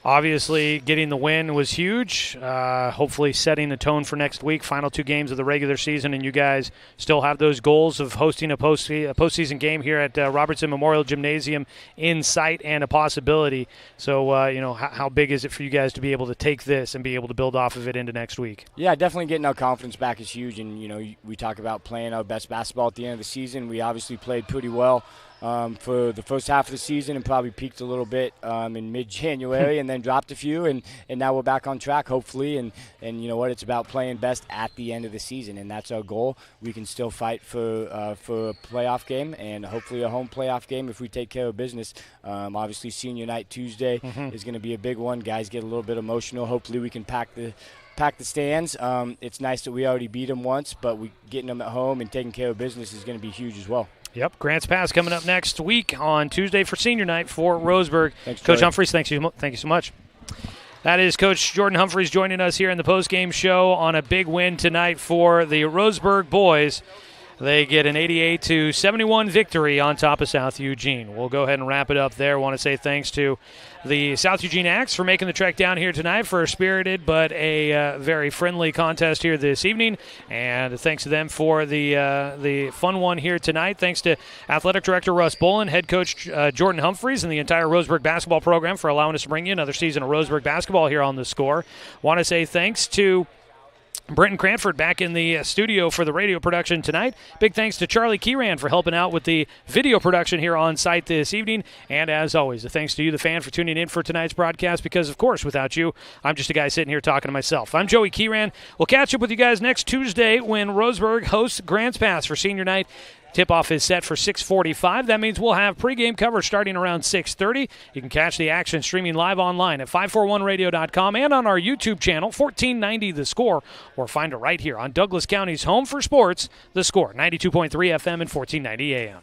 Obviously, getting the win was huge. Hopefully setting the tone for next week, final 2 games of the regular season, and you guys still have those goals of hosting a postseason game here at Robertson Memorial Gymnasium in sight and a possibility. So, how big is it for you guys to be able to take this and be able to build off of it into next week? Yeah, definitely getting our confidence back is huge, and, we talk about playing our best basketball at the end of the season. We obviously played pretty well for the first half of the season and probably peaked a little bit in mid-January and then dropped a few, and now we're back on track, hopefully, and you know what, it's about playing best at the end of the season, and that's our goal. We can still fight for a playoff game and hopefully a home playoff game if we take care of business. Obviously, senior night Tuesday is going to be a big one. Guys get a little bit emotional. Hopefully we can pack the stands. It's nice that we already beat them once, but getting them at home and taking care of business is going to be huge as well. Yep, Grants Pass coming up next week on Tuesday for senior night for Roseburg. Thanks, Coach Charlie. Humphreys, thank you so much. That is Coach Jordan Humphreys joining us here in the postgame show on a big win tonight for the Roseburg boys. They get an 88-71 victory on top of South Eugene. We'll go ahead and wrap it up there. I want to say thanks to the South Eugene Axe for making the trek down here tonight for a spirited but a very friendly contest here this evening. And thanks to them for the fun one here tonight. Thanks to Athletic Director Russ Bolin, Head Coach Jordan Humphreys, and the entire Roseburg basketball program for allowing us to bring you another season of Roseburg basketball here on The Score. Want to say thanks to Brenton Cranford back in the studio for the radio production tonight. Big thanks to Charlie Kieran for helping out with the video production here on site this evening. And as always, a thanks to you, the fan, for tuning in for tonight's broadcast, because, of course, without you, I'm just a guy sitting here talking to myself. I'm Joey Kieran. We'll catch up with you guys next Tuesday when Roseburg hosts Grants Pass for senior night. Tip-off is set for 6:45. That means we'll have pregame coverage starting around 6:30. You can catch the action streaming live online at 541radio.com and on our YouTube channel, 1490 The Score, or find it right here on Douglas County's home for sports, The Score, 92.3 FM and 1490 AM.